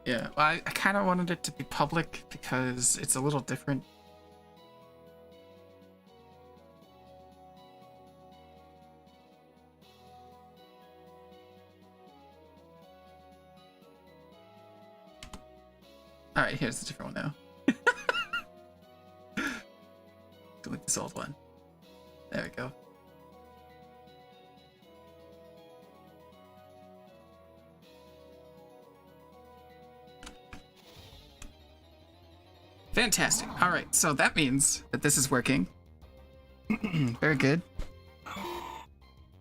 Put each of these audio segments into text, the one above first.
Yeah, well, I kind of wanted it to be public because it's a little different. Alright, here's the different one now. Delete this old one. There we go. Fantastic. Alright, so that means that this is working. Very good.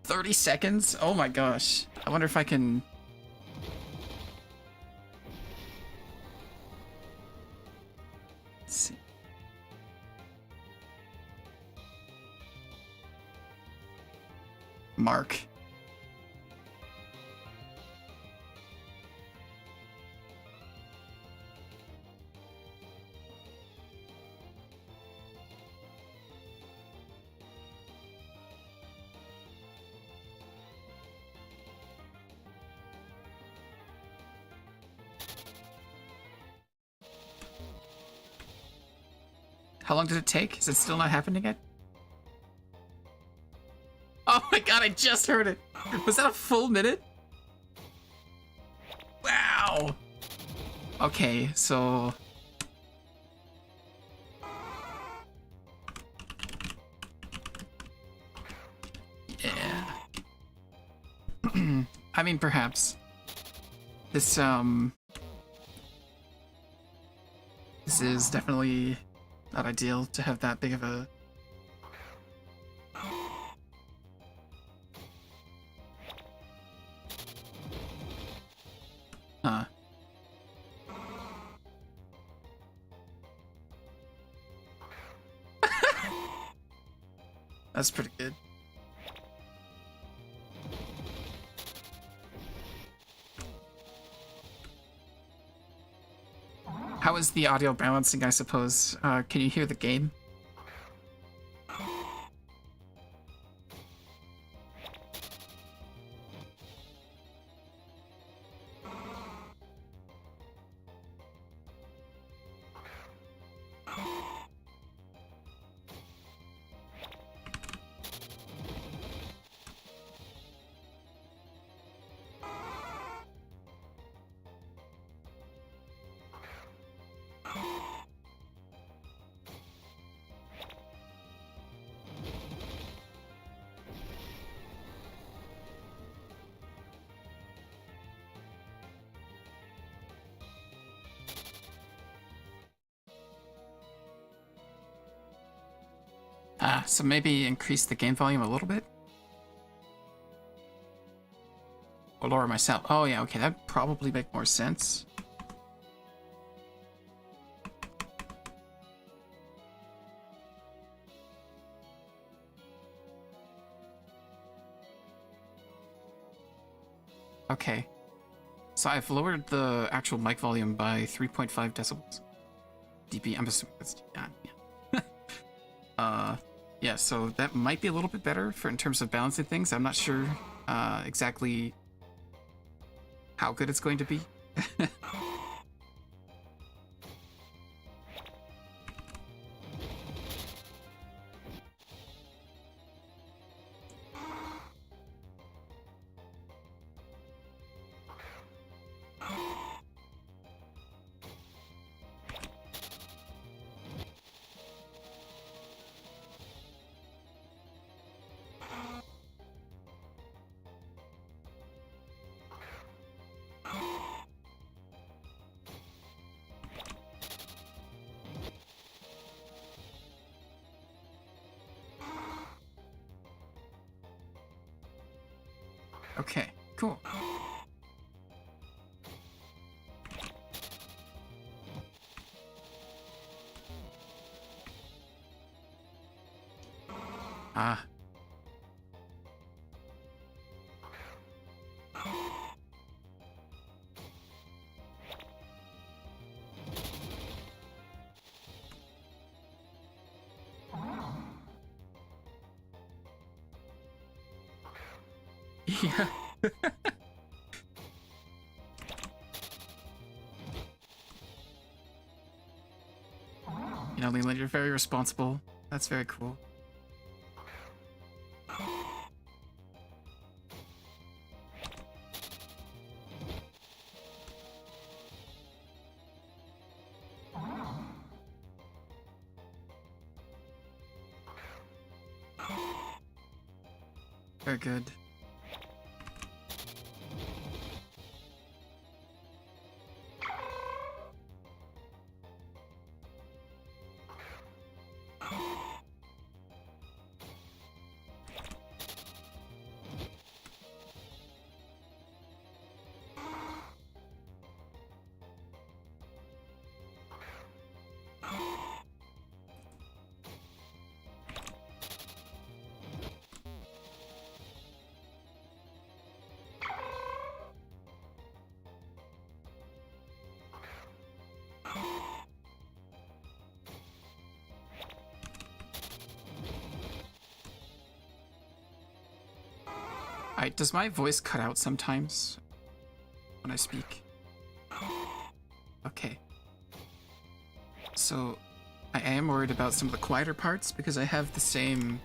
30 seconds? Oh my gosh. I wonder if I can... Let's see. Mark. How long did it take? Is it still not happening yet? Oh my god, I just heard it! Was that a full minute? Wow! Okay, so... Yeah. I mean, perhaps. This is definitely not ideal to have that big of a... Huh. That's pretty good. How is the audio balancing, I suppose? Can you hear the game? So maybe increase the game volume a little bit? Or lower my sound. Oh yeah, okay, that'd probably make more sense. Okay. So I've lowered the actual mic volume by 3.5 decibels. dB, I'm assuming that's dB. Yeah. Yeah, so that might be a little bit better in terms of balancing things. I'm not sure exactly how good it's going to be. Okay, cool. Ah. Yeah. You know, Leland, you're very responsible. That's very cool. Very good. Does my voice cut out sometimes when I speak? Okay. So, I am worried about some of the quieter parts because I have the same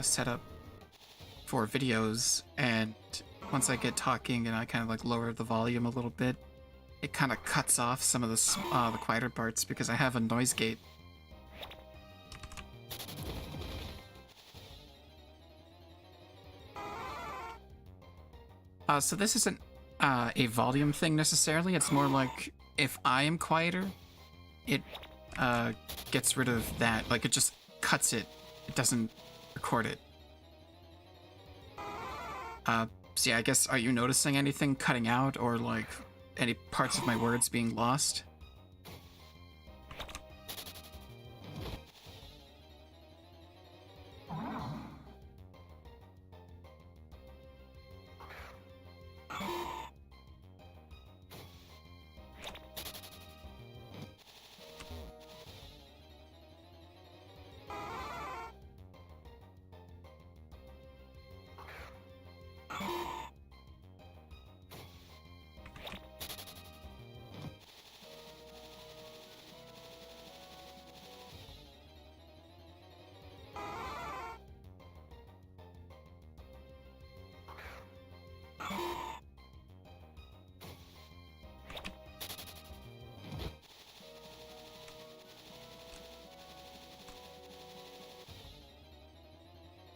setup for videos, and once I get talking and I kind of like lower the volume a little bit, it kind of cuts off some of the quieter parts because I have a noise gate. So this isn't a volume thing necessarily. It's more like if I am quieter, it gets rid of that. Like it just cuts it. It doesn't record it. So yeah, I guess, are you noticing anything cutting out or like any parts of my words being lost?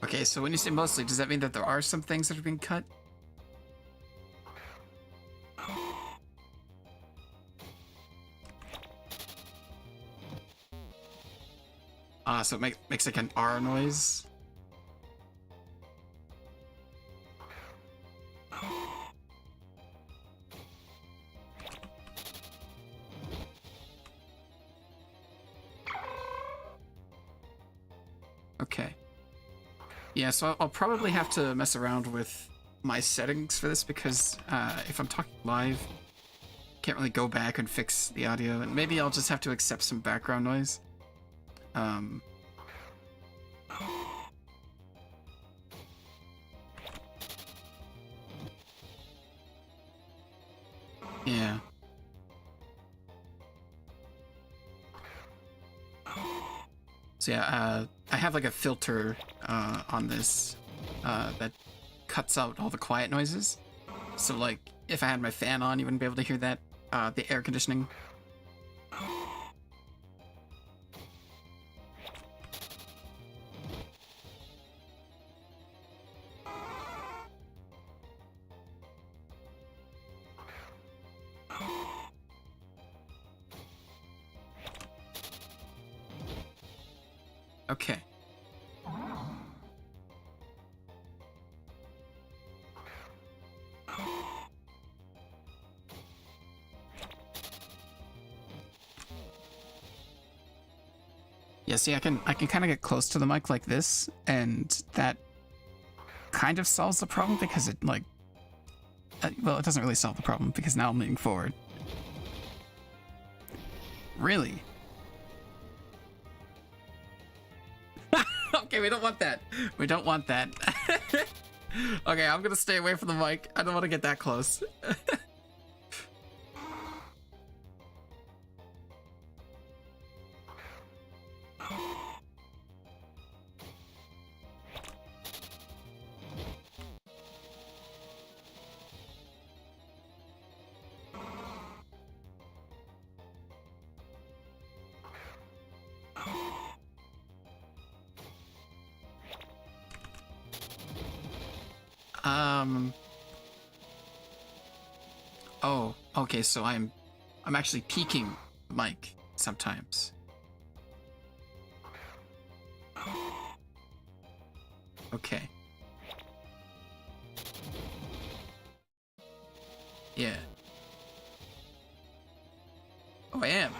Okay, so when you say mostly, does that mean that there are some things that are being cut? So it makes like an R noise. Okay. Yeah, so I'll probably have to mess around with my settings for this because if I'm talking live, can't really go back and fix the audio, and maybe I'll just have to accept some background noise. Yeah. So yeah, I have like a filter on this that cuts out all the quiet noises. So like, if I had my fan on, you wouldn't be able to hear that, the air conditioning. Okay. Yeah, see, I can kind of get close to the mic like this, and that kind of solves the problem because it like, well, it doesn't really solve the problem because now I'm leaning forward. Really? Okay, we don't want that. We don't want that. Okay, I'm gonna stay away from the mic. I don't want to get that close. Oh, okay, so I'm actually peaking the mic sometimes. Okay. Yeah. Oh, I am.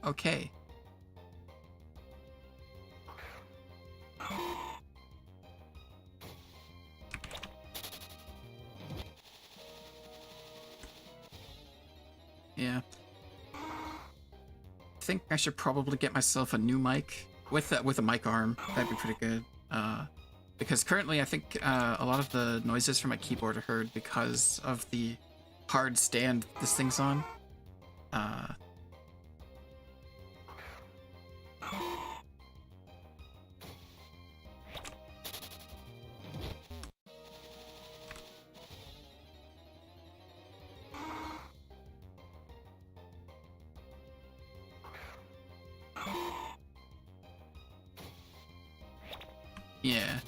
Okay. Yeah. I think I should probably get myself a new mic with a mic arm. That'd be pretty good. Because currently I think a lot of the noises from my keyboard are heard because of the hard stand this thing's on. Yeah.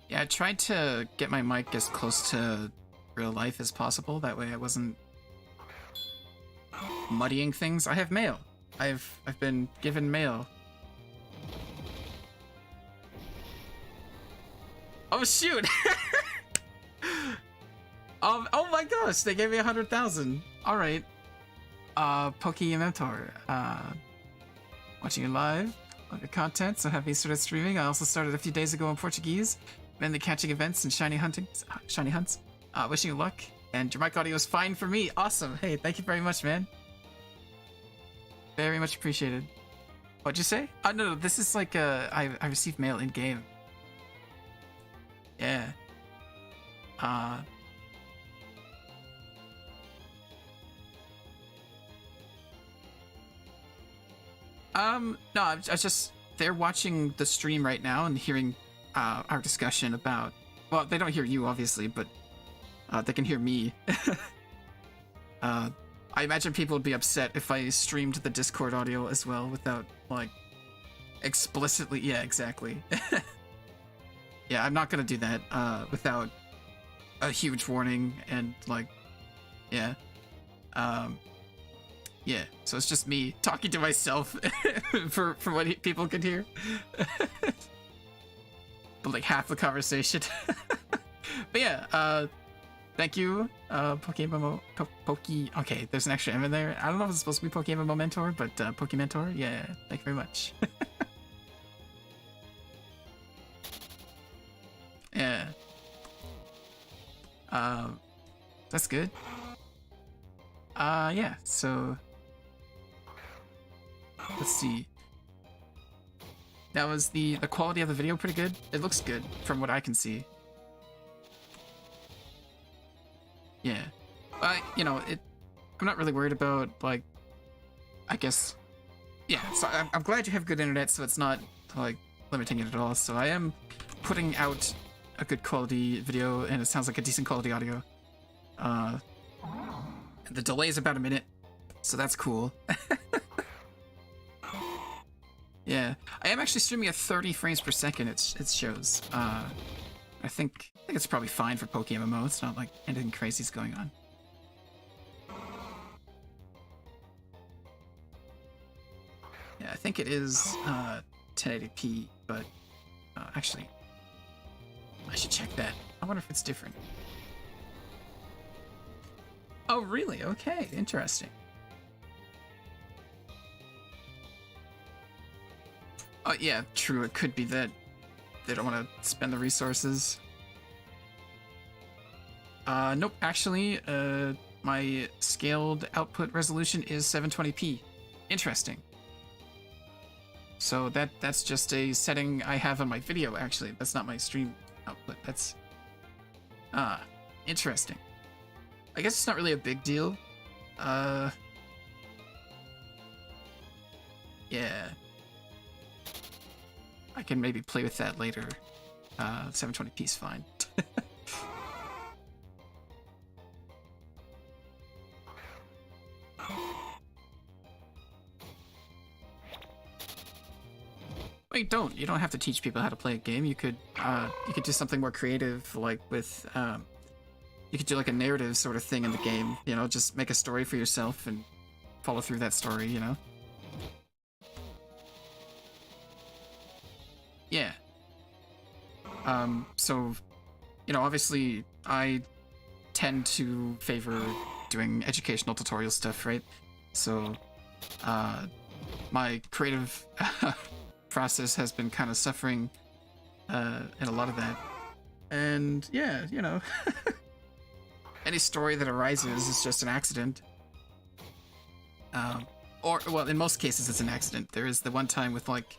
Yeah, I tried to get my mic as close to real life as possible. That way I wasn't muddying things. I have mail. I've been given mail. Oh shoot! Oh my gosh, they gave me 100,000. All right. Poke Mentor. Watching you live. Love your content. So happy you started streaming. I also started a few days ago in Portuguese, mainly catching events and shiny hunts. Wishing you luck. And your mic audio is fine for me. Awesome. Hey, thank you very much, man. Very much appreciated. What'd you say? Oh no, this is like I received mail in game. Yeah. No, I was just, they're watching the stream right now and hearing our discussion about, well, they don't hear you obviously, but they can hear me. I imagine people would be upset if I streamed the Discord audio as well without, like, explicitly, yeah, exactly. Yeah, I'm not gonna do that without a huge warning and, like, yeah. Yeah, so it's just me talking to myself for what people can hear. But like half the conversation. But yeah, thank you, Pokemon okay, there's an extra M in there. I don't know if it's supposed to be Pokemon Mentor, but Pokementor, yeah, thank you very much. Yeah. That's good. Yeah, so let's see. That was the quality of the video pretty good? It looks good from what I can see. Yeah. You know, I'm not really worried about, like, I guess, yeah, so I'm glad you have good internet, so it's not, like, limiting it at all. So I am putting out a good quality video, and it sounds like a decent quality audio. The delay is about a minute, so that's cool. Yeah, I am actually streaming at 30 frames per second. It shows. I think it's probably fine for PokeMMO. It's not like anything crazy's going on. Yeah, I think it is 1080p, but actually, I should check that. I wonder if it's different. Oh, really? Okay, interesting. Oh, yeah, true. It could be that they don't want to spend the resources. Nope. Actually, my scaled output resolution is 720p. Interesting. So that's just a setting I have on my video, actually. That's not my stream output. That's... interesting. I guess it's not really a big deal. Yeah. I can maybe play with that later. 720p is fine. Wait, don't. You don't have to teach people how to play a game. You could do something more creative, like with you could do like a narrative sort of thing in the game. You know, just make a story for yourself and follow through that story. You know. Yeah. So, you know, obviously I tend to favor doing educational tutorial stuff, right? So, my creative process has been kind of suffering in a lot of that. And yeah, you know, any story that arises is just an accident. Or, well, in most cases it's an accident. There is the one time with, like,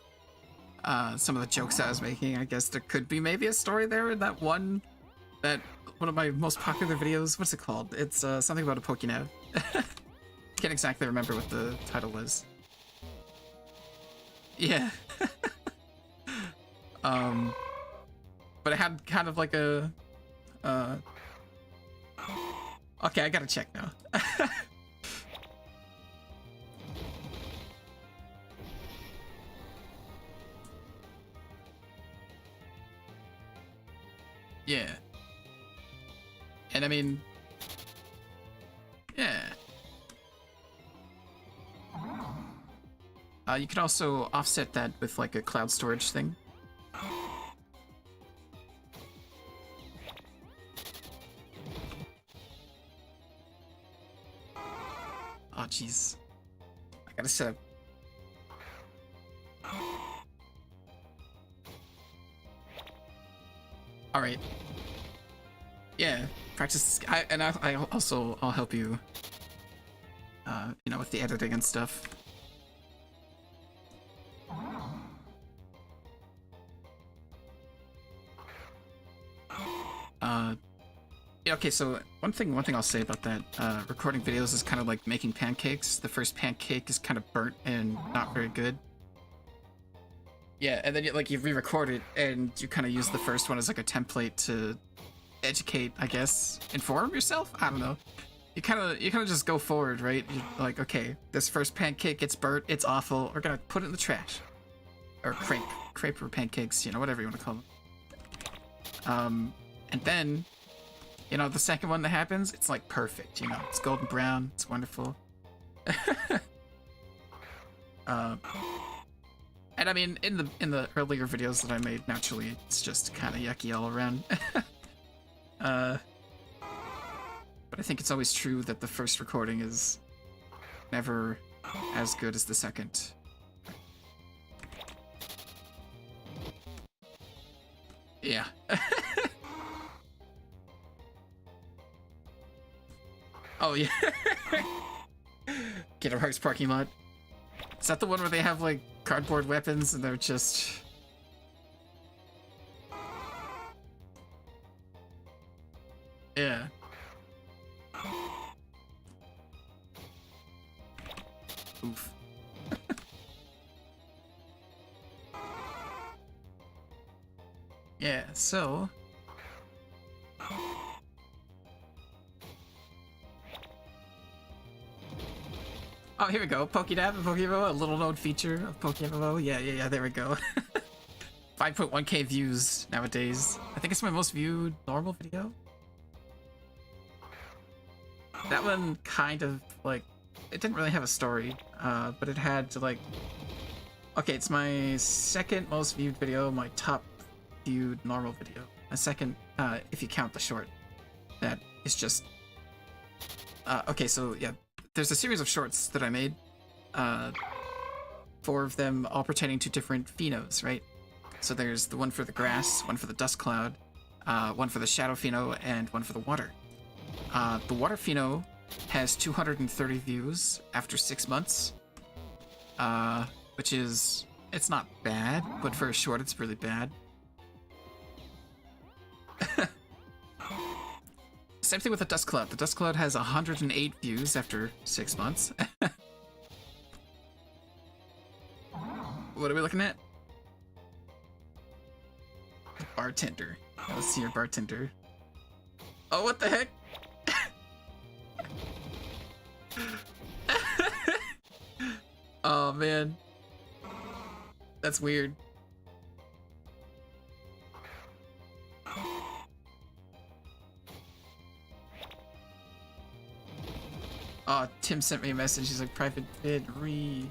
some of the jokes I was making. I guess there could be maybe a story there in that one of my most popular videos. What's it called? It's something about a Pokénev. Can't exactly remember what the title was. Yeah. But it had kind of like a okay, I gotta check now. Yeah. And I mean, yeah. You can also offset that with like a cloud storage thing. Oh, jeez. I gotta set up. All right. Yeah, practice. I'll help you. You know, with the editing and stuff. Yeah, okay, so one thing I'll say about that, recording videos is kind of like making pancakes. The first pancake is kind of burnt and not very good. Yeah, and then you re-record it, and you kind of use the first one as like a template to educate, I guess, inform yourself. I don't know. You kind of just go forward, right? You're like, okay, this first pancake gets burnt, it's awful. We're gonna put it in the trash, or crepe or pancakes, you know, whatever you want to call them. And then, you know, the second one that happens, it's like perfect. You know, it's golden brown, it's wonderful. And I mean, in the earlier videos that I made, naturally, it's just kind of yucky all around. But I think it's always true that the first recording is never as good as the second. Yeah. Oh, yeah. Kingdom Hearts parking lot. Is that the one where they have, like, cardboard weapons and they're just... Yeah. Oof. Yeah, so... Oh, here we go. Pokédab and Pokémon, a little known feature of Pokémon. Yeah, there we go. 5.1k views nowadays. I think it's my most viewed normal video. That one kind of, like, it didn't really have a story, but it had, like... Okay, it's my second most viewed video, my top viewed normal video. A second, if you count the short. That is just... okay, so, yeah. There's a series of shorts that I made. 4 of them all pertaining to different phenos, right? So there's the one for the grass, one for the dust cloud, one for the shadow pheno, and one for the water. The water pheno has 230 views after 6 months, which is, it's not bad, but for a short it's really bad. Same thing with the dust cloud. The dust cloud has 108 views after 6 months. What are we looking at? Bartender. Let's see your bartender. Oh, what the heck? Oh, man. That's weird. Oh, Tim sent me a message. He's like, private vid re.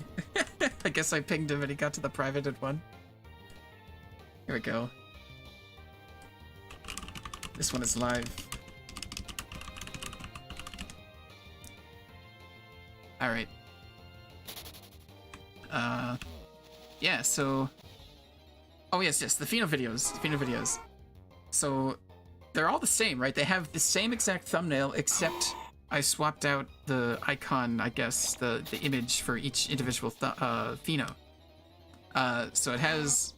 I guess I pinged him and he got to the privated one. Here we go. This one is live. Alright. Yeah, so... Oh, yes, the Pheno videos. So, they're all the same, right? They have the same exact thumbnail, except I swapped out the icon, I guess, the image for each individual Pheno. So it has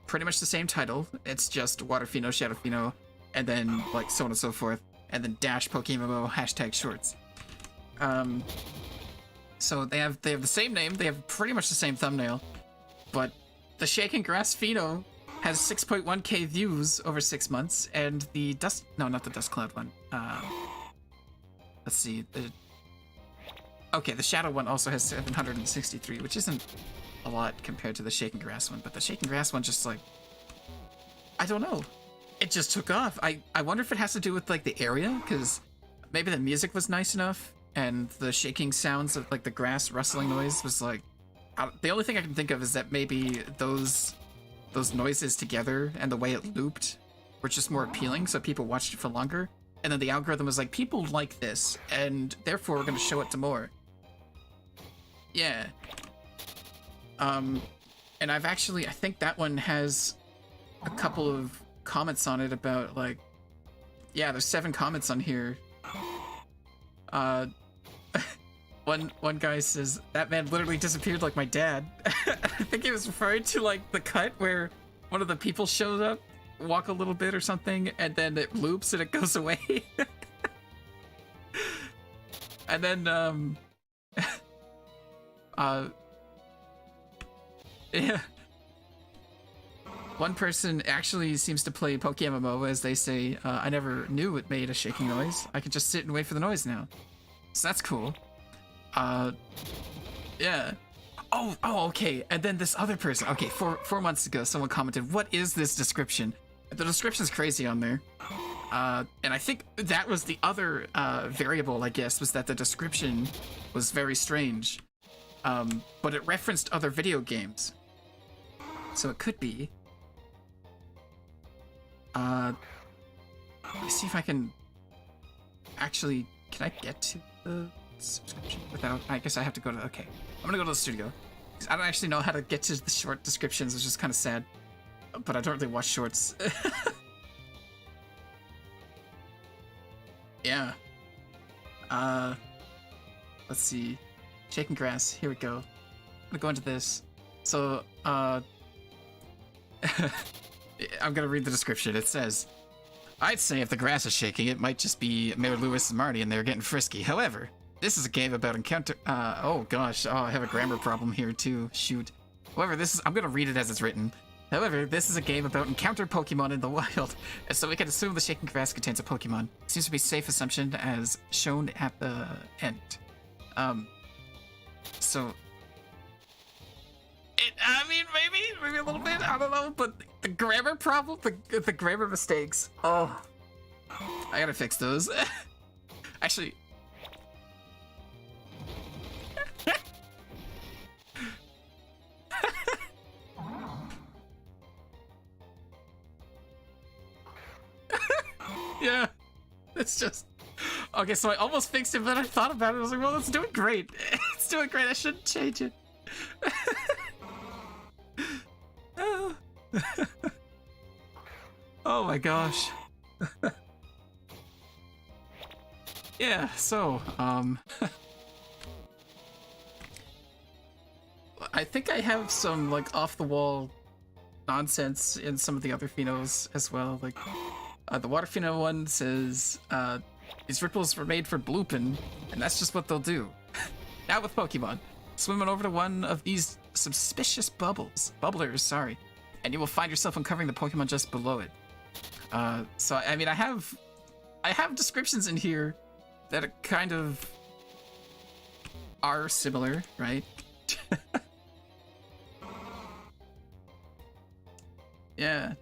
pretty much the same title. It's just Water Pheno, Shadow Pheno, and then, like, so on and so forth. And then dash PokeMMO hashtag shorts. So they have the same name, they have pretty much the same thumbnail, but the Shaken Grass Pheno has 6.1k views over 6 months, and the not the Dust Cloud one. Let's see. The Shadow one also has 763, which isn't a lot compared to the Shaken Grass one, but the Shaken Grass one just, like, I don't know. It just took off. I wonder if it has to do with, like, the area, because maybe the music was nice enough, and the shaking sounds of, like, the grass rustling noise was, like... the only thing I can think of is that maybe those noises together and the way it looped were just more appealing, so people watched it for longer. And then the algorithm was like, people like this, and therefore we're going to show it to more. Yeah. And I've actually... I think that one has a couple of comments on it about, like... Yeah, there's 7 comments on here. One guy says, that man literally disappeared like my dad. I think he was referring to, like, the cut where one of the people shows up, walk a little bit or something, and then it loops and it goes away. And then, yeah. One person actually seems to play PokeMMO, as they say, I never knew it made a shaking noise. I could just sit and wait for the noise now. So that's cool. Yeah. Oh, okay. And then this other person. Okay, 4 months ago, someone commented, "What is this description?" The description's crazy on there. And I think that was the other variable, I guess, was that the description was very strange. But it referenced other video games. So it could be. Let me see if I can actually... Can I get to the subscription without... I guess I have to go to... Okay. I'm gonna go to the studio. Because I don't actually know how to get to the short descriptions, which is kind of sad. But I don't really watch shorts. Yeah. Let's see. Shaking Grass. Here we go. I'm gonna go into this. So, I'm gonna read the description. It says, "I'd say if the grass is shaking, it might just be Mayor Lewis and Marty and they're getting frisky. However, this is a game about encounter... oh gosh. Oh, I have a grammar problem here too. Shoot. However, this is... I'm gonna read it as it's written. However, this is a game about encounter Pokemon in the wild, and so we can assume the shaking grass contains a Pokemon. Seems to be a safe assumption as shown at the end." So... I mean, maybe a little bit, I don't know, but the grammar problem, the grammar mistakes, oh, I gotta fix those. Actually, yeah, it's just, okay, so I almost fixed it, but I thought about it, I was like, well, it's doing great, it's doing great, I shouldn't change it. Oh my gosh. Yeah, so, I think I have some, like, off-the-wall nonsense in some of the other Phenos as well. Like, the Water Pheno one says, these ripples were made for blooping, and that's just what they'll do. Now with Pokemon. Swimming over to one of these suspicious bubblers, sorry, and you will find yourself uncovering the Pokemon just below it. So, I mean, I have descriptions in here that are kind of are similar, right? Yeah.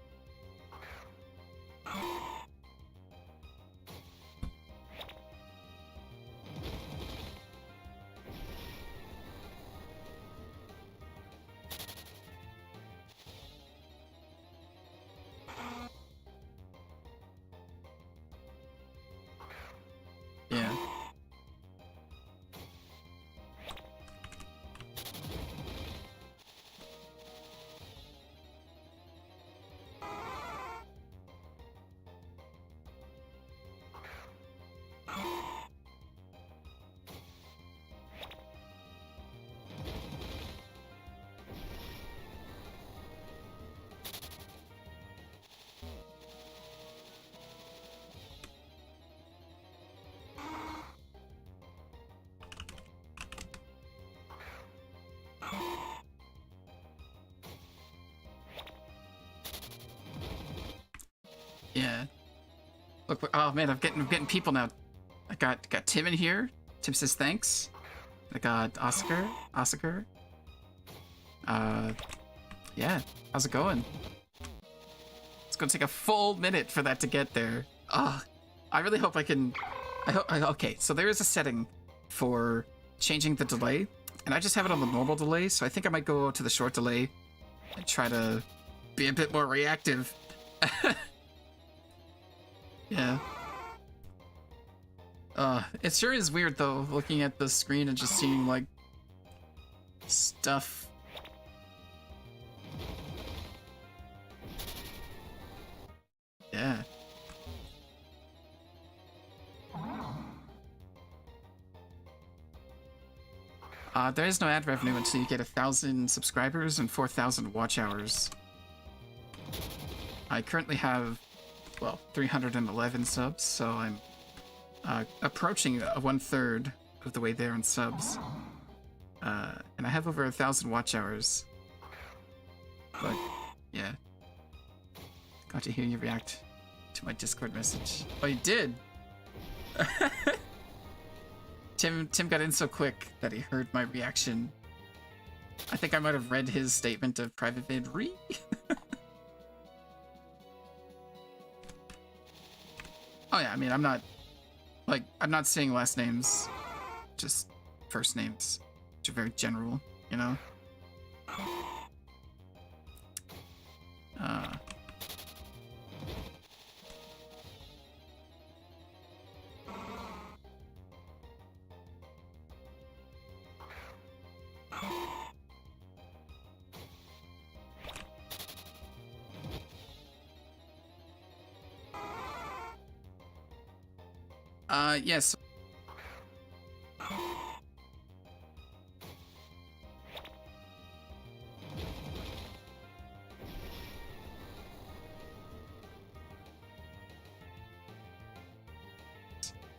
Yeah. Look, oh man, I'm getting people now. I got Tim in here. Tim says thanks. I got Oscar. Yeah. How's it going? It's gonna take a full minute for that to get there. I really hope I can. Okay, so there is a setting for changing the delay, and I just have it on the normal delay. So I think I might go to the short delay and try to be a bit more reactive. Yeah. It sure is weird though, looking at the screen and just seeing like stuff. Yeah. There is no ad revenue until you get 1,000 subscribers and 4,000 watch hours. I currently have, well, 311 subs, so I'm approaching 1/3 of the way there in subs. And I have over 1,000 watch hours. But, yeah. Got to hear you react to my Discord message. Oh, you did? Tim got in so quick that he heard my reaction. I think I might have read his statement of private vid re. Oh yeah, I mean, I'm not saying last names, just first names, which are very general, you know? Yes.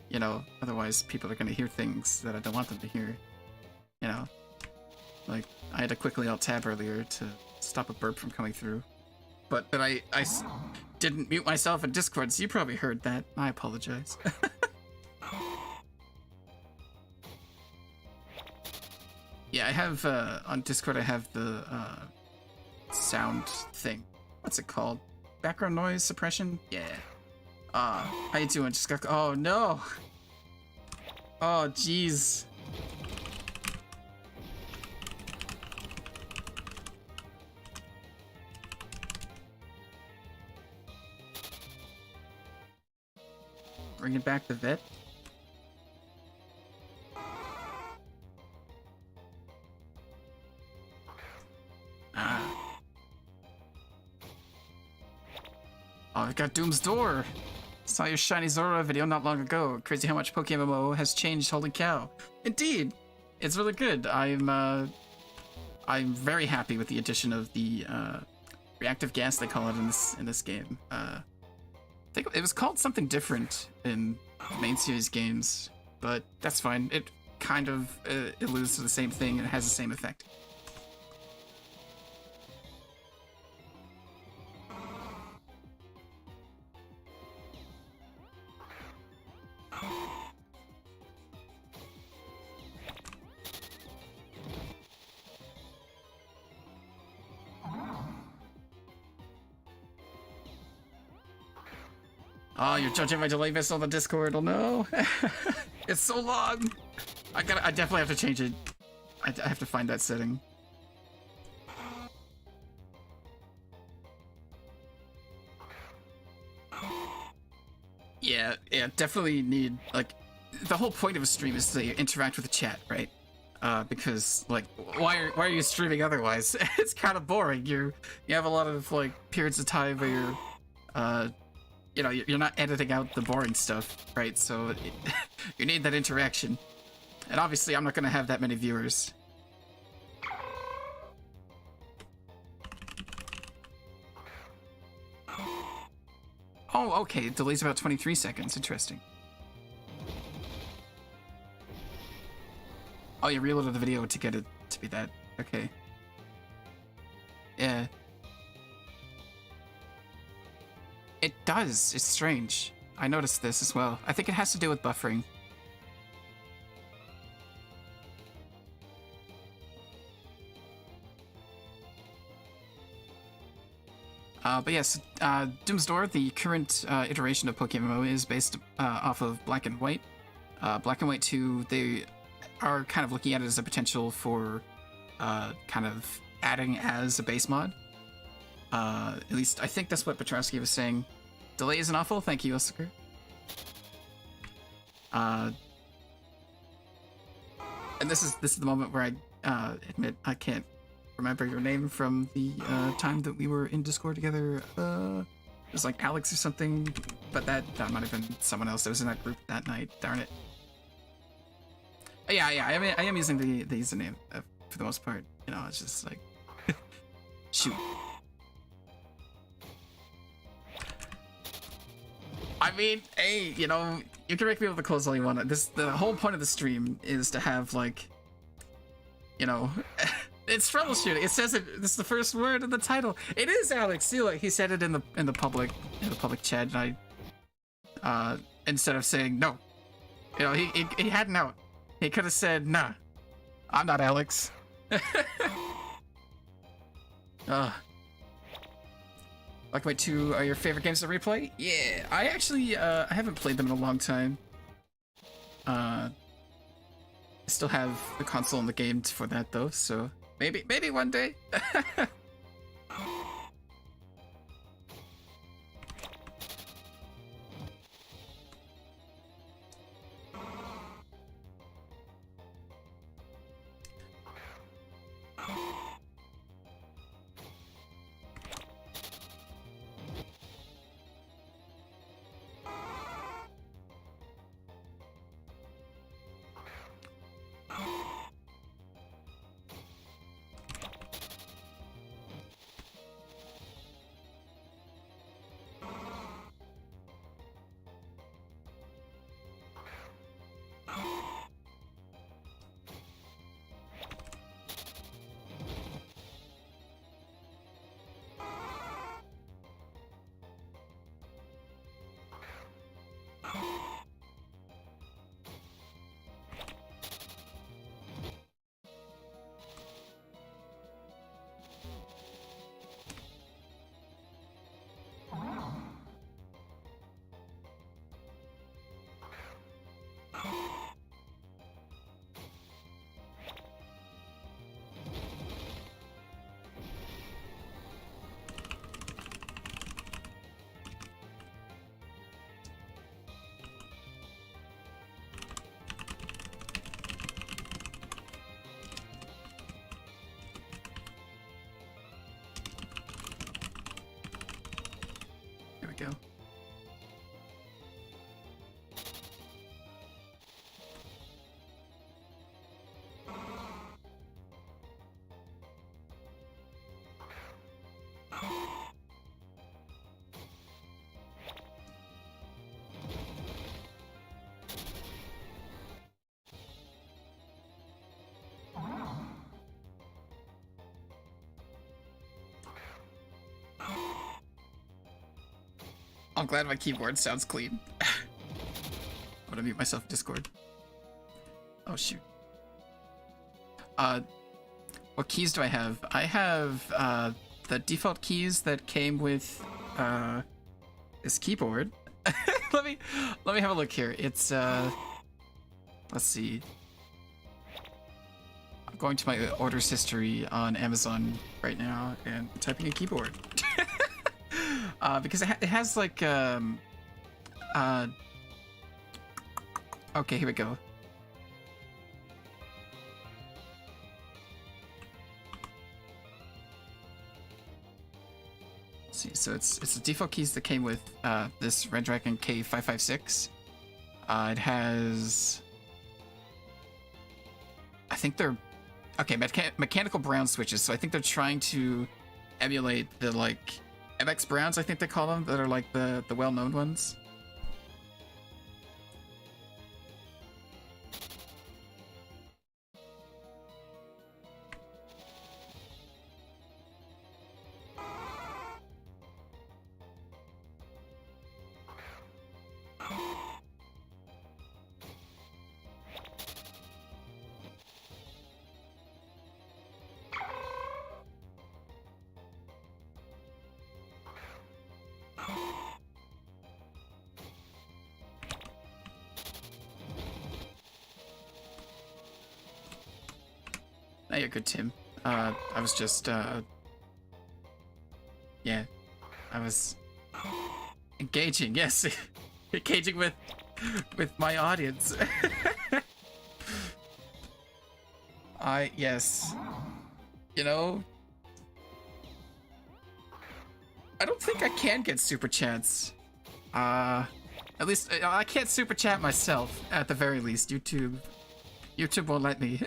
You know, otherwise people are gonna hear things that I don't want them to hear. You know, like I had to quickly alt tab earlier to stop a burp from coming through, but I didn't mute myself in Discord, so you probably heard that. I apologize. Yeah, I have, on Discord, I have the, sound thing. What's it called? Background noise suppression? Yeah. How you doing? Just got, oh no! Oh, jeez. Bringing back the vet? Oh, I got Doom's Door! Saw your Shiny Zora video not long ago. Crazy how much Pokemon has changed, holy cow. Indeed! It's really good. I'm very happy with the addition of the, reactive gas, they call it in this game. I think it was called something different in the main series games, but that's fine. It kind of alludes to the same thing and has the same effect. Oh, you're judging my delay miss on the Discord. Oh no. It's so long. I definitely have to change it. I have to find that setting. Yeah, definitely need, like, the whole point of a stream is to interact with the chat, right? Because, like, why are you streaming otherwise? It's kind of boring. You have a lot of, like, periods of time where you're, you know, you're not editing out the boring stuff, right? So you need that interaction. And obviously I'm not going to have that many viewers. Oh, okay. It delays about 23 seconds. Interesting. Oh, you reloaded the video to get it to be that. Okay. Yeah. It does. It's strange. I noticed this as well. I think it has to do with buffering. But yes, Doom's Door, the current iteration of Pokemon, is based off of Black and White. Black and White 2, they are kind of looking at it as a potential for kind of adding as a base mod. At least I think that's what Petrovsky was saying. Delay isn't awful. Thank you, Oscar. And this is the moment where I admit I can't remember your name from the time that we were in Discord together. It was like Alex or something, but that might have been someone else that was in that group that night. Darn it. Yeah, I am using the username for the most part. You know, it's just like shoot. I mean, hey, you know, you can make me able to close all you want. The whole point of the stream is to have, like, you know, it's troubleshooting. It says it. This is the first word in the title. It is Alex. See, like, he said it in the public chat, and I instead of saying no, you know, he had an out. He could have said, nah, I'm not Alex. Like, wait, 2 are your favorite games to replay? Yeah, I actually, I haven't played them in a long time. I still have the console and the game for that, though, so maybe one day. Go. I'm glad my keyboard sounds clean. I'm gonna mute myself in Discord. Oh shoot. What keys do I have? I have the default keys that came with this keyboard. let me have a look here. It's let's see. I'm going to my orders history on Amazon right now and typing a keyboard. Because it has like okay, here we go. Let's see, so it's the default keys that came with this Red Dragon K556. It has, I think they're okay, mechanical brown switches. So I think they're trying to emulate the like MX Browns, I think they call them, that are like the well-known ones. No, you're good, Tim. I was just, yeah, I was engaging, yes, engaging with my audience. Yes, you know, I don't think I can get super chats. At least I can't super chat myself. At the very least, YouTube won't let me.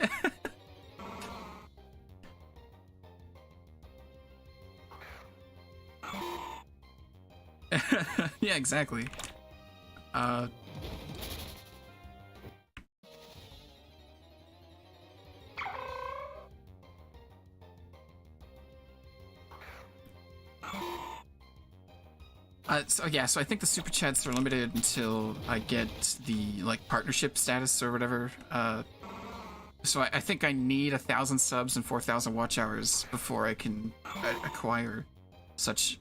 Yeah, exactly. So I think the super chats are limited until I get the like partnership status or whatever. So I think I need 1,000 subs and 4,000 watch hours before I can acquire such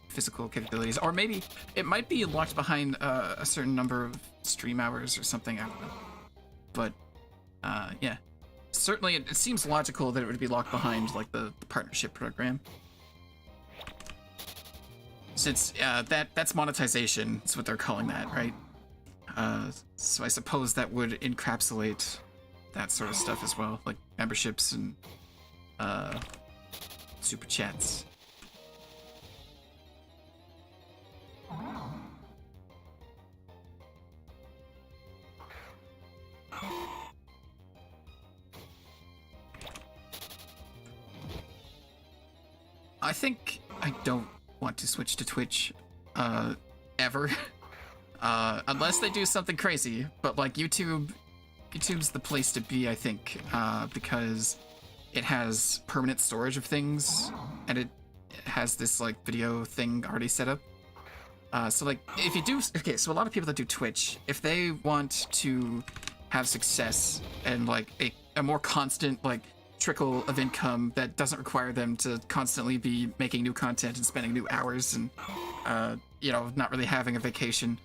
physical capabilities. Or maybe it might be locked behind a certain number of stream hours or something. I don't know. But yeah, certainly it seems logical that it would be locked behind like the partnership program. Since that's monetization, that's what they're calling that, right? So I suppose that would encapsulate that sort of stuff as well, like memberships and super chats. I think I don't want to switch to Twitch ever. Unless they do something crazy. But like YouTube's the place to be, I think, because it has permanent storage of things and it has this like video thing already set up. So like if you do, okay, so a lot of people that do Twitch, if they want to have success and like a more constant like trickle of income that doesn't require them to constantly be making new content and spending new hours and you know, not really having a vacation,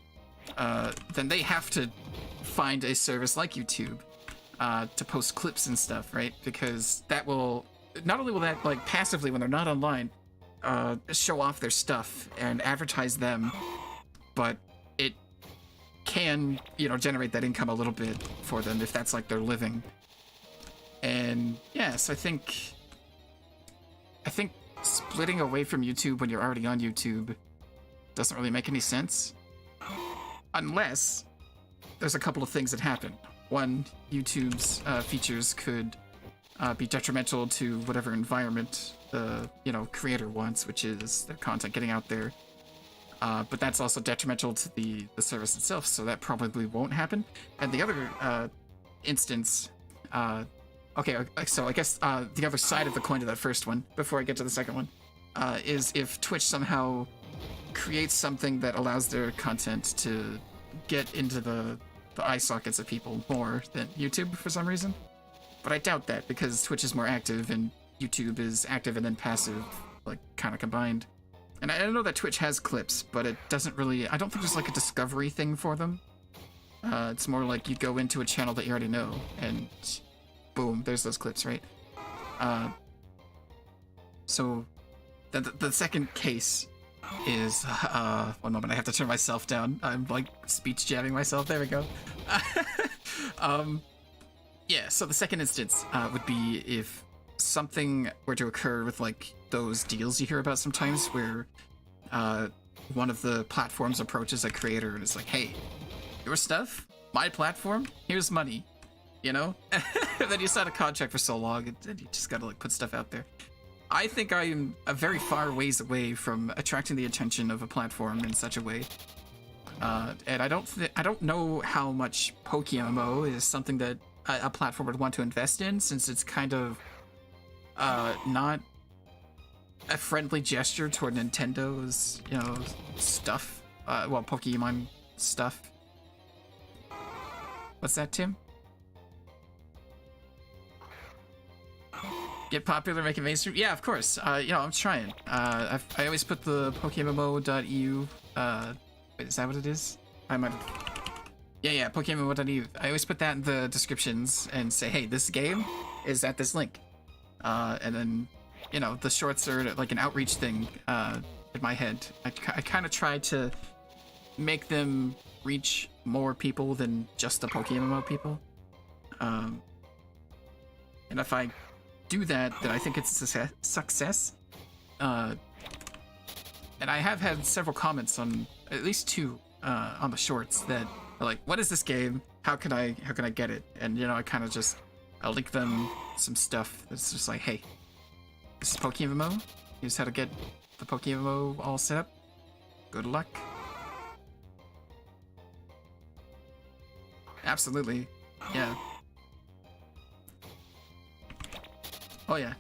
then they have to find a service like YouTube to post clips and stuff, right? Because that will not only will that like passively when they're not online show off their stuff and advertise them, but it can, you know, generate that income a little bit for them if that's like their living. And yes, I think splitting away from YouTube when you're already on YouTube doesn't really make any sense. Unless there's a couple of things that happen. One, YouTube's features could be detrimental to whatever environment the, you know, creator wants, which is their content getting out there. But that's also detrimental to the service itself, so that probably won't happen. And the other instance, okay, so I guess the other side of the coin to that first one, before I get to the second one, is if Twitch somehow creates something that allows their content to get into the eye sockets of people more than YouTube for some reason. But I doubt that, because Twitch is more active and YouTube is active and then passive, like kind of combined. And I know that Twitch has clips, but it doesn't really, I don't think there's like a discovery thing for them. It's more like you go into a channel that you already know and boom, there's those clips, right? So the second case is, one moment, I have to turn myself down. I'm like speech jamming myself, there we go. Yeah, so the second instance would be if something were to occur with like those deals you hear about sometimes where one of the platforms approaches a creator and is like, hey, your stuff, my platform, here's money. You know? And then you sign a contract for so long and you just gotta like put stuff out there. I think I am a very far ways away from attracting the attention of a platform in such a way. And I don't know how much PokeMMO is something that a platform would want to invest in, since it's kind of not a friendly gesture toward Nintendo's, you know, stuff. Well, Pokemon stuff. What's that, Tim? Get popular, make it mainstream? Yeah, of course. You know, I'm trying. I always put the PokeMMO.eu, wait, is that what it is? I might have... Yeah, PokeMMO.eu. I always put that in the descriptions and say, hey, this game is at this link. And then, you know, the shorts are like an outreach thing in my head. I kind of try to make them reach more people than just the PokeMMO people. And if I do that, then I think it's a success. And I have had several comments on, at least two, on the shorts that are like, what is this game? How can I get it? And, you know, I'll link them some stuff that's just like, hey, this is PokeMMO. Here's how to get the PokeMMO all set up. Good luck. Absolutely. Yeah. Oh yeah.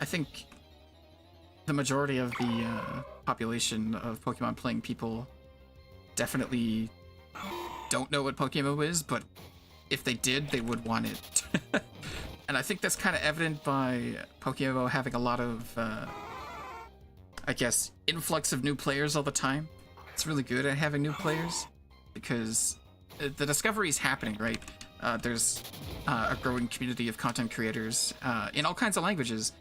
I think the majority of the population of Pokemon playing people definitely don't know what PokeMMO is, but if they did, they would want it. And I think that's kind of evident by PokeMMO having a lot of, I guess, influx of new players all the time. It's really good at having new players because the discovery is happening, right? There's a growing community of content creators in all kinds of languages.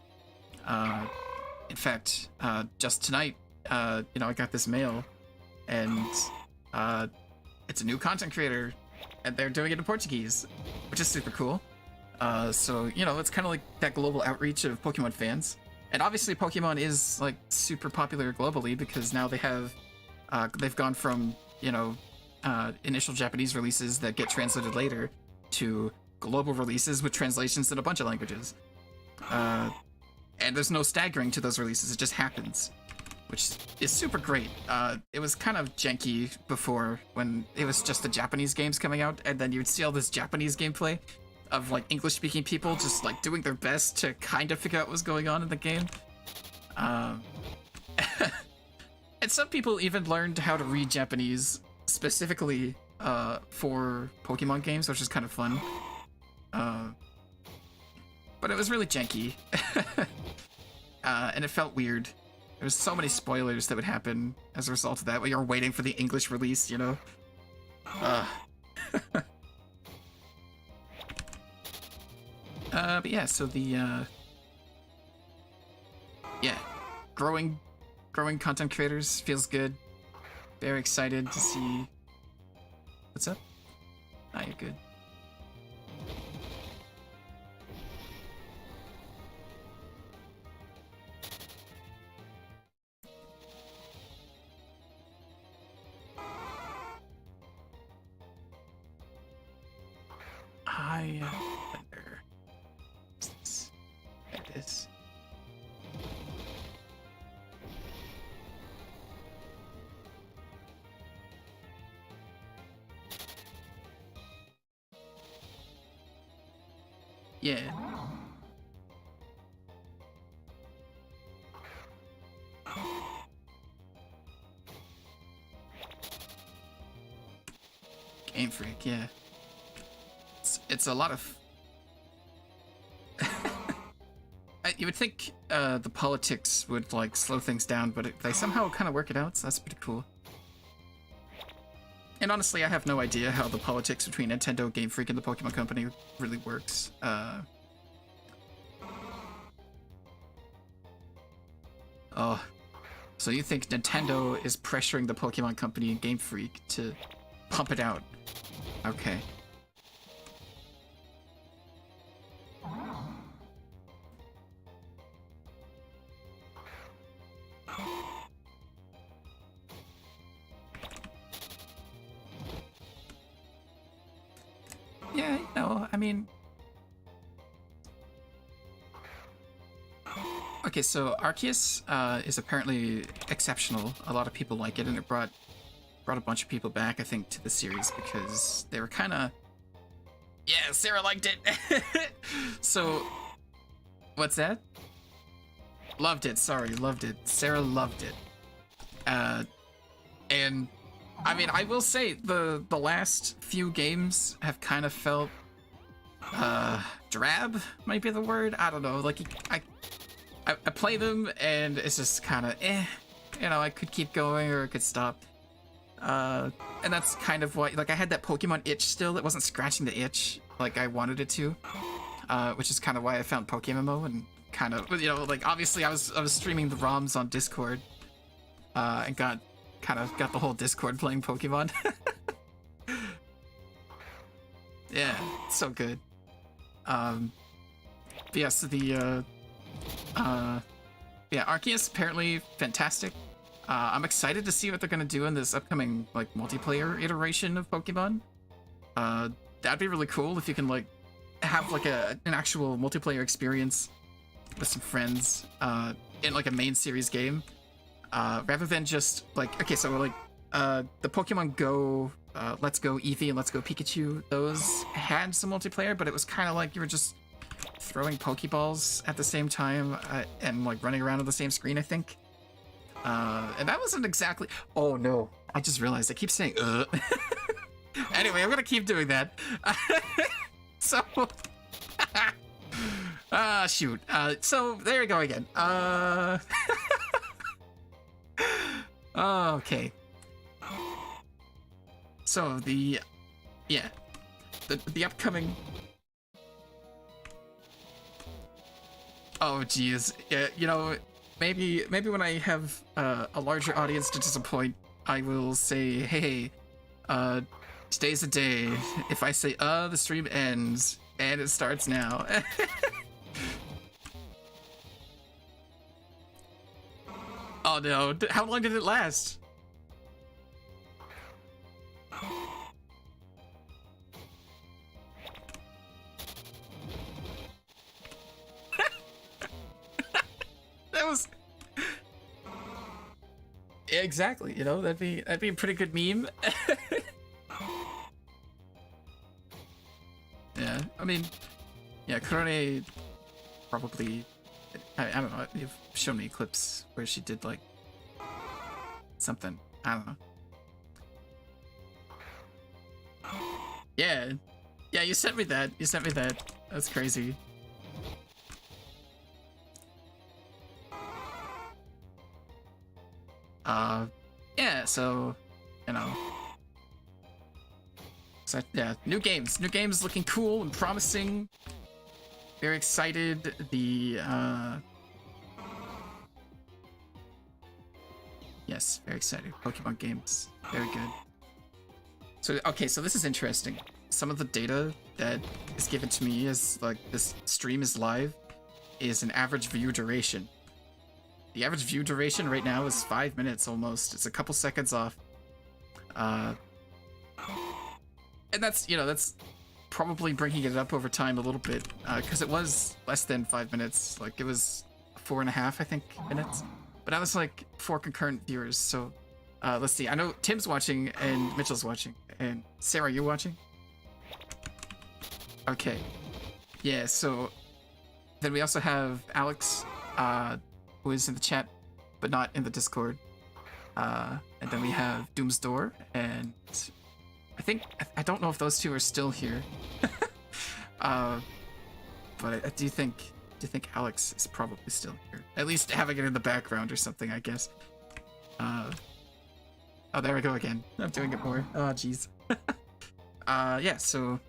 In fact, just tonight, you know, I got this mail, and it's a new content creator, and they're doing it in Portuguese, which is super cool. So, you know, it's kind of like that global outreach of Pokemon fans. And obviously Pokemon is, like, super popular globally because now they have, they've gone from, you know, initial Japanese releases that get translated later to global releases with translations in a bunch of languages. And there's no staggering to those releases, it just happens, which is super great. It was kind of janky before when it was just the Japanese games coming out, and then you'd see all this Japanese gameplay of like English-speaking people just like doing their best to kind of figure out what's going on in the game. And some people even learned how to read Japanese specifically for Pokemon games, which is kind of fun. But it was really janky. And it felt weird. There was so many spoilers that would happen as a result of that, when you're waiting for the English release, you know? But yeah, so the, yeah, growing content creators feels good. Very excited to see... What's up? Ah, you're good. I wonder. There it is. Yeah. Game Freak, yeah. It's a lot of... You would think the politics would like slow things down, but they somehow kind of work it out, so that's pretty cool. And honestly, I have no idea how the politics between Nintendo, Game Freak, and the Pokemon Company really works. Oh, so you think Nintendo is pressuring the Pokemon Company and Game Freak to pump it out? Okay. Yeah, you know, I mean... Okay, so Arceus is apparently exceptional. A lot of people like it, and it brought a bunch of people back, I think, to the series because they were kind of... Yeah, Sarah liked it! So, what's that? Loved it, sorry, loved it. Sarah loved it. And... I mean, I will say, the last few games have kind of felt, drab, might be the word? I don't know, like, I play them, and it's just kind of, you know, I could keep going, or I could stop. And that's kind of why, like, I had that Pokemon itch still that wasn't scratching the itch like I wanted it to. which is kind of why I found PokeMMO and kind of, you know, like obviously I was streaming the ROMs on Discord, and got the whole Discord playing Pokemon. Yeah, it's so good. But yes, the yeah, Arceus apparently fantastic. I'm excited to see what they're gonna do in this upcoming like multiplayer iteration of Pokemon. That'd be really cool if you can like have like an actual multiplayer experience with some friends in like a main series game, rather than just like, okay, so like the Pokemon Go, Let's Go Eevee and Let's Go Pikachu, those had some multiplayer, but it was kind of like you were just throwing Pokeballs at the same time and like running around on the same screen, I think. And that wasn't exactly. Oh no! I just realized I keep saying Anyway, I'm gonna keep doing that. So, shoot. So there we go again. Okay. So the upcoming. Oh geez, yeah, you know, maybe when I have a larger audience to disappoint, I will say, hey, today's the day. If I say, the stream ends, and it starts now. Oh no, how long did it last? That was... Yeah, exactly, you know, that'd be a pretty good meme. Yeah, I mean, yeah, Kurone probably, I don't know, you've shown me clips where she did like something, I don't know. Yeah, you sent me that, that's crazy. Yeah, so, you know. So, yeah, new games looking cool and promising. Very excited. Yes, very excited. Pokemon games, very good. So, okay, so this is interesting. Some of the data that is given to me as, like, this stream is live is an average view duration. The average view duration right now is 5 minutes almost. It's a couple seconds off. And that's, you know, that's probably bringing it up over time a little bit, because it was less than 5 minutes. Like, it was 4.5, I think, minutes. But now it's like 4 concurrent viewers, so let's see. I know Tim's watching and Mitchell's watching. And Sarah, you're watching? Okay. Yeah, so then we also have Alex, who is in the chat, but not in the Discord. And then we have Doom's Door, and I don't know if those two are still here. But I do think Alex is probably still here. At least having it in the background or something, I guess. Oh, there we go again. I'm doing it more. Oh, jeez. Yeah, so...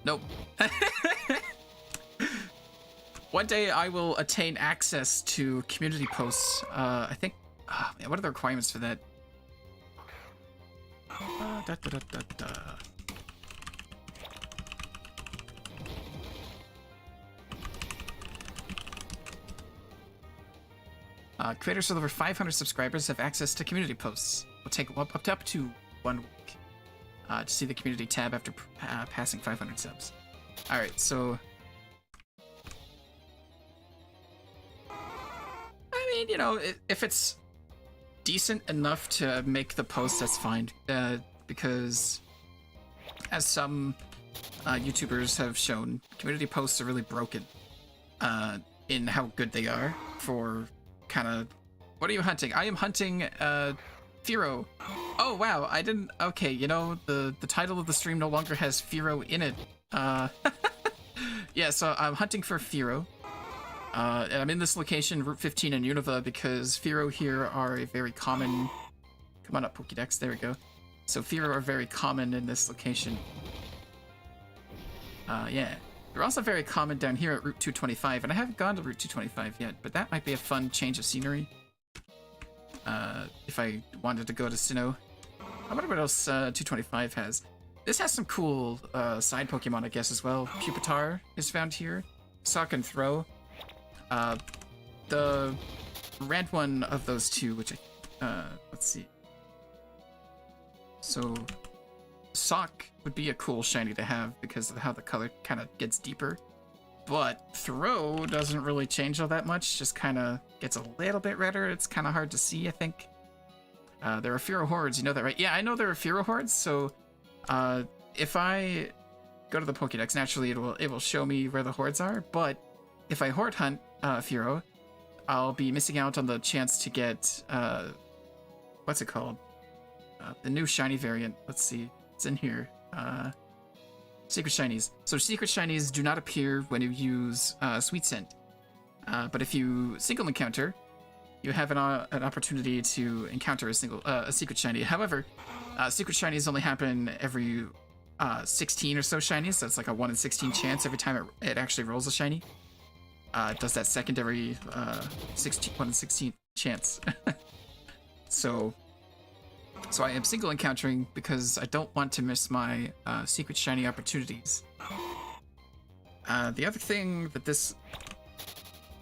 Nope. One day I will attain access to community posts. I think... Oh, man, what are the requirements for that? Creators with over 500 subscribers have access to community posts. Will take up to 1 week to see the community tab after passing 500 subs. Alright, so... I mean, you know, if it's decent enough to make the post, that's fine. Because, as some YouTubers have shown, community posts are really broken in how good they are for kind of... What are you hunting? I am hunting Firo. Oh, wow, I didn't... Okay, you know, the title of the stream no longer has Firo in it. Yeah, so I'm hunting for Firo. And I'm in this location, Route 15 in Unova, because Firo here are a very common... Come on up, Pokédex, there we go. So Fearow are very common in this location. Yeah. They're also very common down here at Route 225, and I haven't gone to Route 225 yet, but that might be a fun change of scenery. If I wanted to go to Sinnoh. I wonder what else 225 has. This has some cool side Pokemon, I guess, as well. Pupitar is found here. Sock and Throw. The red one of those two, which let's see. So Sock would be a cool shiny to have because of how the color kind of gets deeper. But Throw doesn't really change all that much, just kind of gets a little bit redder. It's kind of hard to see, I think. There are Fearow hordes, you know that, right? Yeah, I know there are Fearow hordes, so if I go to the Pokédex, naturally it will show me where the hordes are, but if I horde hunt Fearow, I'll be missing out on the chance to get, what's it called? The new shiny variant. Let's see. It's in here. Secret shinies. So secret shinies do not appear when you use Sweet Scent. But if you single encounter, you have an opportunity to encounter a secret shiny. However, secret shinies only happen every 16 or so shinies. So it's like a 1 in 16 chance every time it actually rolls a shiny. It does that secondary 1 in 16 chance. So I am single encountering because I don't want to miss my secret shiny opportunities. The other thing that this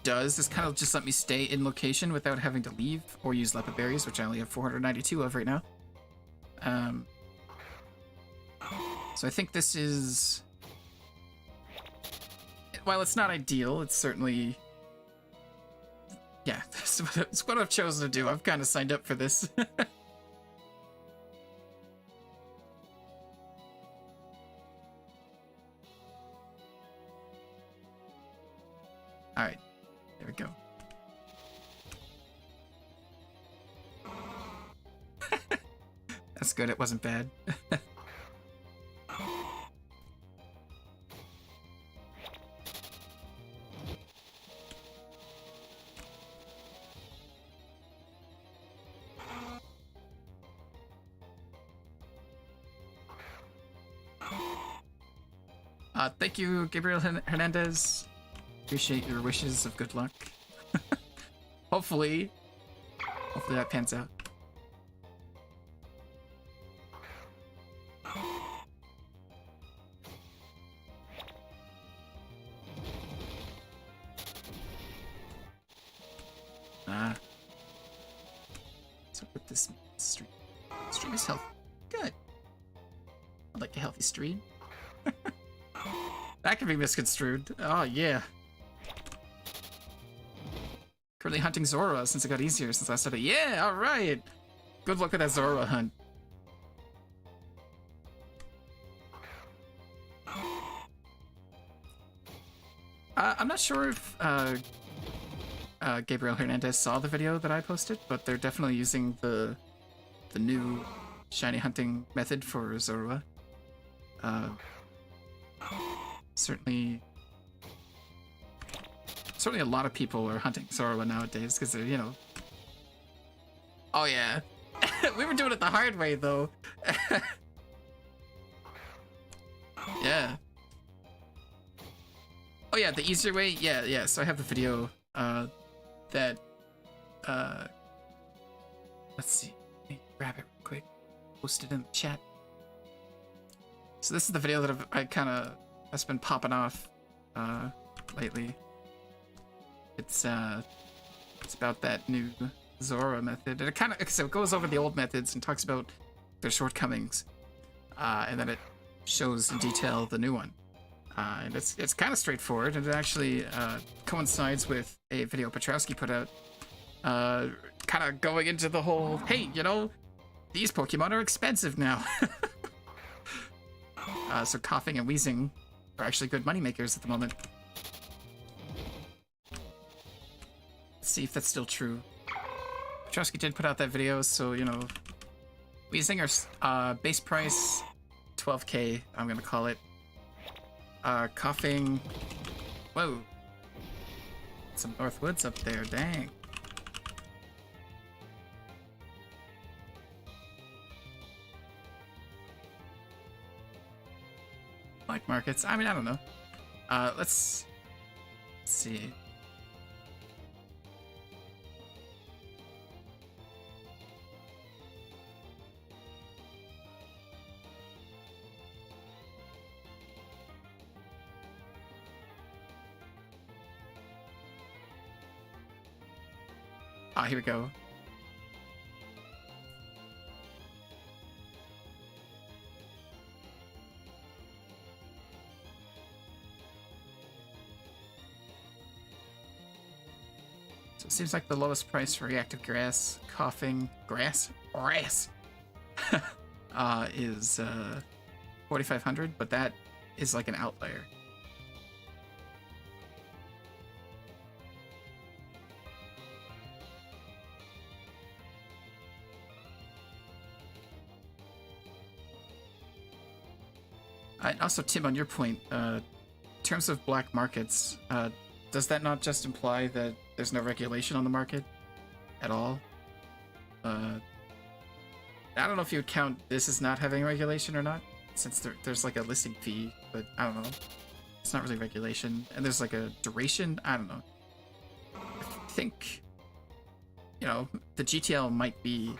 does is kind of just let me stay in location without having to leave or use Leopard Berries, which I only have 492 of right now. So I think this is... While it's not ideal, it's certainly... Yeah, it's what I've chosen to do. I've kind of signed up for this. Alright, there we go. That's good, it wasn't bad. Thank you, Gabriel Hernandez. Appreciate your wishes of good luck. Hopefully that pans out. So with this stream. Stream is healthy. Good. I like a healthy stream. That can be misconstrued. Oh yeah. Currently hunting Zorua since it got easier since I started. Yeah, alright! Good luck with that Zorua hunt. I'm not sure if Gabriel Hernandez saw the video that I posted, but they're definitely using the new shiny hunting method for Zorua. Certainly a lot of people are hunting Zorua nowadays because they're, you know... Oh yeah. We were doing it the hard way though. Yeah. Oh yeah, the easier way? Yeah, so I have the video that let's see. Let me grab it real quick. Post it in the chat. So this is the video that that's been popping off lately. It's about that new Zorua method, and it goes over the old methods and talks about their shortcomings, and then it shows in detail the new one. And it's kind of straightforward, and it actually coincides with a video Petrowski put out, kind of going into the whole, hey, you know, these Pokemon are expensive now. So coughing and wheezing are actually good moneymakers at the moment. Let's see if that's still true. Petrowski did put out that video, so, you know, wheezing are base price 12K, I'm gonna call it. Coughing, whoa, some Northwoods up there, dang. Black markets. I mean, I don't know. Let's see. Ah, here we go. So it seems like the lowest price for reactive grass, grass, is 4,500, but that is like an outlier. And also, Tim, on your point, in terms of black markets, does that not just imply that there's no regulation on the market at all? I don't know if you would count this as not having regulation or not, since there's like a listing fee, but I don't know. It's not really regulation. And there's like a duration, I don't know. I think, you know, the GTL might be...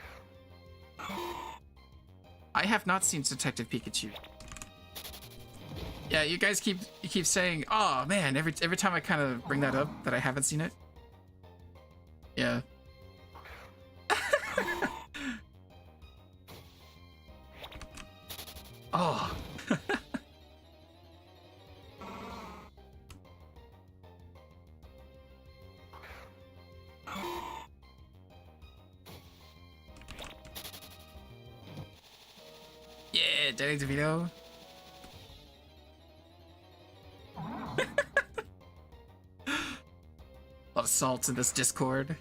I have not seen Detective Pikachu. Yeah, you guys keep saying, "Oh man," every time I kind of bring that up that I haven't seen it. Yeah. Oh. Yeah, Danny DeVito. A lot of salt in this Discord.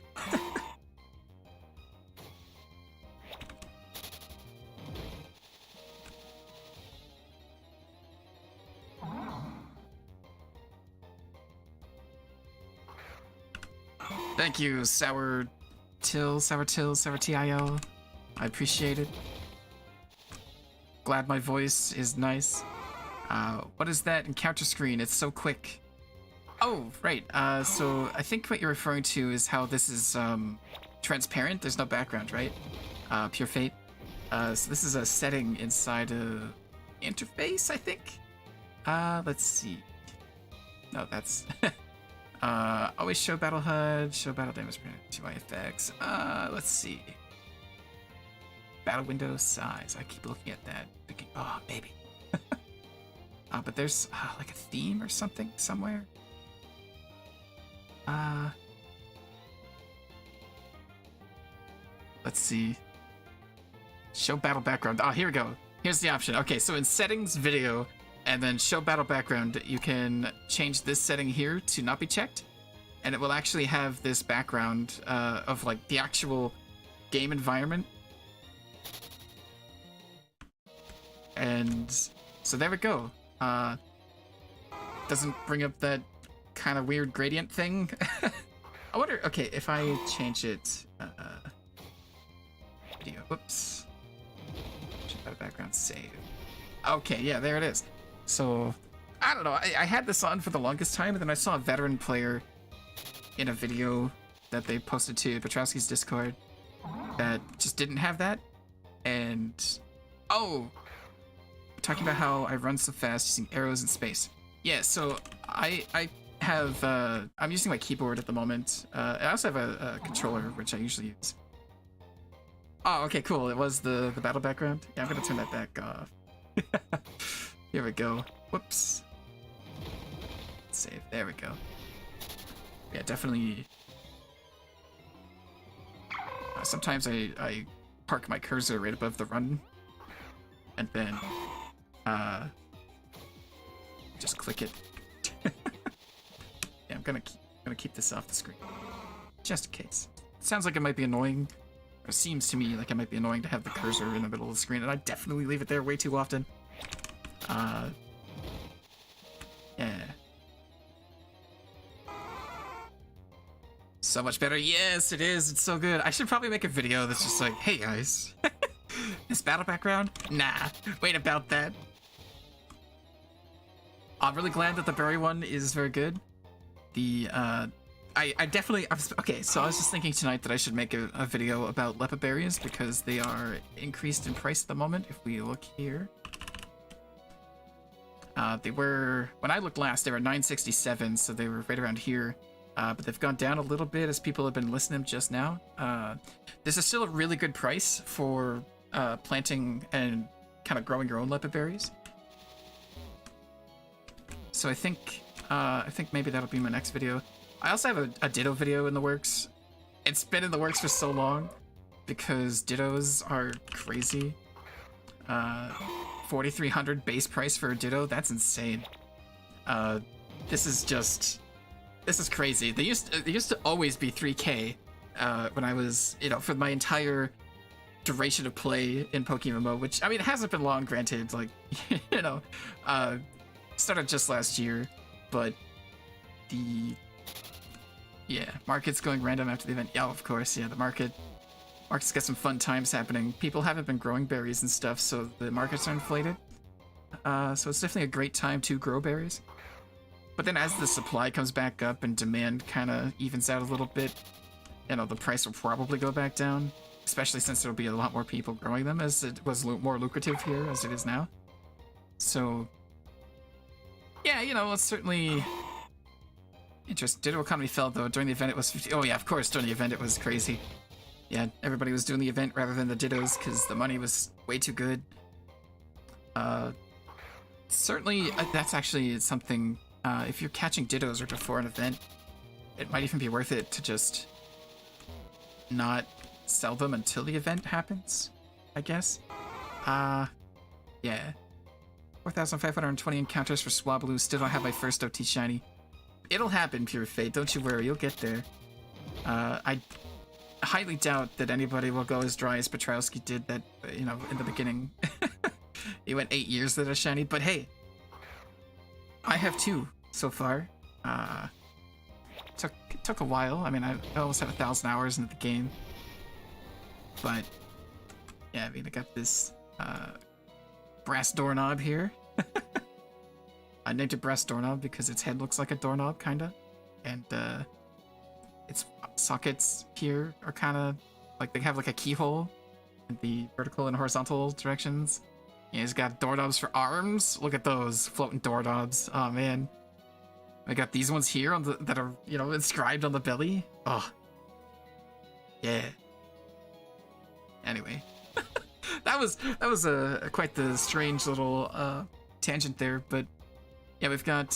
Thank you, Sour Tio. I appreciate it. Glad my voice is nice. What is that encounter screen? It's so quick. Oh, right. So I think what you're referring to is how this is transparent. There's no background, right? Pure Fate. So this is a setting inside a interface, I think. Let's see. No, that's always show battle HUD, show battle damage, 2i effects. Let's see. Battle window size. I keep looking at that, thinking, oh, baby. But there's like a theme or something somewhere. Let's see. Show battle background. Oh, here we go. Here's the option. Okay, so in settings, video, and then show battle background, you can change this setting here to not be checked, and it will actually have this background of like the actual game environment. And so there we go. Doesn't bring up that kind of weird gradient thing. I wonder, okay, if I change it, video, whoops. Check that background, save. Okay, yeah, there it is. So, I don't know, I had this on for the longest time, and then I saw a veteran player in a video that they posted to Petrowski's Discord that just didn't have that, and, oh, talking about how I run so fast using arrows in space. Yeah, so I have, I'm using my keyboard at the moment. I also have a controller, which I usually use. Oh, okay, cool. It was the battle background. Yeah, I'm gonna turn that back off. Here we go. Whoops. Save. There we go. Yeah, definitely. Sometimes I park my cursor right above the run, and then just click it. Yeah, I'm gonna keep this off the screen, just in case. It sounds like it might be annoying, or seems to me like it might be annoying to have the cursor in the middle of the screen, and I definitely leave it there way too often. Yeah. So much better. Yes, it is. It's so good. I should probably make a video that's just like, hey guys, this battle background? Nah, wait about that. I'm really glad that the berry one is very good. The I definitely okay. So I was just thinking tonight that I should make a video about lepa berries because they are increased in price at the moment. If we look here, they were when I looked last, they were 967, so they were right around here. But they've gone down a little bit as people have been listening just now. This is still a really good price for planting and kind of growing your own lepa berries. So I think maybe that'll be my next video. I also have a ditto video in the works. It's been in the works for so long because dittos are crazy. 4,300 base price for a ditto, that's insane. This is crazy. They used to always be 3K when I was, for my entire duration of play in Pokemon Mode, which, I mean, it hasn't been long, granted, like, started just last year, but market's going random after the event. Yeah, of course, yeah, the market's got some fun times happening. People haven't been growing berries and stuff, so the markets are inflated. So it's definitely a great time to grow berries. But then as the supply comes back up and demand kind of evens out a little bit, the price will probably go back down, especially since there'll be a lot more people growing them, as it was more lucrative here as it is now. So, yeah, it's certainly interesting. Ditto economy fell, though. During the event, it was 50. Oh, yeah, of course, during the event, it was crazy. Yeah, everybody was doing the event rather than the dittos because the money was way too good. Certainly, that's actually something, if you're catching dittos or before an event, it might even be worth it to just not sell them until the event happens, I guess. Yeah. 4,520 encounters for Swablu. Still don't have my first OT shiny. It'll happen, Pure Fate. Don't you worry. You'll get there. I highly doubt that anybody will go as dry as Petrowski did that, in the beginning. He went 8 years without a shiny, but hey. I have 2 so far. It took a while. I mean, I almost had 1,000 hours into the game. But, yeah, I mean, I got this, brass doorknob here. I named it brass doorknob because its head looks like a doorknob, kinda. And, its sockets here are kinda, like, they have, like, a keyhole in the vertical and horizontal directions. Yeah, it's got doorknobs for arms. Look at those floating doorknobs. Oh, man. I got these ones here that are, inscribed on the belly. Oh. Yeah. Anyway. that was quite the strange little tangent there, but yeah, we've got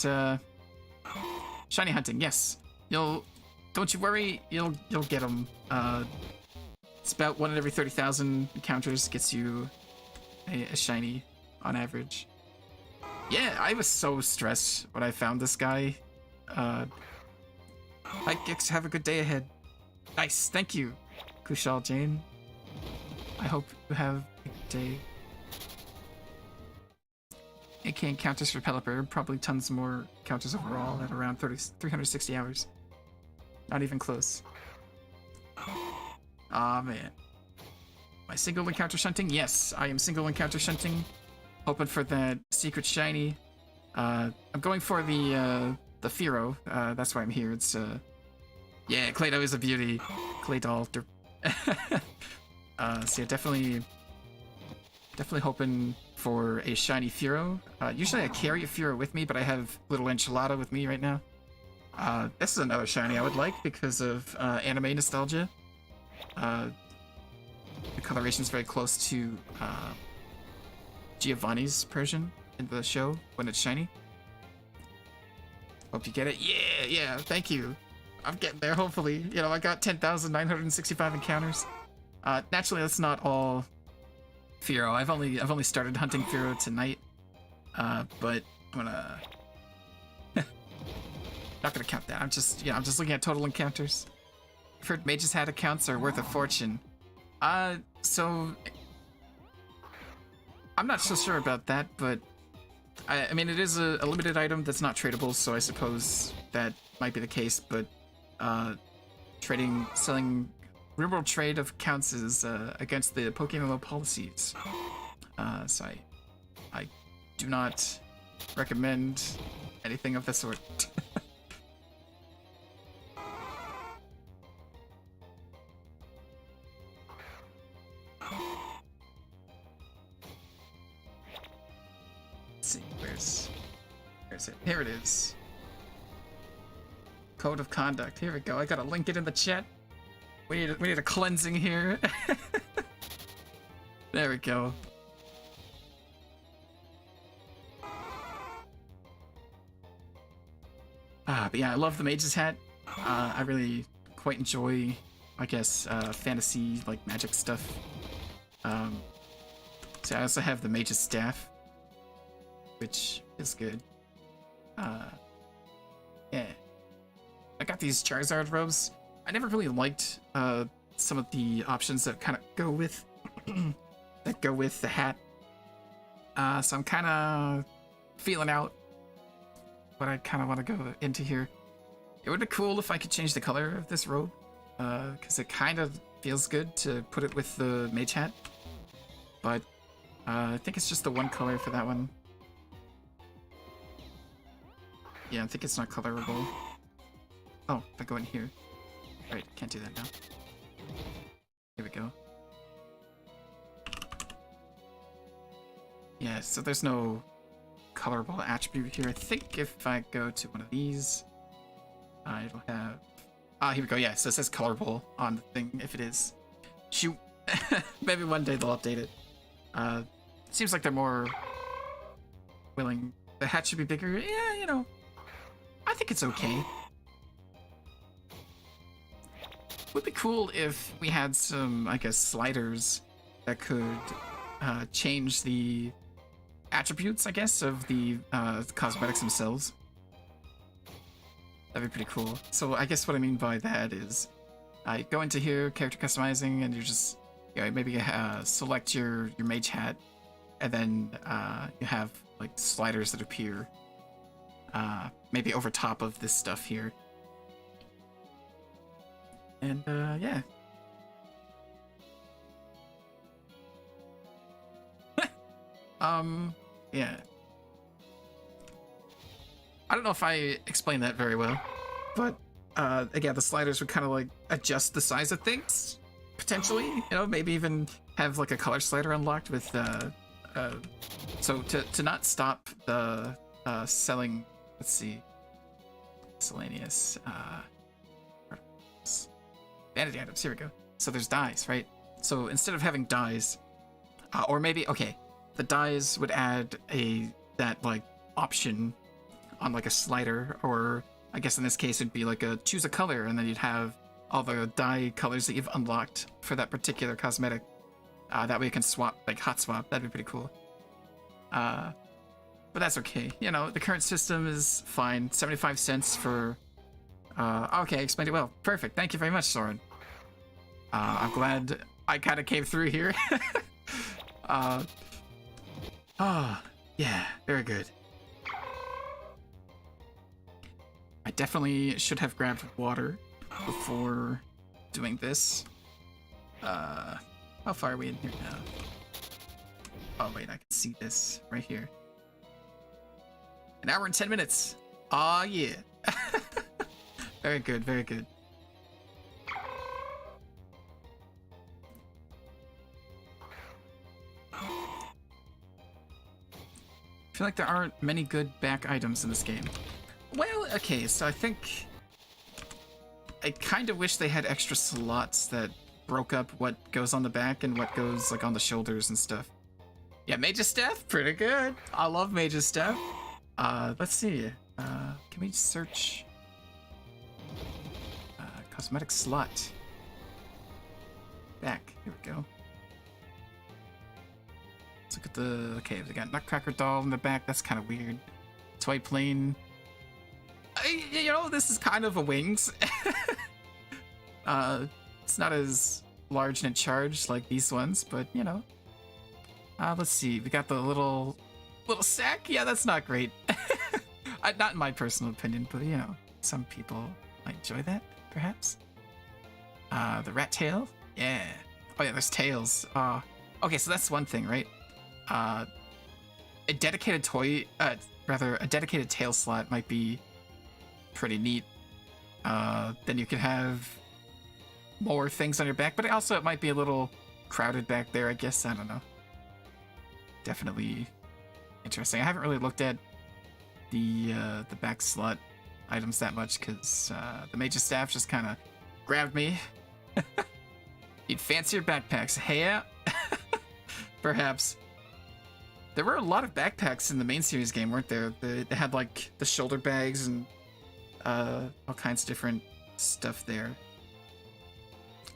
shiny hunting. Yes, don't you worry, you'll get them. It's about 1 in every 30,000 encounters gets you a shiny on average. Yeah, I was so stressed when I found this guy. Hi Gix, have a good day ahead. Nice, thank you, Kushal Jane. I hope you have a good day. AK encounters for Pelipper, probably tons more encounters overall at around 360 hours. Not even close. Aw, man. My single encounter shunting? Yes, I am single encounter shunting. Hoping for that secret shiny. I'm going for the Firo. That's why I'm here. It's, yeah, Clado is a beauty. Claydol. So yeah, definitely hoping for a shiny Firo. Usually I carry a Firo with me, but I have little Enchilada with me right now. This is another shiny I would like because of anime nostalgia. The coloration is very close to Giovanni's Persian in the show when it's shiny. Hope you get it. Yeah, thank you. I'm getting there, hopefully. I got 10,965 encounters. Naturally, that's not all Firo. I've only started hunting Firo tonight. But I'm gonna not gonna count that. I'm just looking at total encounters. I've heard Mage's Hat accounts are worth a fortune. So I'm not so sure about that, but I mean, it is a limited item that's not tradable, so I suppose that might be the case, but selling real-world trade of accounts is against the Pokemon policies. So I do not recommend anything of the sort. Let's see, where's it? Here it is. Code of conduct. Here we go. I gotta link it in the chat. We need a cleansing here. There we go. But yeah, I love the mage's hat. I really quite enjoy, I guess, fantasy, like, magic stuff. So I also have the mage's staff, which is good. Yeah. I got these Charizard robes. I never really liked some of the options that kind of go with the hat. So I'm kind of feeling out what I kind of want to go into here. It would be cool if I could change the color of this robe, because it kind of feels good to put it with the mage hat. But I think it's just the one color for that one. Yeah, I think it's not colorable. Oh, if I go in here. Right, can't do that now. Here we go. Yeah, so there's no colorable attribute here. I think if I go to one of these, it'll have... here we go, yeah, so it says colorable on the thing, if it is. Shoot. Maybe one day they'll update it. Seems like they're more willing. The hat should be bigger. Yeah, you know, I think it's okay. Would be cool if we had some, I guess, sliders that could change the attributes, I guess, of the cosmetics themselves. That'd be pretty cool. So I guess what I mean by that is I go into here, character customizing, and you just, you know, maybe select your mage hat, and then you have like sliders that appear maybe over top of this stuff here. And yeah. Yeah. I don't know if I explained that very well, but again, the sliders would kind of like adjust the size of things, potentially, you know, maybe even have like a color slider unlocked with so to not stop the selling, let's see, miscellaneous vanity items. Here we go. So there's dies, right? So instead of having dies, or maybe, okay, the dies would add that like option on like a slider, or I guess in this case it'd be like a choose a color, and then you'd have all the dye colors that you've unlocked for that particular cosmetic. That way you can swap, like hot swap. That'd be pretty cool. But that's okay. You know, the current system is fine. 75 cents for... okay, I explained it well. Perfect. Thank you very much, Soren. I'm glad I kind of came through here. Yeah, very good. I definitely should have grabbed water before doing this. How far are we in here now? Oh wait, I can see this right here. An hour and 10 minutes. Aw, yeah. Very good, very good. I feel like there aren't many good back items in this game. Well, okay, so I think I kind of wish they had extra slots that broke up what goes on the back and what goes like on the shoulders and stuff. Yeah, Mage's Staff, pretty good. I love Mage's Staff. Let's see. Can we search cosmetic slot? Back. Here we go. Let's look at the... Okay, we got Nutcracker doll in the back. That's kind of weird. Toy plane. You know, this is kind of a wings. It's not as large and in charge like these ones, but you know. Let's see. We got the little sack. Yeah, that's not great. Not in my personal opinion, but you know, some people might enjoy that, perhaps. The rat tail. Yeah. Oh yeah, there's tails. Okay, so that's one thing, right? A dedicated toy, rather a dedicated tail slot might be pretty neat. Then you can have more things on your back, but also it might be a little crowded back there, I guess. I don't know. Definitely interesting. I haven't really looked at the back slot items that much because the Mage's Staff just kind of grabbed me. Need fancier backpacks. Hey, yeah. Perhaps. There were a lot of backpacks in the main series game, weren't there? They had like the shoulder bags and all kinds of different stuff there.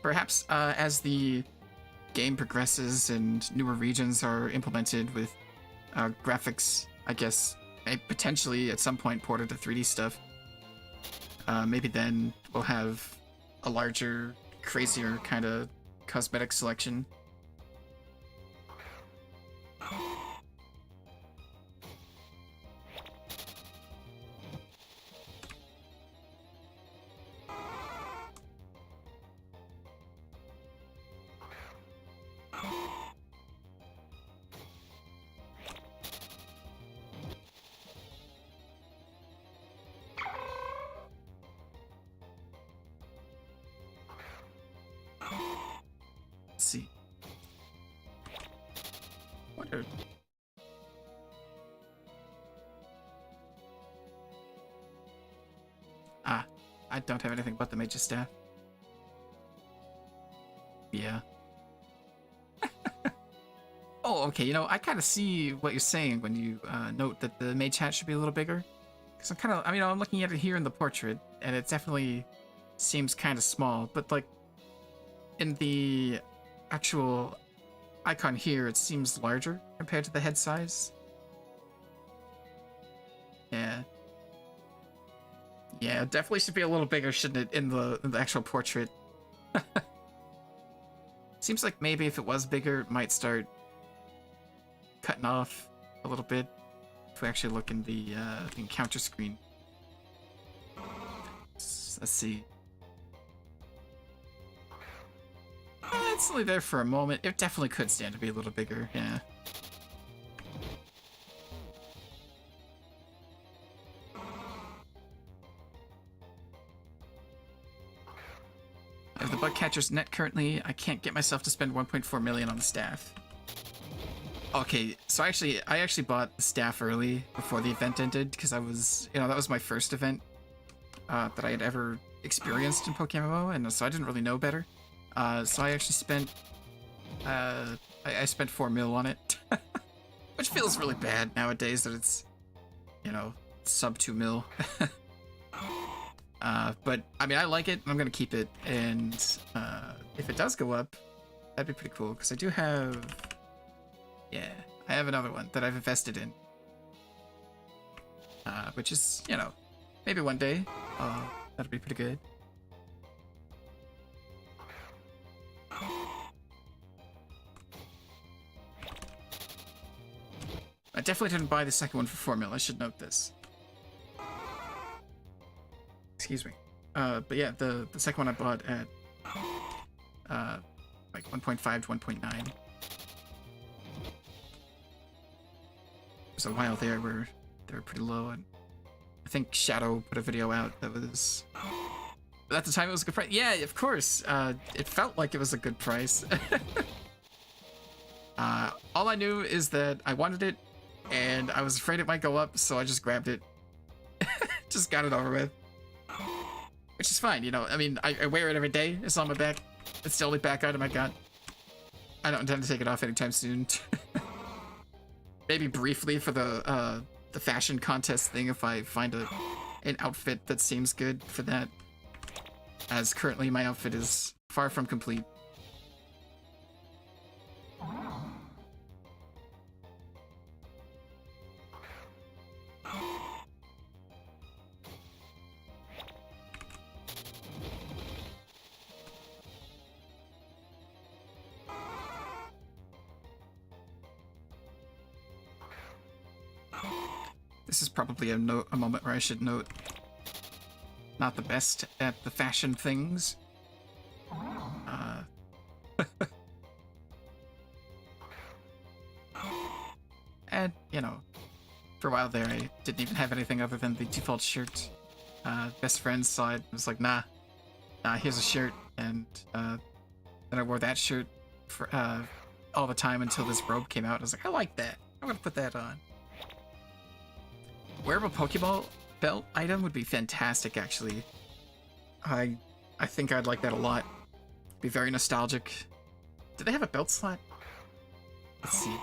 Perhaps as the game progresses and newer regions are implemented with graphics, I guess, potentially at some point ported to 3D stuff, maybe then we'll have a larger, crazier kind of cosmetic selection. See. What are... Ah, I don't have anything but the Mage's Staff. Yeah. Oh, okay, you know, I kind of see what you're saying when you note that the mage hat should be a little bigger. Because I'm kind of, I mean, I'm looking at it here in the portrait, and it definitely seems kind of small, but like, in the actual icon here, it seems larger compared to the head size. Yeah. Yeah, it definitely should be a little bigger, shouldn't it, in the actual portrait? Seems like maybe if it was bigger, it might start cutting off a little bit if we actually look in the encounter screen. Let's see. It's only there for a moment. It definitely could stand to be a little bigger, yeah. I have the Bugcatcher's net currently. I can't get myself to spend 1.4 million on the staff. Okay, so I actually bought the staff early before the event ended because I was, you know, that was my first event that I had ever experienced in Pokemon MMO, and so I didn't really know better. So I actually spent, I spent 4 mil on it, which feels really bad nowadays that it's, you know, sub 2 mil. But I mean, I like it. I'm gonna keep it, and if it does go up, that'd be pretty cool because I do have, yeah, I have another one that I've invested in, which is, you know, maybe one day that'll be pretty good. I definitely didn't buy the second one for 4 mil. I should note this. Excuse me. But yeah, the second one I bought at like 1.5 to 1.9. There's a while there where they were pretty low, and I think Shadow put a video out that was, at the time it was a good price. Yeah, of course. It felt like it was a good price. All I knew is that I wanted it, and I was afraid it might go up, so I just grabbed it. Just got it over with. Which is fine, you know. I mean, I wear it every day. It's on my back. It's the only back item I got. I don't intend to take it off anytime soon. Maybe briefly for the fashion contest thing if I find an outfit that seems good for that. As currently my outfit is far from complete. This is probably a moment where I should note not the best at the fashion things. And, you know, For a while there, I didn't even have anything other than the default shirt. Best friends saw it and was like, nah, here's a shirt. And then I wore that shirt for all the time until this robe came out. I was like, I like that. I'm gonna put that on. Wearable Pokeball belt item would be fantastic, actually. I think I'd like that a lot. Be very nostalgic. Do they have a belt slot? Let's see.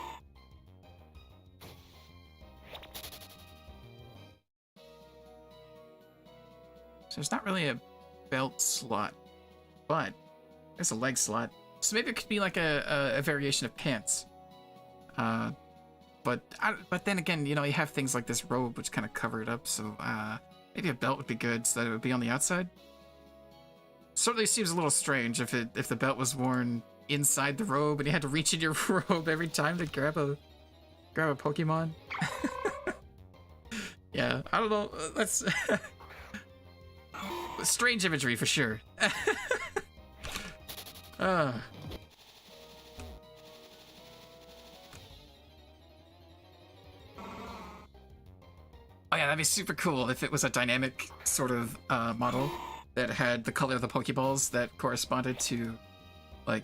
So there's not really a belt slot, but there's a leg slot. So maybe it could be like a variation of pants. But then again, you know, you have things like this robe which kind of cover it up, so maybe a belt would be good so that it would be on the outside. Certainly seems a little strange if the belt was worn inside the robe and you had to reach in your robe every time to grab a Pokemon. Yeah, I don't know. That's strange imagery for sure. Oh yeah, that'd be super cool if it was a dynamic sort of model that had the color of the Pokeballs that corresponded to, like,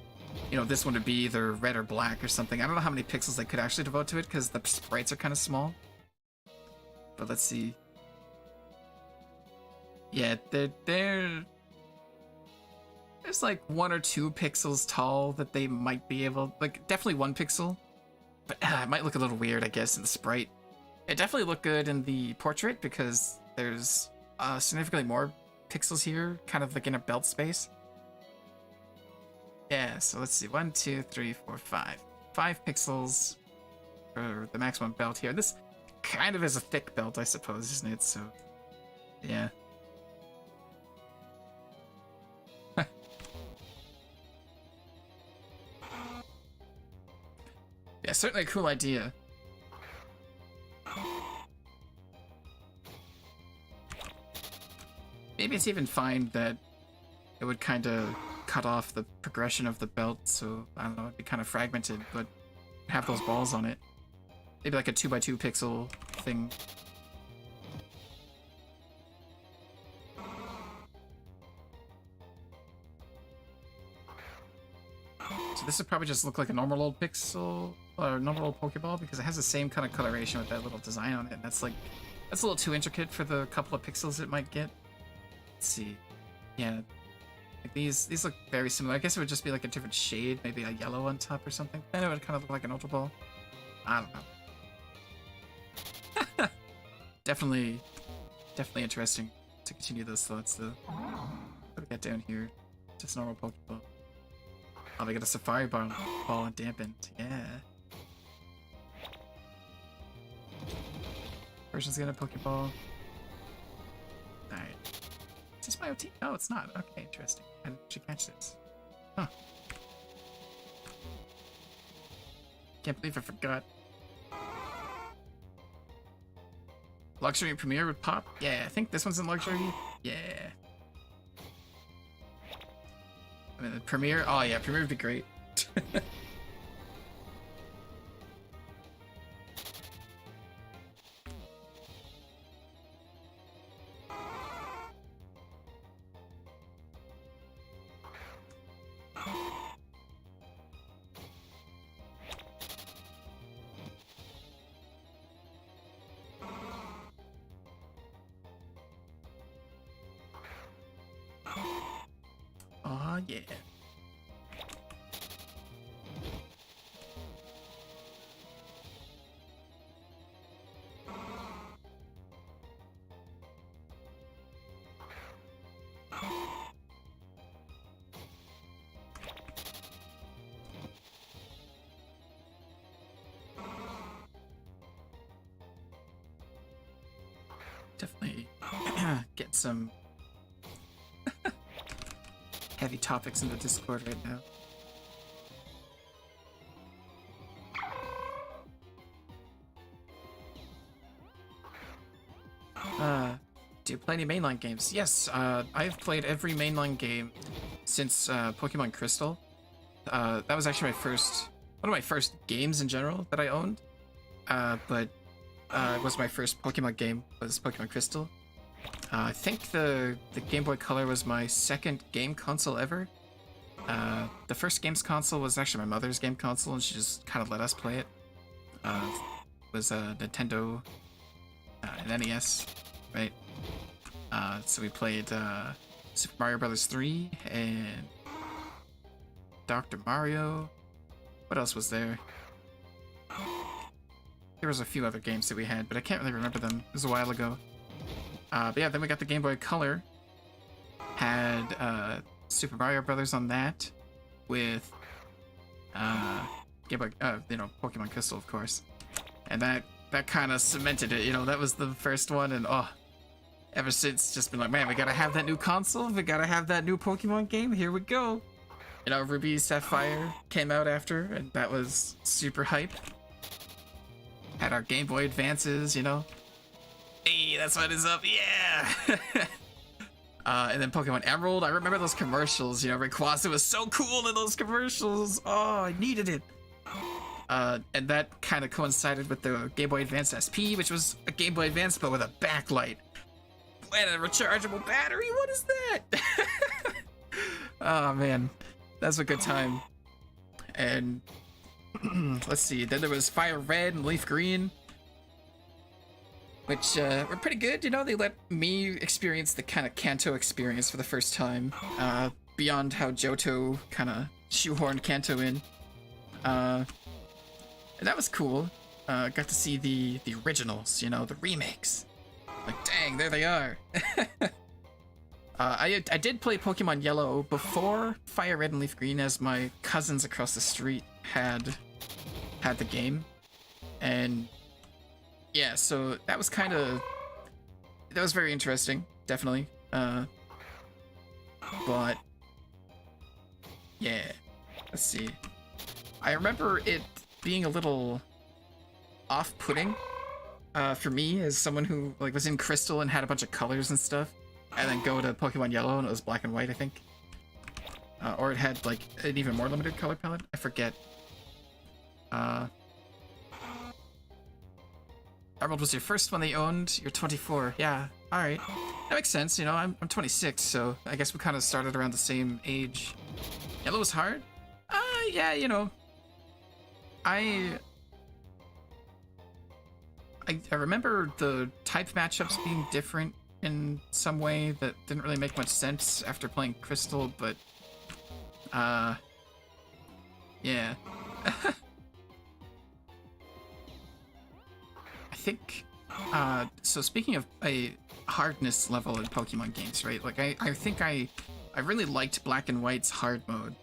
you know, this one would be either red or black or something. I don't know how many pixels they could actually devote to it because the sprites are kind of small. But let's see. Yeah, there's like 1 or 2 pixels tall that they might be able, like definitely 1 pixel, but it might look a little weird, I guess, in the sprite. It definitely looked good in the portrait because there's significantly more pixels here, kind of like in a belt space. Yeah, so let's see, 1, 2, 3, 4, 5. 5 pixels for the maximum belt here. This kind of is a thick belt, I suppose, isn't it? So, yeah. Yeah, certainly a cool idea. Maybe it's even fine that it would kind of cut off the progression of the belt, so, I don't know, it'd be kind of fragmented, but have those balls on it. Maybe like a 2x2 pixel thing. So this would probably just look like a normal old pixel, or normal old Pokeball, because it has the same kind of coloration with that little design on it, and that's a little too intricate for the couple of pixels it might get. Let's see. Yeah. Like these look very similar. I guess it would just be like a different shade, maybe a yellow on top or something. Then it would kind of look like an Ultra Ball. I don't know. Definitely interesting to continue those thoughts though. What do we got down here? Just normal Pokeball. Oh, they got a Safari Ball and dampened. Yeah. Person's got a Pokeball. Alright. Is this my OT? No, it's not. Okay, interesting. I should catch this. Huh. Can't believe I forgot. Luxury and Premier would pop? Yeah, I think this one's in Luxury. Yeah. I mean, the Premier? Oh yeah, Premier would be great. Oh yeah. Definitely get some heavy topics in the Discord right now. Do you play any mainline games? Yes, I've played every mainline game since Pokemon Crystal. That was actually one of my first games in general that I owned. But was my first Pokemon game, was Pokemon Crystal. I think the Game Boy Color was my second game console ever. The first games console was actually my mother's game console, and she just kind of let us play it. It was a Nintendo, an NES, right? So we played Super Mario Bros. 3 and Dr. Mario. What else was there? There was a few other games that we had, but I can't really remember them. It was a while ago. But yeah, then we got the Game Boy Color. Had Super Mario Brothers on that, with Game Boy, Pokemon Crystal, of course, and that kind of cemented it. You know, that was the first one, and ever since, just been like, man, we gotta have that new console. We gotta have that new Pokemon game. Here we go. You know, Ruby Sapphire came out after, and that was super hype. Had our Game Boy Advances, you know. Hey, that's what is up, yeah! And then Pokemon Emerald, I remember those commercials, you know, Rayquaza was so cool in those commercials! Oh, I needed it! And that kind of coincided with the Game Boy Advance SP, which was a Game Boy Advance, but with a backlight. And a rechargeable battery, what is that? Oh man, that's a good time. And, let's see, then there was Fire Red and Leaf Green, which were pretty good. You know, they let me experience the kind of Kanto experience for the first time, beyond how Johto kind of shoehorned Kanto in. And that was cool. Got to see the originals, you know, the remakes. Like, dang, there they are. I did play Pokemon Yellow before Fire Red and Leaf Green, as my cousins across the street had the game. And yeah, so that was very interesting, definitely. But yeah, let's see. I remember it being a little off-putting for me, as someone who like was in Crystal and had a bunch of colors and stuff, and then go to Pokemon Yellow and it was black and white, I think. Or it had like an even more limited color palette. I forget. Emerald was your first one they owned. You're 24. Yeah, alright. That makes sense, you know, I'm 26, so I guess we kind of started around the same age. Yellow was hard? Yeah, you know. I remember the type matchups being different in some way that didn't really make much sense after playing Crystal, but yeah. I think, so speaking of a hardness level in Pokemon games, right? Like, I think I really liked Black and White's hard mode.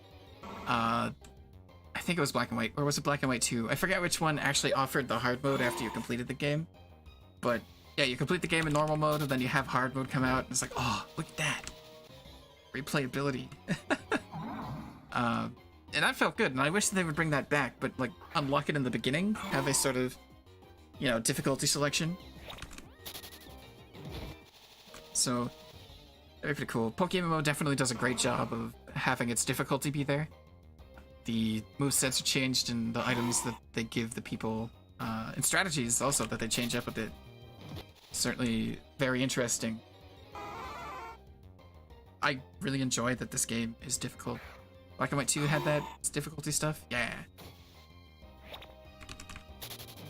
I think it was Black and White, or was it Black and White 2? I forget which one actually offered the hard mode after you completed the game. But yeah, you complete the game in normal mode, and then you have hard mode come out, and it's like, oh, look at that. Replayability. And that felt good, and I wish that they would bring that back, but like, unlock it in the beginning, have a sort of, you know, difficulty selection. So, very pretty cool. Pokemon definitely does a great job of having its difficulty be there. The movesets are changed, and the items that they give the people, and strategies also that they change up a bit. Certainly very interesting. I really enjoy that this game is difficult. Black and White 2 had that difficulty stuff. Yeah.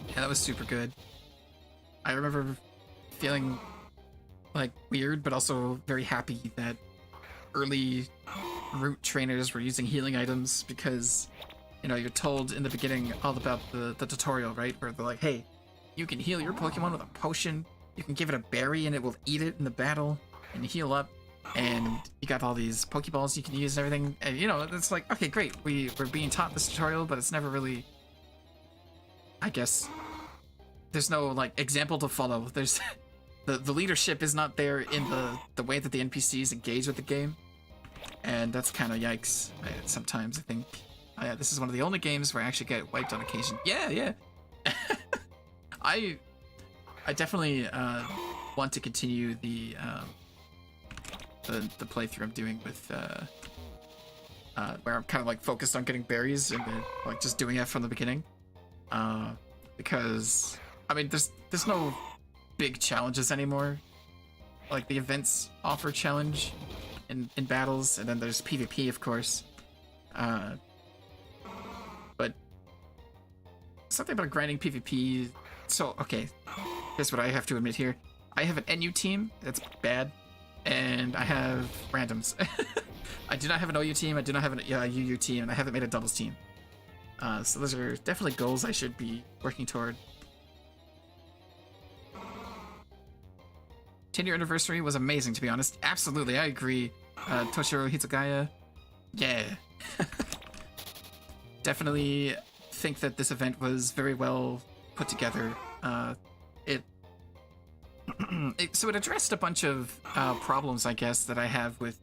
Yeah, that was super good. I remember feeling like weird, but also very happy that early root trainers were using healing items, because, you know, you're told in the beginning all about the tutorial, right? Where they're like, hey, you can heal your Pokemon with a potion, you can give it a berry and it will eat it in the battle and heal up, and you got all these Pokeballs you can use and everything, and you know, it's like, okay, great, we're being taught this tutorial, but it's never really, I guess, there's no like example to follow. There's the leadership is not there in the way that the NPCs engage with the game. And that's kind of yikes. Sometimes I think this is one of the only games where I actually get wiped on occasion. Yeah. I definitely want to continue the playthrough I'm doing with where I'm kind of like focused on getting berries and then, like just doing it from the beginning, because I mean, there's no big challenges anymore. Like, the events offer challenge in battles, and then there's PvP, of course. But something about grinding PvP... So, okay, here's what I have to admit here. I have an NU team, that's bad, and I have randoms. I do not have an OU team, I do not have an UU team, and I haven't made a doubles team. So those are definitely goals I should be working toward. 10-year anniversary was amazing, to be honest. Absolutely, I agree. Toshiro Hitsugaya, yeah. Definitely think that this event was very well put together. So it addressed a bunch of problems, I guess, that I have with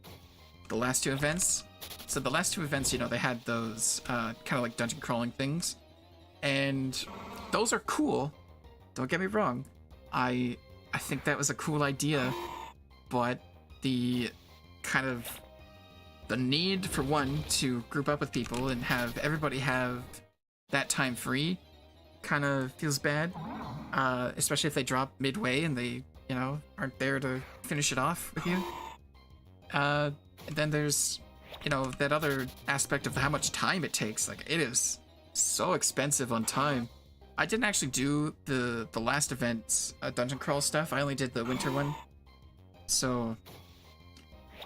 the last two events. So the last two events, you know, they had those kind of like dungeon crawling things, and those are cool. Don't get me wrong. I think that was a cool idea, but the kind of the need for one to group up with people and have everybody have that time free kind of feels bad, especially if they drop midway and they, you know, aren't there to finish it off with you. And then there's, you know, that other aspect of how much time it takes. Like, it is so expensive on time. I didn't actually do the last event's dungeon crawl stuff. I only did the winter one. So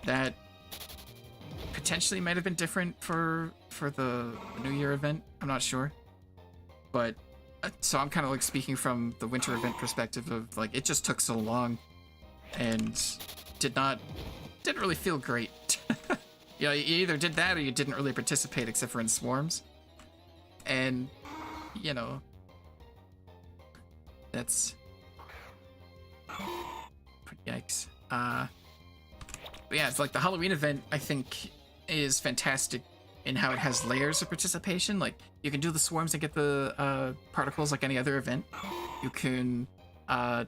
that potentially might have been different for the New Year event. I'm not sure. But so I'm kind of like speaking from the winter event perspective of like, it just took so long and didn't really feel great. You know, you either did that or you didn't really participate except for in swarms. And, you know, that's pretty yikes. But yeah, it's like the Halloween event, I think, is fantastic in how it has layers of participation. Like, you can do the swarms and get the particles like any other event. You can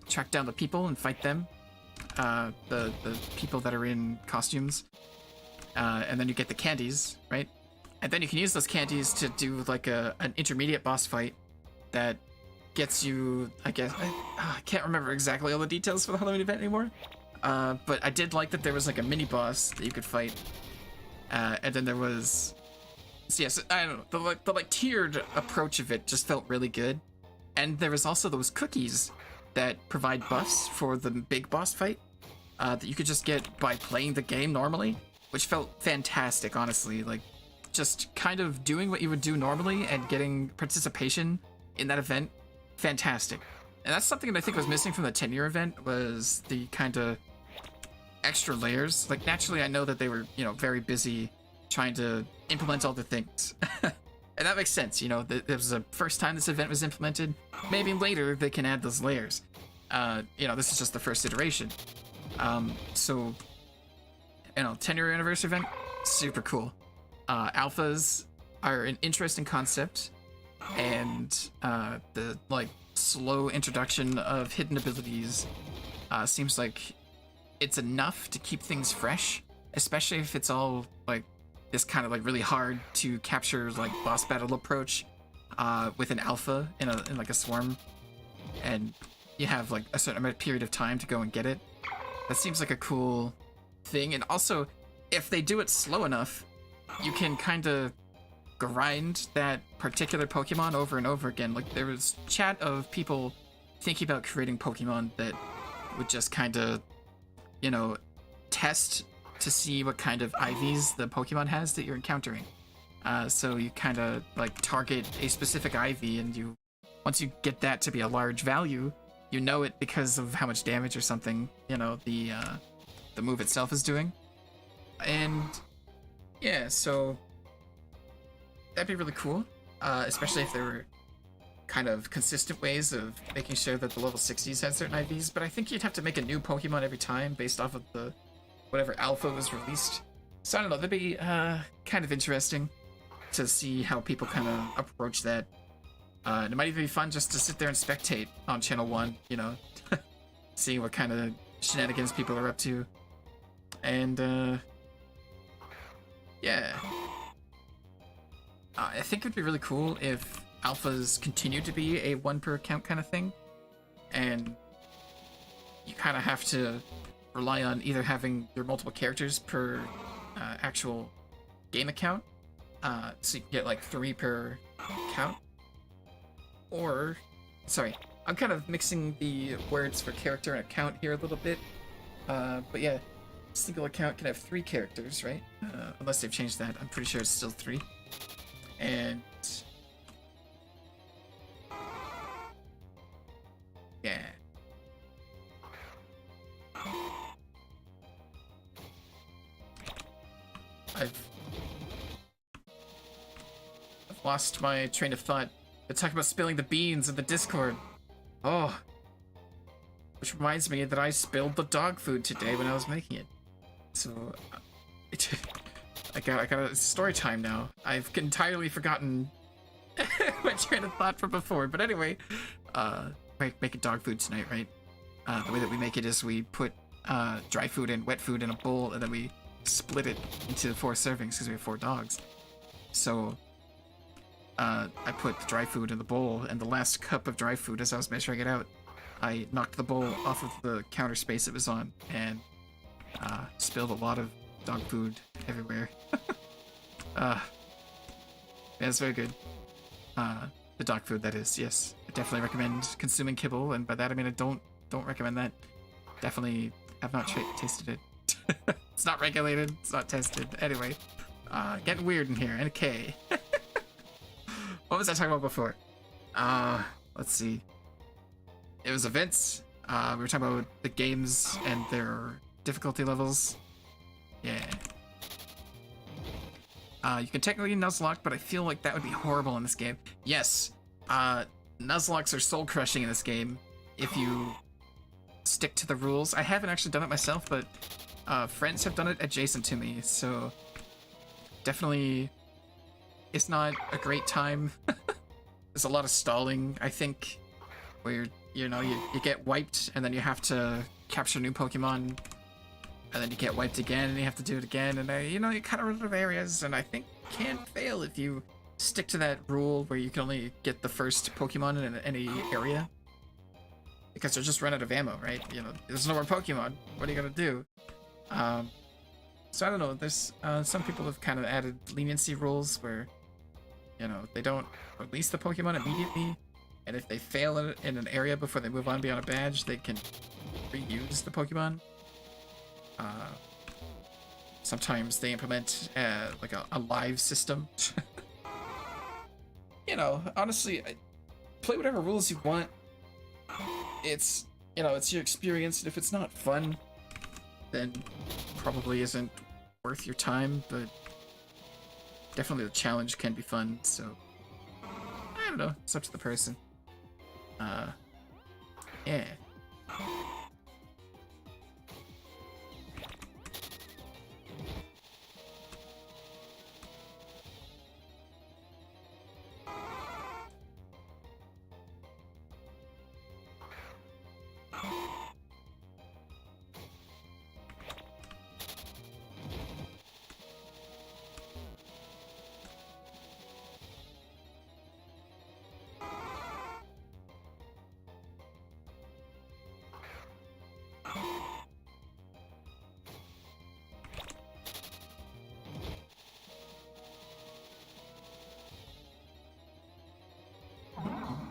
track down the people and fight them. The people that are in costumes. And then you get the candies, right? And then you can use those candies to do like an intermediate boss fight that gets you, I guess, I can't remember exactly all the details for the Halloween event anymore. But I did like that there was like a mini boss that you could fight. And then there was, so yes, I don't know, the like tiered approach of it just felt really good. And there was also those cookies that provide buffs for the big boss fight that you could just get by playing the game normally, which felt fantastic, honestly. Like, just kind of doing what you would do normally and getting participation in that event, fantastic. And that's something that I think was missing from the 10-year event, was the kind of extra layers. Like, naturally, I know that they were, you know, very busy trying to implement all the things. And that makes sense, you know, it was the first time this event was implemented. Maybe later they can add those layers. You know, this is just the first iteration. So, you know, 10-year anniversary event, super cool. Alphas are an interesting concept, and the, like, slow introduction of hidden abilities seems like it's enough to keep things fresh, especially if it's all, like, this kind of, like, really hard to capture, like, boss battle approach with an alpha in like a swarm, and you have, like, a certain amount of period of time to go and get it. That seems like a cool thing. And also, if they do it slow enough, you can kind of grind that particular Pokemon over and over again. Like, there was chat of people thinking about creating Pokemon that would just kind of, you know, test to see what kind of IVs the Pokemon has that you're encountering. So you kind of, like, target a specific IV, and once you get that to be a large value, you know it because of how much damage or something, you know, the move itself is doing. And yeah, so that'd be really cool, especially if there were kind of consistent ways of making sure that the level 60s had certain IVs. But I think you'd have to make a new Pokemon every time based off of the whatever alpha was released. So I don't know, that'd be kind of interesting to see how people kind of approach that. And it might even be fun just to sit there and spectate on Channel 1, you know, seeing what kind of shenanigans people are up to. And yeah. I think it would be really cool if alphas continue to be a 1 per account kind of thing. and you kind of have to rely on either having your multiple characters per actual game account, so you can get like 3 per account, or, sorry, I'm kind of mixing the words for character and account here a little bit, but yeah, single account can have 3 characters, right? Unless they've changed that, I'm pretty sure it's still 3. And yeah. I've lost my train of thought. They're talking about spilling the beans in the Discord. Oh. Which reminds me that I spilled the dog food today when I was making it. So, I got a story time now. I've entirely forgotten my train of thought from before. But anyway, making dog food tonight, right? The way that we make it is we put dry food and wet food in a bowl, and then we split it into 4 servings because we have 4 dogs. So, I put the dry food in the bowl, and the last cup of dry food, as I was measuring it out, I knocked the bowl off of the counter space it was on, and spilled a lot of dog food everywhere. Yeah, it's very good. The dog food, that is, yes. I definitely recommend consuming kibble, and by that I mean I don't recommend that. Definitely have not tasted it. It's not regulated, it's not tested. Anyway, getting weird in here. Okay. What was I talking about before? Let's see. It was events. We were talking about the games and their difficulty levels. Yeah. You can technically Nuzlocke, but I feel like that would be horrible in this game. Yes, Nuzlocks are soul-crushing in this game if you stick to the rules. I haven't actually done it myself, but friends have done it adjacent to me, so definitely it's not a great time. There's a lot of stalling, I think, where you get wiped and then you have to capture new Pokemon, and then you get wiped again and you have to do it again, and you kind of run out of areas, and I think you can fail if you stick to that rule where you can only get the first Pokemon in any area, because they'll just run out of ammo, right? There's no more Pokemon. What are you gonna do? So I don't know. There's some people have kind of added leniency rules where they don't release the Pokemon immediately, and if they fail in an area before they move on beyond a badge, they can reuse the Pokemon. Sometimes they implement like a live system. Honestly, play whatever rules you want. It's it's your experience, and if it's not fun, then probably isn't worth your time, but definitely the challenge can be fun, so I don't know, it's up to the person. Yeah.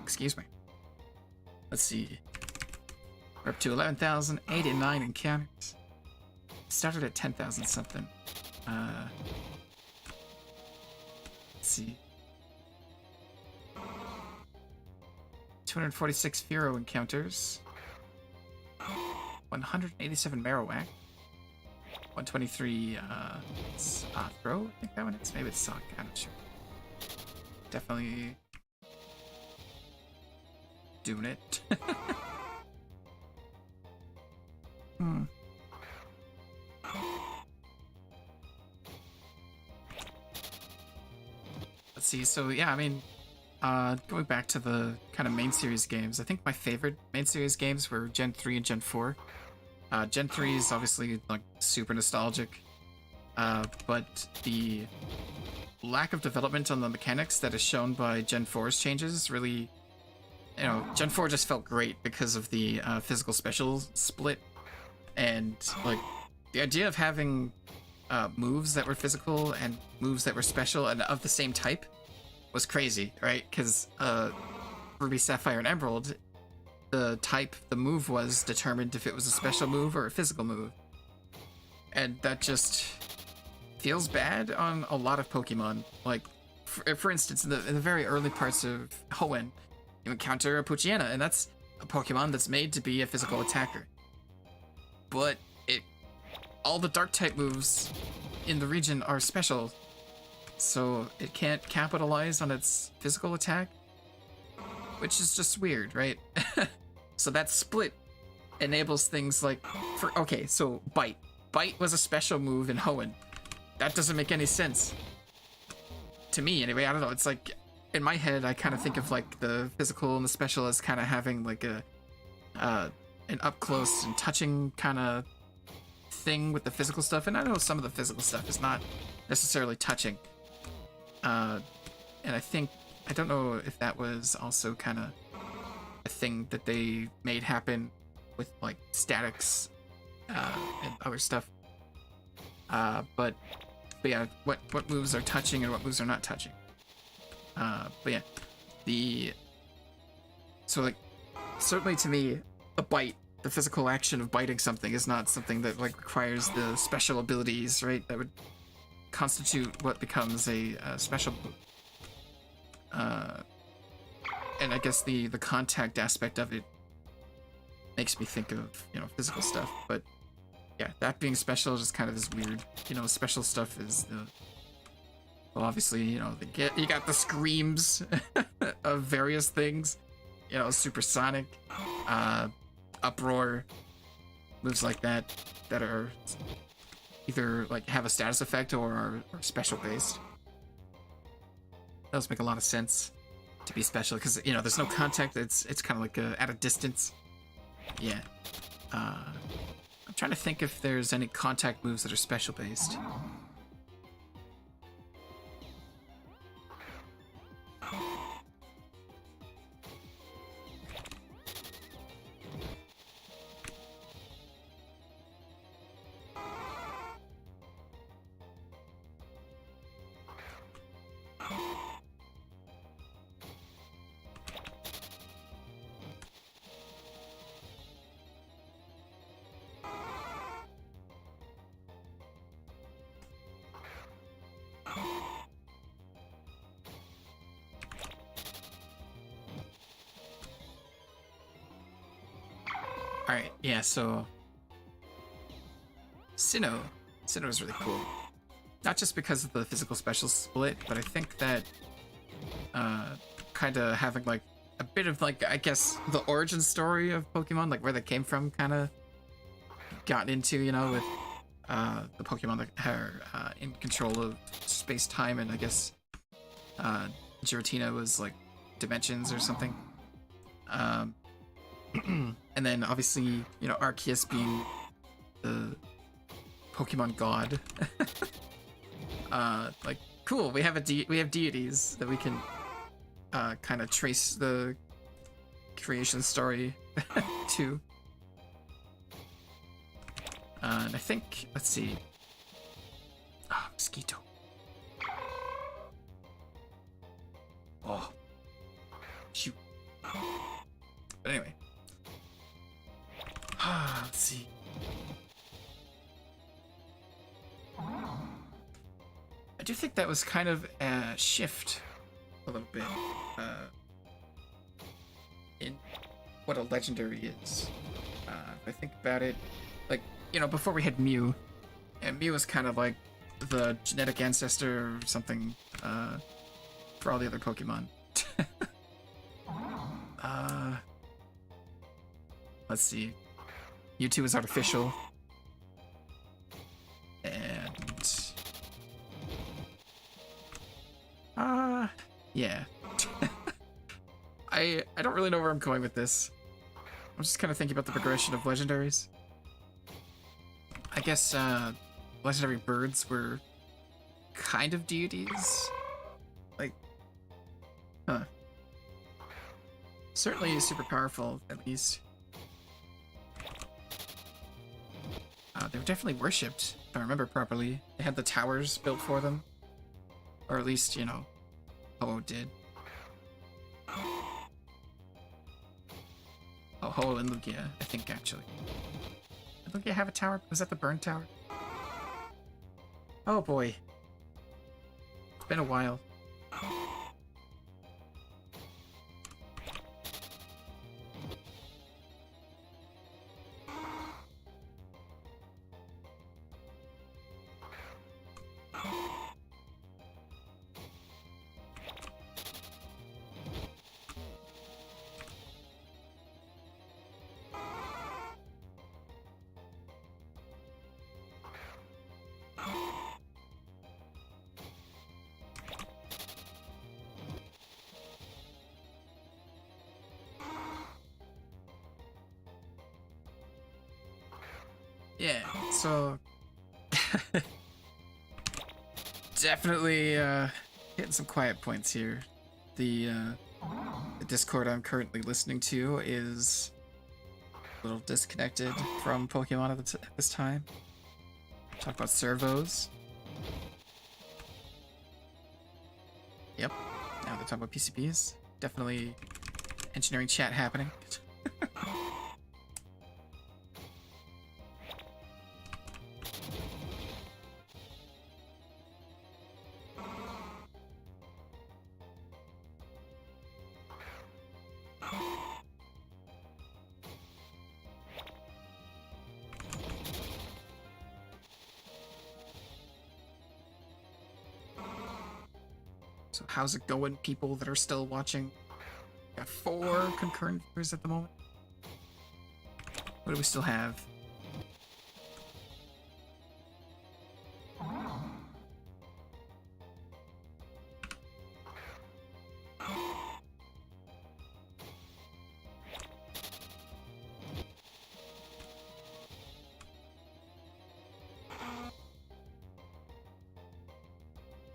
Excuse me. Let's see. We're up to 11,089 encounters. Started at 10,000 something. Let's see. 246 Furo encounters. 187 Marowak. 123 Throw, I think that one is. Maybe it's Sock, I'm not sure. Definitely doing it. Let's see, so yeah, I mean, going back to the kind of main series games, I think my favorite main series games were Gen 3 and Gen 4. Gen 3 is obviously like super nostalgic, but the lack of development on the mechanics that is shown by Gen 4's changes really you know, Gen 4 just felt great because of the physical special split, and like the idea of having moves that were physical and moves that were special and of the same type was crazy, right? Because Ruby, Sapphire, and Emerald, the type the move was determined if it was a special move or a physical move. And that just feels bad on a lot of Pokemon. Like, for instance, in the very early parts of Hoenn, you encounter a Poochyena, and that's a Pokemon that's made to be a physical attacker. But all the Dark-type moves in the region are special, so it can't capitalize on its physical attack, which is just weird, right? So that split enables things like, so Bite. Bite was a special move in Hoenn. That doesn't make any sense. To me, anyway, I don't know, it's like, in my head, I kind of think of like the physical and the special as kind of having like an up-close and touching kind of thing with the physical stuff, and I know some of the physical stuff is not necessarily touching. And I don't know if that was also kind of a thing that they made happen with like statics and other stuff. But yeah, what moves are touching and what moves are not touching. But yeah, so like, certainly to me, a bite, the physical action of biting something, is not something that like requires the special abilities, right? That would constitute what becomes a special move. And I guess the contact aspect of it makes me think of, you know, physical stuff. But yeah, that being special just kind of is weird. You know, special stuff is the, well, obviously, you know, you got the screams of various things. You know, supersonic, uproar, moves like that are either like have a status effect or are special based. Those make a lot of sense to be special because, you know, there's no contact. It's kind of like at a distance. Yeah. I'm trying to think if there's any contact moves that are special based. Alright, yeah, so Sinnoh is really cool. Not just because of the physical special split, but I think that kind of having like a bit of like, I guess, the origin story of Pokemon, like where they came from, kind of gotten into, you know, with the Pokemon that are in control of space-time, and I guess Giratina was like dimensions or something. And then obviously, you know, Arceus being the Pokemon god. Like, cool, we have deities that we can kind of trace the creation story to. And I think, let's see. Ah, mosquito. Oh. Shoot. But anyway. Let's see. I do think that was kind of a shift a little bit in what a legendary is. If I think about it, like, you know, before we had Mew, and Mew was kind of like the genetic ancestor or something for all the other Pokemon. Let's see. Mewtwo is artificial. And yeah. I don't really know where I'm going with this. I'm just kind of thinking about the progression of legendaries. I guess legendary birds were kind of deities. Like, huh. Certainly super powerful, at least. They were definitely worshipped, if I remember properly. They had the towers built for them. Or at least, you know, Ho did. Oh, Ho and Lugia, I think, actually. Did Lugia have a tower? Was that the burn tower? Oh boy. It's been a while. Yeah, so definitely hitting some quiet points here. The Discord I'm currently listening to is a little disconnected from Pokemon at this time. Talk about servos. Yep. Now they're talking about PCBs. Definitely engineering chat happening. So how's it going, people that are still watching? Got 4 concurrent viewers at the moment. What do we still have?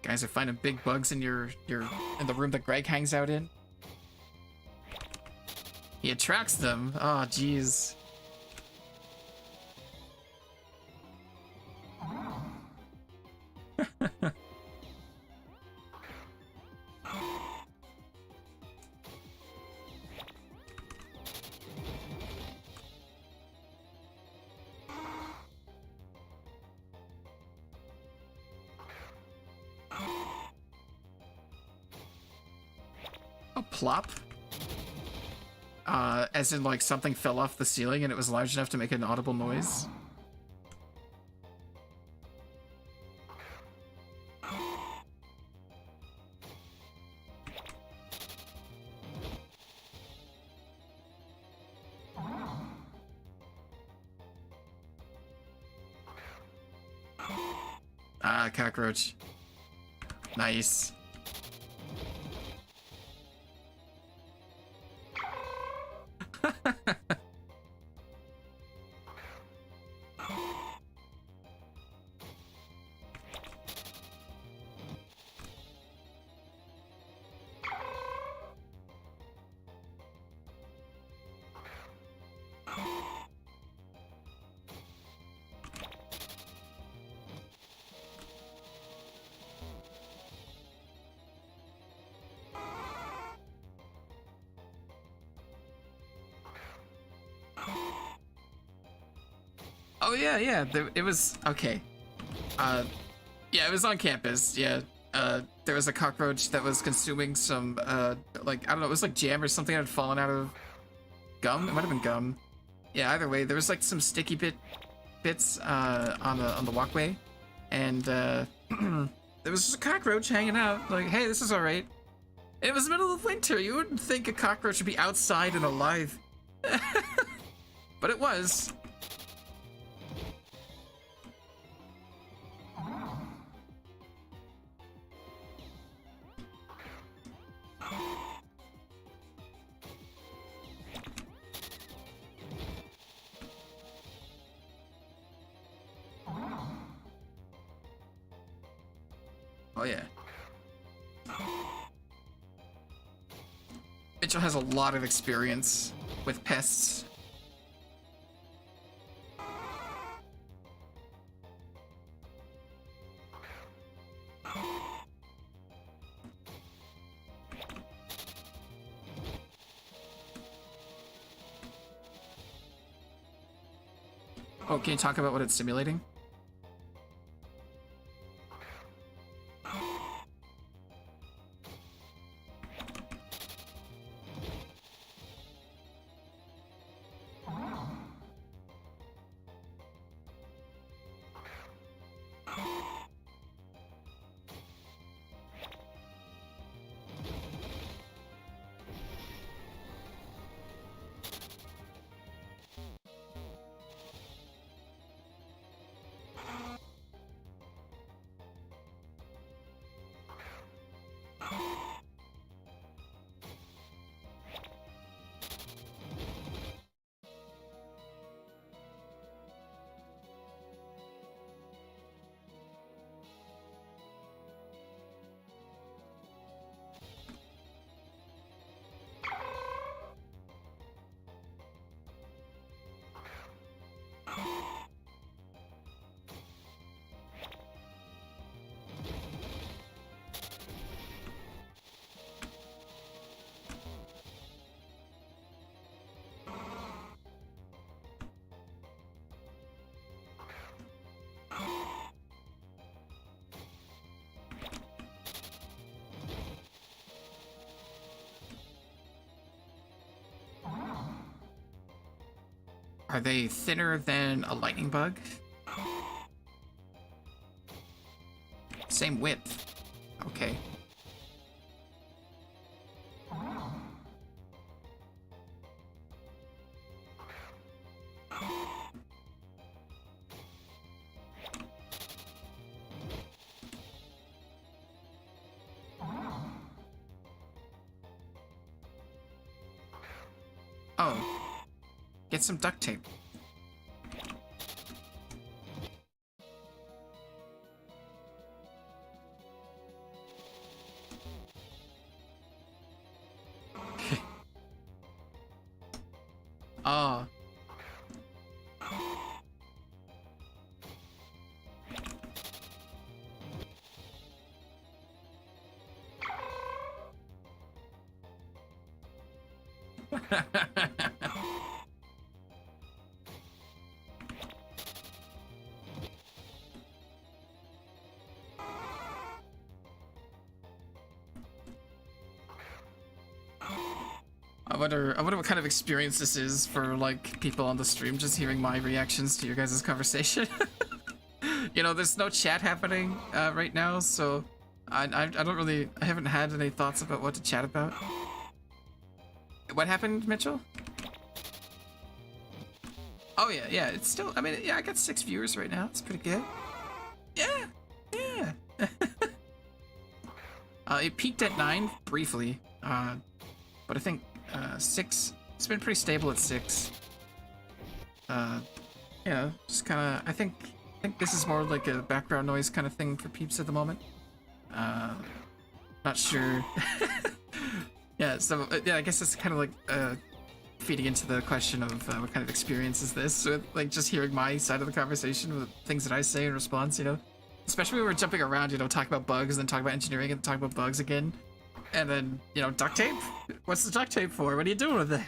Guys are finding big bugs in your in the room that Greg hangs out in. He attracts them. Oh, jeez. Oh, plop. As in, like, something fell off the ceiling and it was large enough to make an audible noise. Ah, cockroach. Nice. Oh yeah. It was okay. Yeah, it was on campus. Yeah. There was a cockroach that was consuming some like, I don't know, it was like jam or something that had fallen out of gum. It might have been gum. Yeah, either way, there was like some sticky bits on the walkway, and there was just a cockroach hanging out. Like, hey, this is all right. It was the middle of winter. You wouldn't think a cockroach would be outside and alive, but it was. Oh yeah. Mitchell has a lot of experience with pests. Oh, can you talk about what it's simulating? Are they thinner than a lightning bug? Same width. Okay. Oh. Get some duct tape. Oh. I wonder what kind of experience this is for, like, people on the stream just hearing my reactions to your guys' conversation. You know, there's no chat happening right now, so I haven't had any thoughts about what to chat about. What happened, Mitchell? Oh yeah, it's still, I mean, yeah, I got 6 viewers right now. It's pretty good. Yeah. It peaked at 9 briefly, but I think 6. It's been pretty stable at 6. Yeah, just kind of. I think this is more like a background noise kind of thing for peeps at the moment. Not sure. Yeah, so yeah, I guess it's kind of like feeding into the question of what kind of experience is this with, like, just hearing my side of the conversation with things that I say in response, you know. Especially when we're jumping around, you know, talking about bugs and then talking about engineering and talking about bugs again. And then, you know, duct tape? What's the duct tape for? What are you doing with it?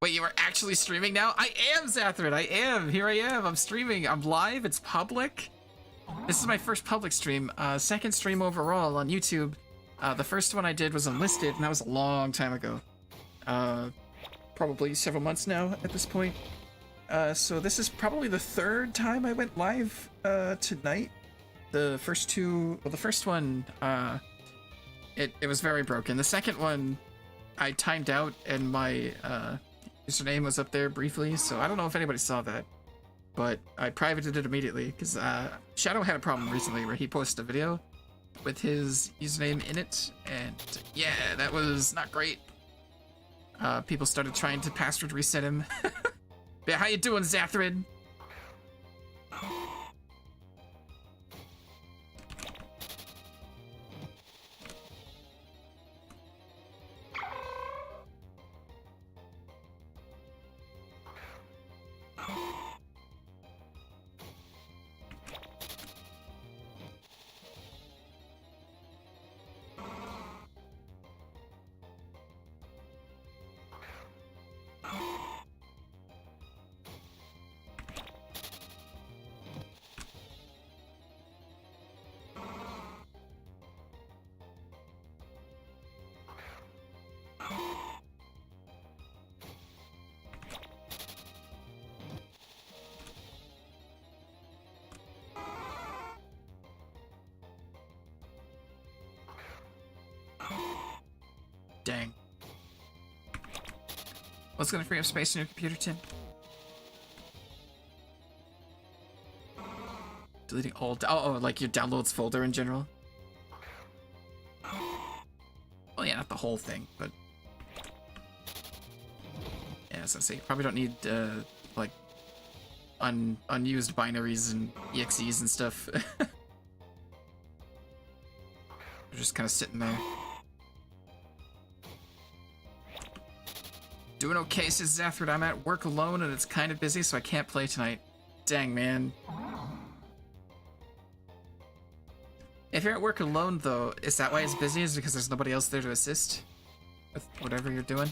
Wait, you are actually streaming now? I am, Zathrin! I am! Here I am! I'm streaming! I'm live! It's public! This is my first public stream. Second stream overall on YouTube. The first one I did was unlisted, and that was a long time ago. Probably several months now at this point. So this is probably the third time I went live tonight. The first two, well, the first one, it was very broken. The second one, I timed out and my username was up there briefly, so I don't know if anybody saw that, but I privated it immediately because Shadow had a problem recently where he posted a video with his username in it, and yeah, that was not great. People started trying to password reset him. Yeah, how you doing, Zathrin? Dang. What's gonna free up space in your computer, Tim? Deleting all... Oh, like your downloads folder in general? Well, yeah, not the whole thing, but... Yeah, as I say, you probably don't need, like, unused binaries and exes and stuff. They're just kind of sitting there. Doing okay, says Zathrid. I'm at work alone and it's kind of busy, so I can't play tonight. Dang, man. If you're at work alone, though, is that why it's busy? Is it because there's nobody else there to assist with whatever you're doing?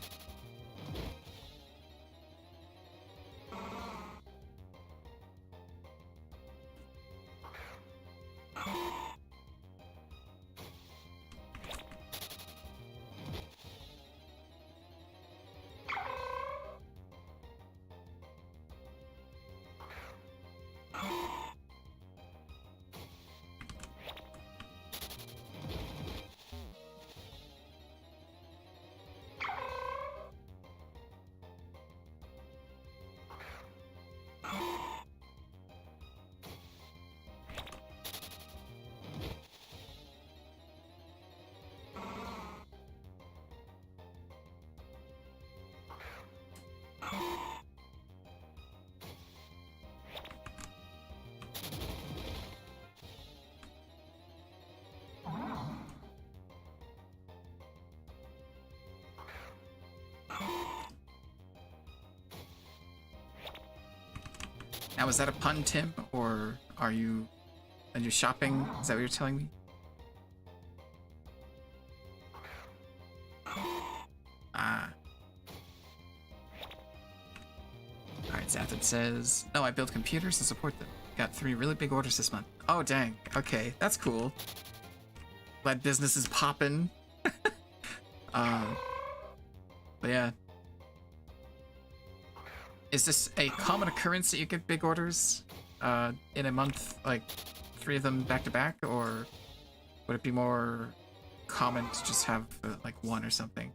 Now, is that a pun, Tim, or are you shopping? Is that what you're telling me? Ah. Alright, Zathid says, no, I build computers to support them. Got 3 really big orders this month. Oh, dang. Okay, that's cool. Glad business is popping. But yeah. Is this a common occurrence that you get big orders in a month, like 3 of them back to back, or would it be more common to just have like 1 or something?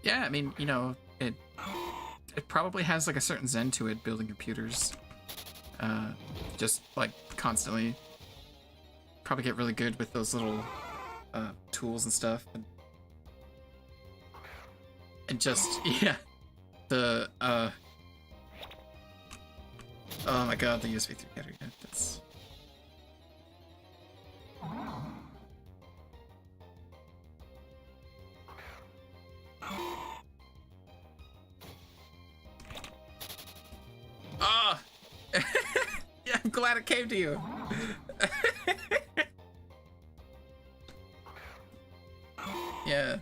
Yeah, I mean, you know, it probably has like a certain zen to it, building computers. Just like constantly. Probably get really good with those little tools and stuff. And just, yeah. The, oh my god, the USB 3 header, yeah, that's... Ah! Yeah, I'm glad it came to you. Yeah.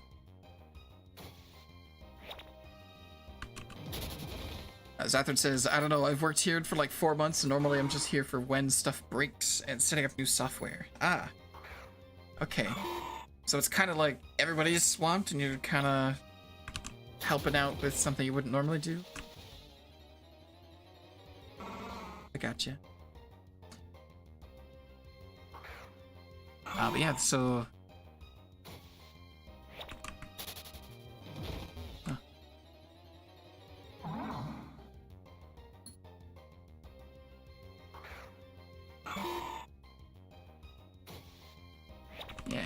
Zathard says, I don't know, I've worked here for like 4 months, and normally I'm just here for when stuff breaks and setting up new software. Ah. Okay. So it's kind of like everybody's swamped and you're kind of helping out with something you wouldn't normally do. I gotcha. But yeah, so... Huh. Yeah.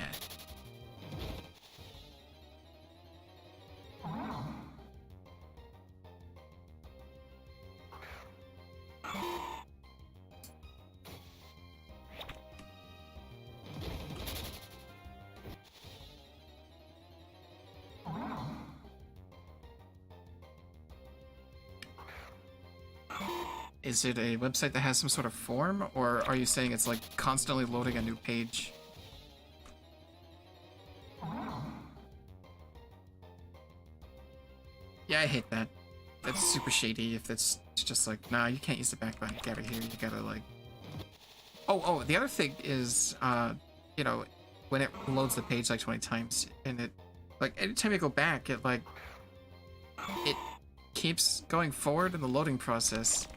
Is it a website that has some sort of form, or are you saying it's like constantly loading a new page? Yeah, I hate that. That's super shady if that's just like, nah, you can't use the back button. Get out of here. You gotta like... Oh, the other thing is, you know, when it loads the page like 20 times, and it, like, anytime you go back, it, like, it keeps going forward in the loading process.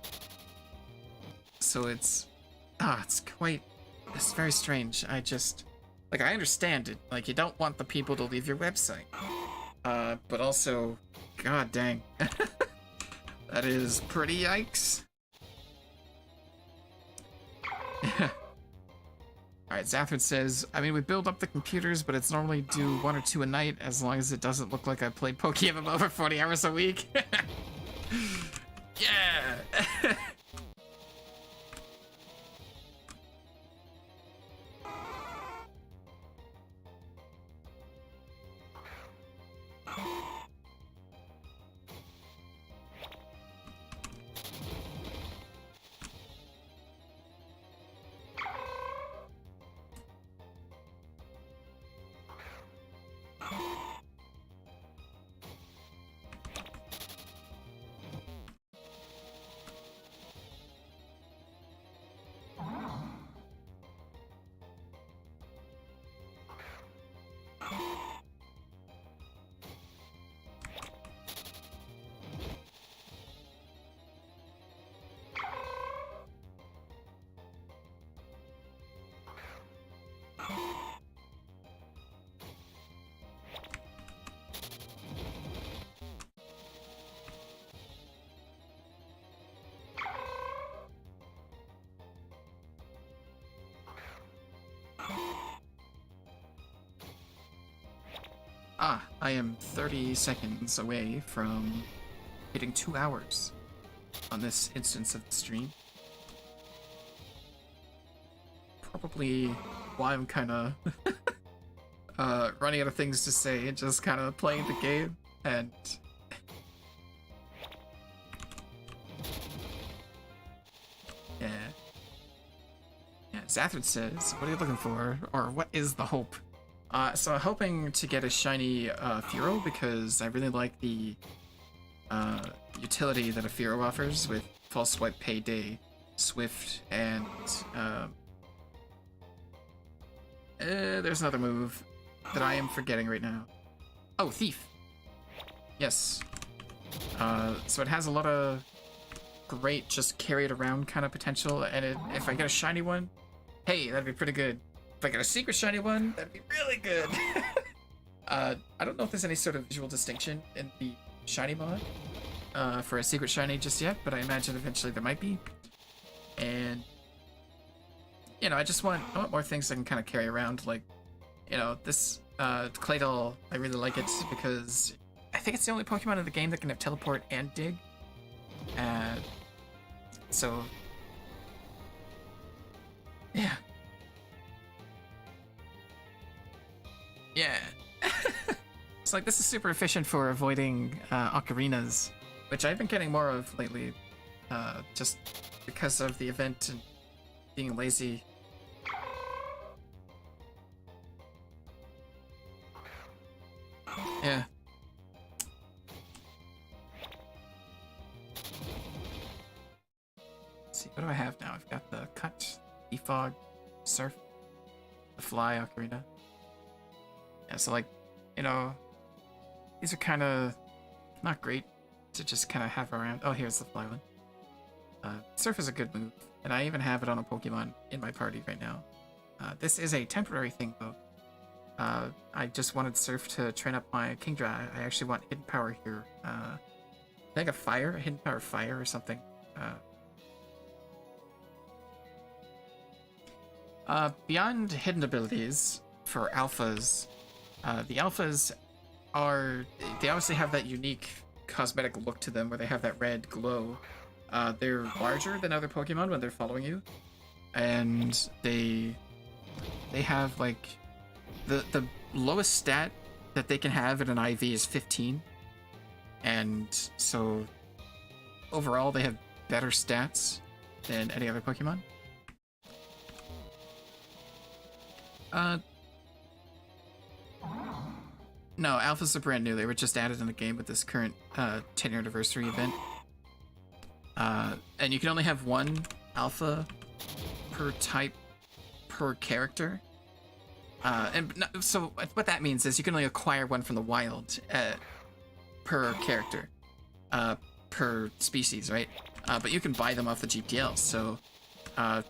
So it's very strange. I just, like, I understand it. Like, you don't want the people to leave your website. But also, god dang. That is pretty yikes. Alright, Zathard says, I mean, we build up the computers, but it's normally do 1 or 2 a night, as long as it doesn't look like I played PokeMMO for 40 hours a week. Yeah! Ah, I am 30 seconds away from hitting 2 hours on this instance of the stream. Probably why I'm kind of running out of things to say and just kind of playing the game. And yeah, Zathard says, what are you looking for? Or what is the hope? So I'm hoping to get a shiny Furo because I really like the utility that a Furo offers with False Swipe Payday, Swift, and there's another move that I am forgetting right now. Oh, Thief. Yes. So it has a lot of great just carry it around kind of potential, and if I get a shiny one, hey, that'd be pretty good. If I get a secret shiny one, that'd be really good. I don't know if there's any sort of visual distinction in the shiny mod for a secret shiny just yet, but I imagine eventually there might be. And you know, I want more things I can kind of carry around, like, you know, this Claydol, I really like it because I think it's the only Pokemon in the game that can have Teleport and Dig. So yeah. Yeah. It's like, this is super efficient for avoiding ocarinas, which I've been getting more of lately, just because of the event and being lazy. Yeah. Let's see, what do I have now? I've got the Cut, Defog, Surf, the Fly Ocarina. Yeah, so like, you know, these are kind of not great to just kind of have around. Oh, here's the Fly one. Surf is a good move, and I even have it on a Pokemon in my party right now. This is a temporary thing, though. I just wanted Surf to train up my Kingdra. I actually want Hidden Power here. I think a Fire, a Hidden Power Fire or something. Beyond hidden abilities for alphas, the alphas they obviously have that unique cosmetic look to them where they have that red glow. They're larger than other Pokemon when they're following you, and they have like the lowest stat that they can have in an IV is 15, and so overall they have better stats than any other Pokemon. No, alphas are brand new. They were just added in the game with this current 10-year anniversary event. And you can only have one alpha per type per character. So what that means is you can only acquire one from the wild per character, per species, right? But you can buy them off the GPL, so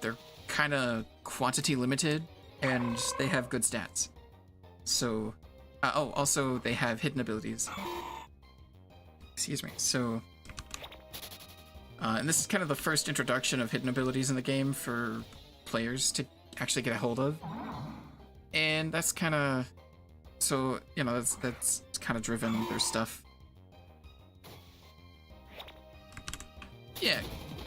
they're kind of quantity limited, and they have good stats. So, also they have hidden abilities. Excuse me. So, and this is kind of the first introduction of hidden abilities in the game for players to actually get a hold of. And that's kind of, so, you know, that's kind of driven their stuff. Yeah,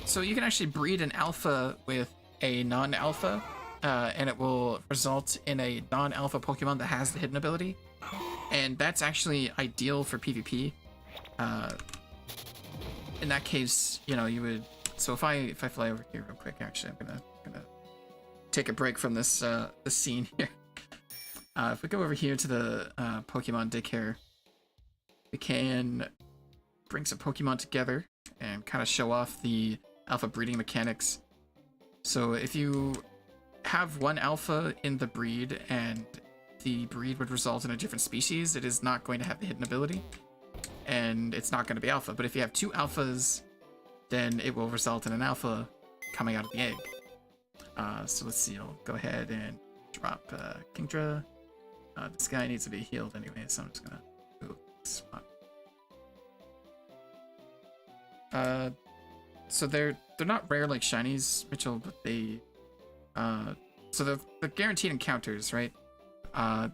so you can actually breed an alpha with a non-alpha, and it will result in a non-alpha Pokemon that has the hidden ability. And that's actually ideal for PvP. In that case, you know, you would, so if I fly over here real quick, actually, I'm gonna take a break from this this scene here. If we go over here to the Pokemon daycare, we can bring some Pokemon together and kind of show off the alpha breeding mechanics. So if you have one alpha in the breed and the breed would result in a different species, it is not going to have the hidden ability, and it's not going to be alpha. But if you have two alphas, then it will result in an alpha coming out of the egg. So let's see, I'll go ahead and drop Kingdra. This guy needs to be healed anyway, so I'm just gonna move this spot. So they're not rare like shinies, Mitchell, but they so they're guaranteed encounters, right?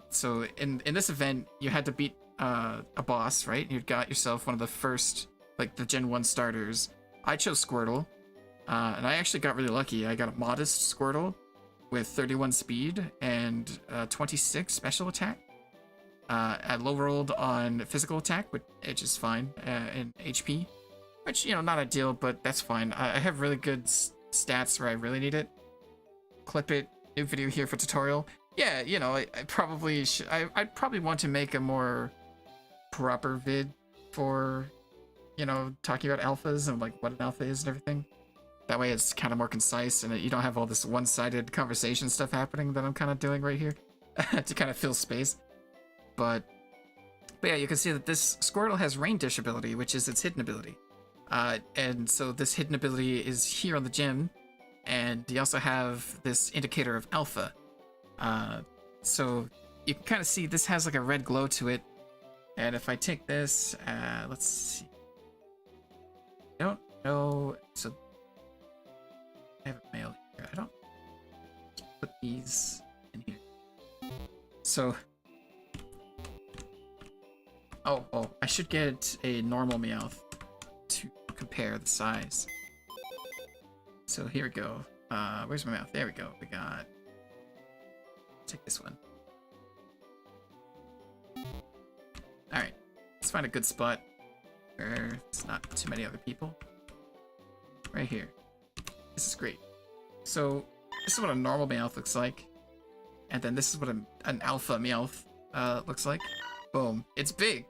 So in this event, you had to beat a boss, right? You got yourself one of the first, like, the Gen 1 starters. I chose Squirtle, and I actually got really lucky. I got a modest Squirtle with 31 speed and 26 special attack. I low rolled on physical attack, which is fine, and HP, which, you know, not ideal, but that's fine. I have really good stats where I really need it. Clip it. New video here for tutorial. Yeah, you know, I probably I'd probably want to make a more proper vid for, you know, talking about alphas and like what an alpha is and everything. That way it's kind of more concise and you don't have all this one-sided conversation stuff happening that I'm kind of doing right here to kind of fill space. But yeah, you can see that this Squirtle has Rain Dish ability, which is its hidden ability. And so this hidden ability is here on the gym, and you also have this indicator of alpha. So you can kind of see this has like a red glow to it. And if I take this, let's see. I don't know. So I have a mail here. I don't put these in here. So, oh, I should get a normal Meowth to compare the size. So here we go. Where's my mouth? There we go. We got. Take this one. All right, let's find a good spot where there's not too many other people. Right here. This is great. So this is what a normal Meowth looks like, and then this is what an alpha Meowth looks like. Boom! It's big.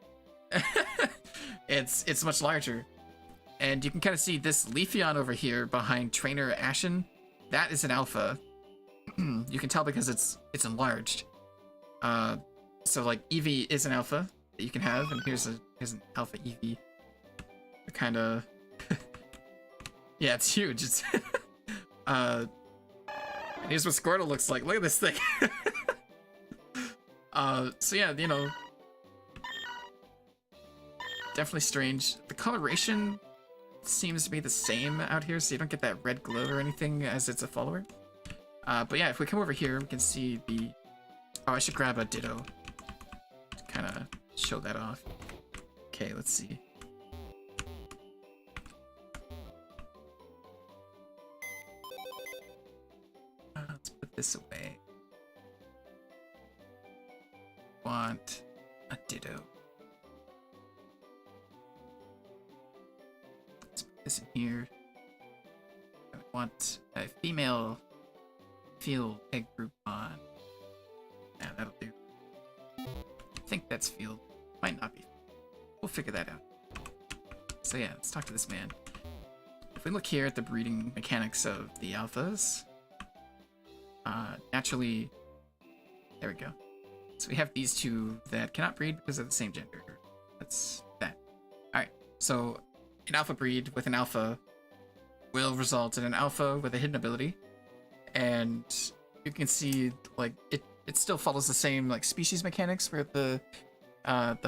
It's much larger, and you can kind of see this Leafeon over here behind Trainer Ashen. That is an alpha. You can tell because it's enlarged. So like Eevee is an alpha that you can have, and here's an alpha Eevee. Kind of. Yeah, it's huge. It's and here's what Squirtle looks like. Look at this thing. So yeah, you know, definitely strange. The coloration seems to be the same out here, so you don't get that red glow or anything as it's a follower. But yeah, if we come over here, we can see the. Oh, I should grab a Ditto to kind of show that off. Okay, let's see. Let's put this away. Want a Ditto. Let's put this in here. I want a female field egg group on. Yeah, that'll do. I think that's field. Might not be. We'll figure that out. So yeah, let's talk to this man. If we look here at the breeding mechanics of the alphas, naturally, there we go. So we have these two that cannot breed because they're the same gender. That's that. Alright, so an alpha breed with an alpha will result in an alpha with a hidden ability. And you can see, like, it still follows the same, like, species mechanics where the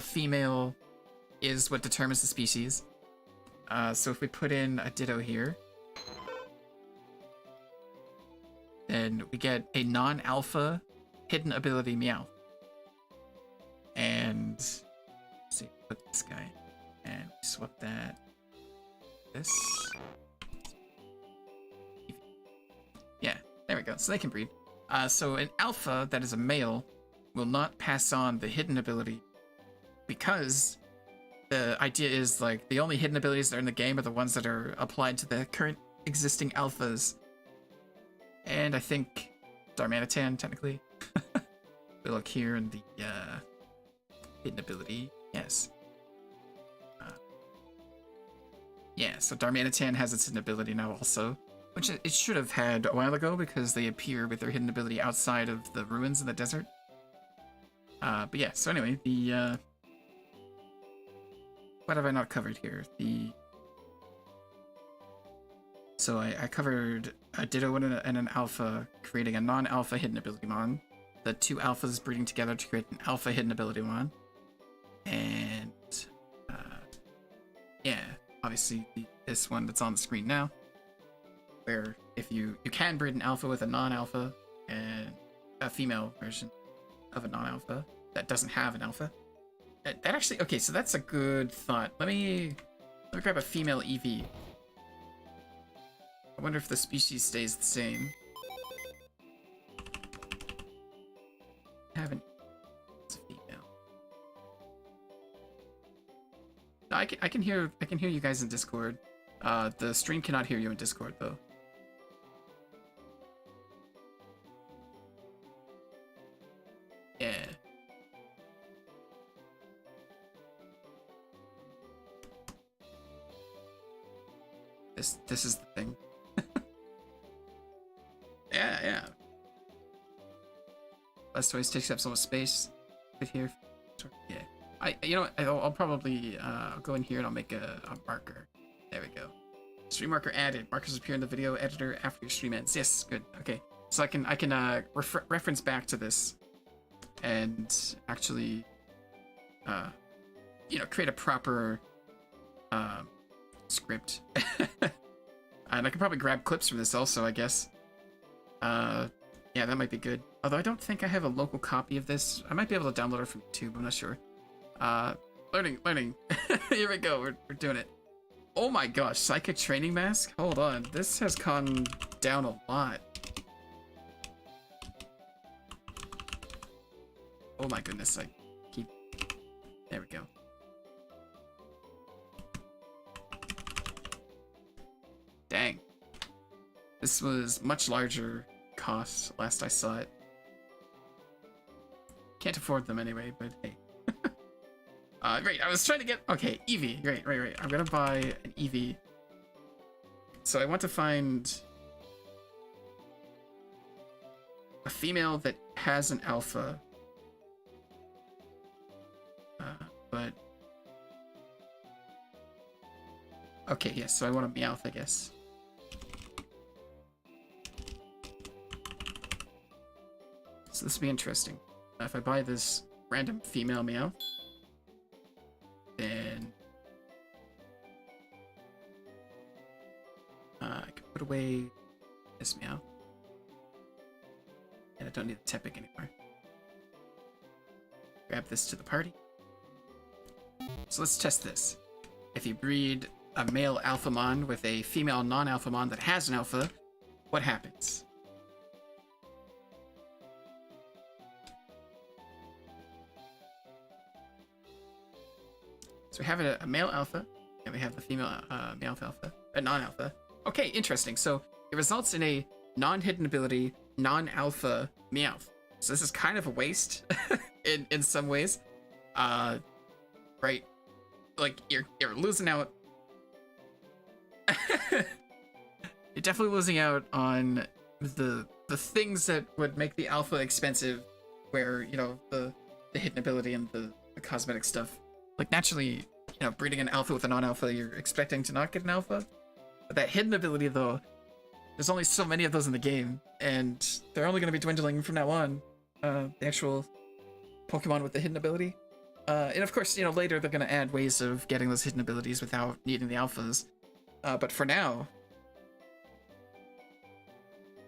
female is what determines the species. So if we put in a ditto here, then we get a non-alpha hidden ability meow. And let's see, put this guy, and we swap that. This. Yeah, there we go. So they can breed. So an alpha that is a male will not pass on the hidden ability because the idea is, like, the only hidden abilities that are in the game are the ones that are applied to the current existing alphas. And I think Darmanitan, technically. We look here in the hidden ability. Yes. Yeah, so Darmanitan has its hidden ability now also, which it should have had a while ago because they appear with their hidden ability outside of the ruins in the desert. But yeah, so anyway, the what have I not covered here? So I covered a Ditto and an Alpha, creating a non-alpha hidden ability mon. The two alphas breeding together to create an alpha hidden ability mon. And yeah, obviously this one that's on the screen now, where if you can breed an alpha with a non-alpha and a female version of a non-alpha that doesn't have an alpha. That actually, okay, so that's a good thought. Let me grab a female EV. I wonder if the species stays the same. Haven't. It's a female. No, I can hear you guys in Discord. The stream cannot hear you in Discord though. Yeah. This is the thing. Yeah. Less toys takes up so much space. Right here. Yeah. You know what? I'll probably go in here and I'll make a marker. There we go. Stream marker added. Markers appear in the video editor after your stream ends. Yes, good. Okay. So I can reference back to this and actually create a proper script. And I can probably grab clips from this also, I guess. Yeah, that might be good. Although I don't think I have a local copy of this. I might be able to download it from YouTube, I'm not sure. Learning. Here we go, we're doing it. Oh my gosh, psychic training mask? Hold on, this has gone down a lot. Oh my goodness, there we go. Dang. This was much larger cost last I saw it. Can't afford them anyway, but hey. Right, I was trying to get... Okay, Eevee. Right. I'm gonna buy an Eevee. So I want to find a female that has an alpha. But... Okay, yes, so I want a Meowth, I guess. So this will be interesting. If I buy this random female Meowth, then I can put away this Meowth. And I don't need the Tepic anymore. Grab this to the party. So let's test this. If you breed a male Alphamon with a female non-Alphamon that has an alpha, what happens? So we have a male alpha, and we have the female non-alpha. Okay, interesting. So it results in a non-hidden ability, non-alpha Meowth. So this is kind of a waste in some ways. right? Like you're losing out. You're definitely losing out on the things that would make the alpha expensive, where, you know, the hidden ability and the cosmetic stuff. Like, naturally, you know, breeding an alpha with a non-alpha, you're expecting to not get an alpha. But that hidden ability, though, there's only so many of those in the game, and they're only going to be dwindling from now on. The actual Pokemon with the hidden ability. And of course, you know, later they're going to add ways of getting those hidden abilities without needing the alphas. But for now,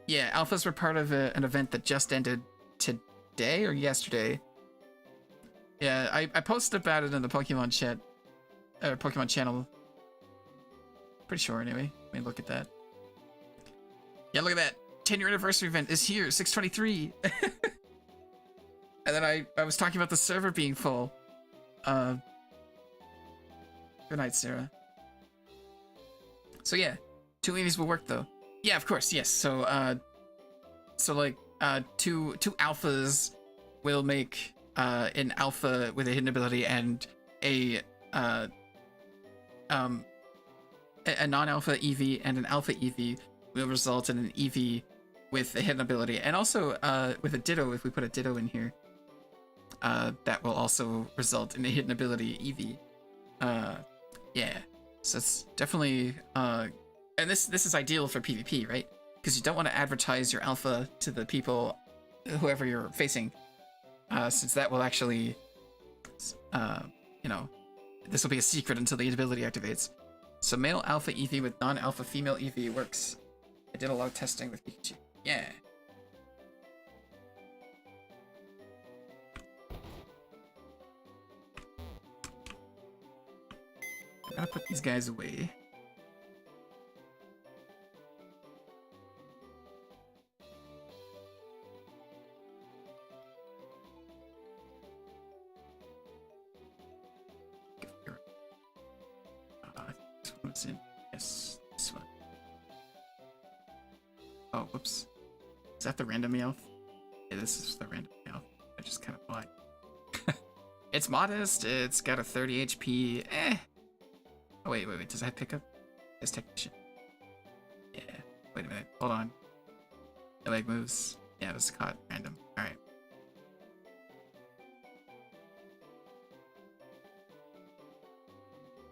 yeah, alphas were part of an event that just ended today or yesterday. Yeah, I posted about it in the Pokemon chat, or Pokemon channel. Pretty sure, anyway. Let me look at that. Yeah, look at that. 10-year anniversary event is here, 6/23. And then I was talking about the server being full. Good night, Sarah. So yeah, 2 Eevees will work though. Yeah, of course, yes. So like two alphas will make an alpha with a hidden ability, and a non-alpha Eevee and an alpha Eevee will result in an Eevee with a hidden ability, and also with a Ditto, if we put a Ditto in here, that will also result in a hidden ability Eevee. Yeah, so it's definitely and this is ideal for PvP, right? Because you don't want to advertise your alpha to the people, whoever you're facing, since that will actually, you know, this will be a secret until the ability activates. So male alpha Eevee with non-alpha female Eevee works. I did a lot of testing with Pikachu. Yeah. I gotta put these guys away. This one's in. Yes, this one. Oh, whoops. Is that the random Meowth? Yeah, this is the random Meowth. I just kind of bought. It's modest. It's got a 30 HP. Eh. Oh, wait. Does that pick up? It's Technician. Yeah. Wait a minute. Hold on. The leg moves. Yeah, it was caught random. Alright.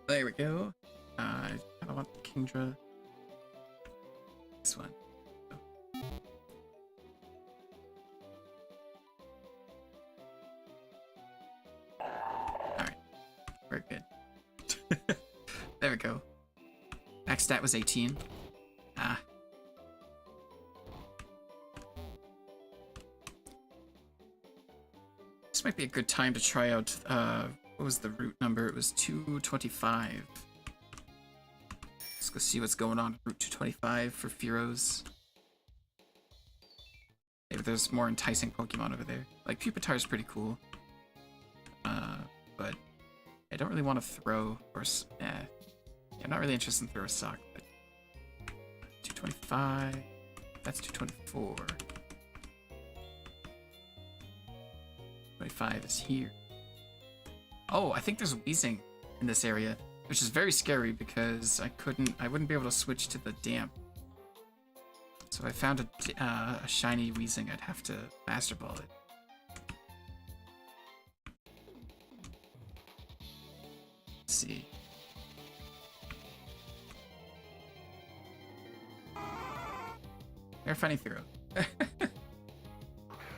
There we go. I don't want the Kingdra. This one. Alright. Very good. There we go. Max stat was 18. Ah. This might be a good time to try out, what was the route number? It was 225. Let's go see what's going on Route 225 for Fearos. Maybe there's more enticing Pokemon over there. Like, Pupitar's pretty cool. But I don't really want to throw, or, yeah, I'm not really interested in throw a sock, but 225, that's 224. 25 is here. Oh, I think there's Weezing in this area, which is very scary because I wouldn't be able to switch to the damp. So if I found a shiny Weezing, I'd have to Master Ball it. Let's see. They're funny Fearow.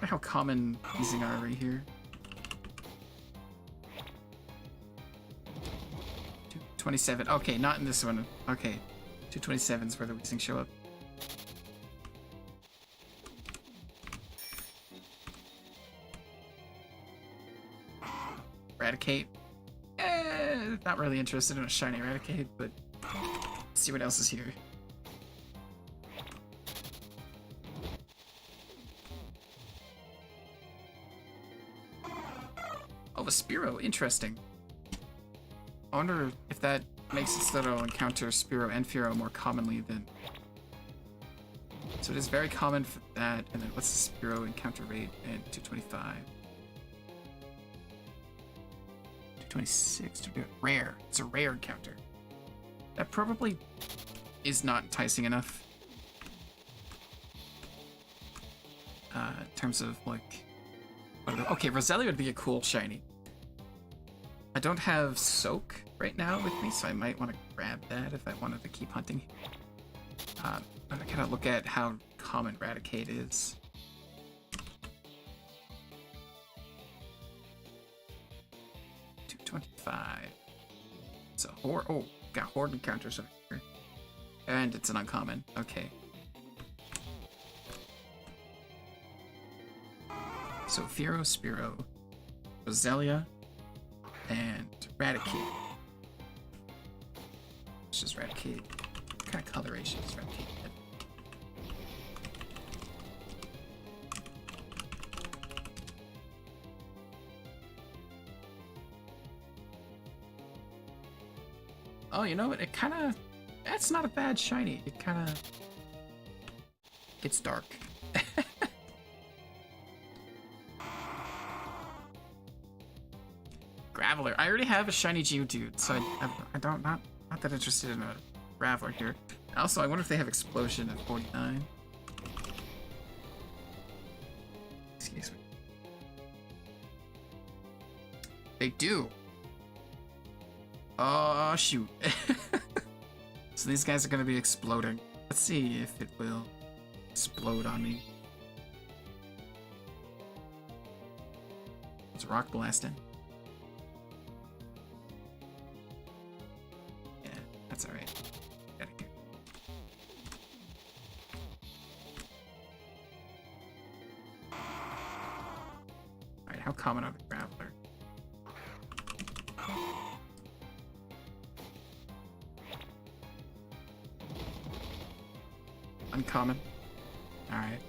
How common Weezing are right here. 227. Okay, not in this one. Okay. 227 is where the Weezing show up. Eradicate. Not really interested in a shiny Eradicate, but let's see what else is here. Oh, a Spearow. Interesting. I wonder if that makes it so that I'll encounter Spearow and Fearow more commonly than... So it is very common for that, and then what's the Spearow encounter rate at 225? 26. Rare. It's a rare encounter. That probably is not enticing enough. In terms of, like... Okay, Roselia would be a cool shiny. I don't have Soak right now with me, so I might want to grab that if I wanted to keep hunting. I'm gonna kind of look at how common Raticate is. $225. So Horde. Oh, got Horde encounters over here, and it's an uncommon. Okay. So Fearow, Spearow, Roselia, and Raticate. It's just Raticate. What kind of coloration is Raticate? Oh, you know what? It kind of... That's not a bad shiny. It kind of... It's dark. Graveler. I already have a shiny Geodude, so I don't... Not that interested in a Graveler here. Also, I wonder if they have Explosion at 49. Excuse me. They do. Oh, shoot. So these guys are going to be exploding. Let's see if it will explode on me. It's rock blasting. Yeah, that's alright. Got it here. Alright, how common are the Graveler? Uncommon. Alright.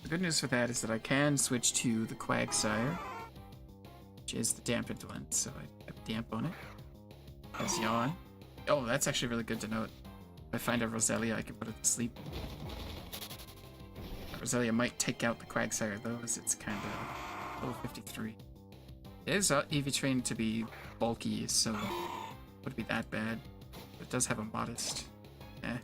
The good news for that is that I can switch to the Quagsire, which is the dampened one, so I have damp on it. Has Yawn. Oh, that's actually really good to note. If I find a Roselia, I can put it to sleep. Roselia might take out the Quagsire though, as it's kind of level 53. It is EV trained to be bulky, so it wouldn't be that bad. It does have a modest. Eh.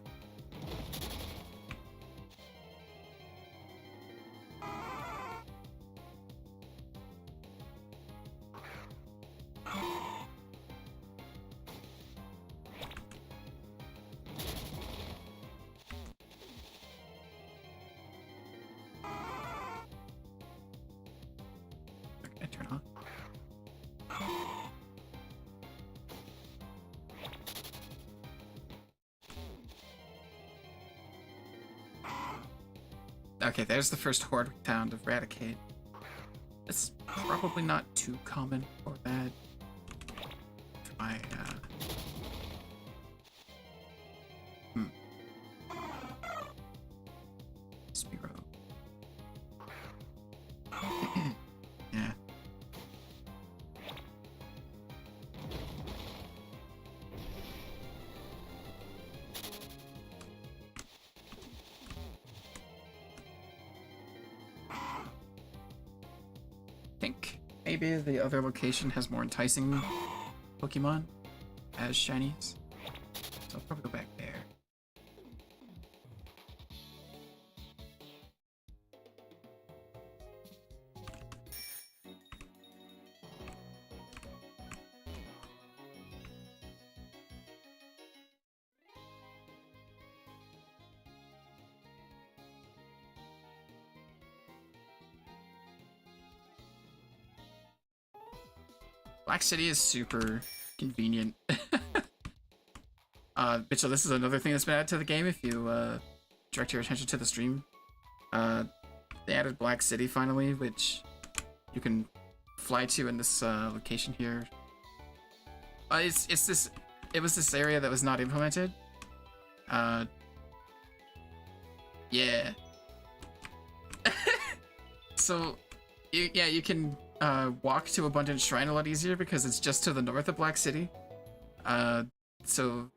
Okay, turn off. Okay, there's the first Horde pound of Raticate. It's probably not too common or bad for my, Spearow. Yeah. Think maybe the other location has more enticing Pokemon as shinies. So I'll probably go back there. Black City is super convenient. Mitchell, this is another thing that's been added to the game if you direct your attention to the stream. They added Black City finally, which you can fly to in this location here. It was this area that was not implemented. Yeah. So, you can walk to Abundant Shrine a lot easier because it's just to the north of Black City. So,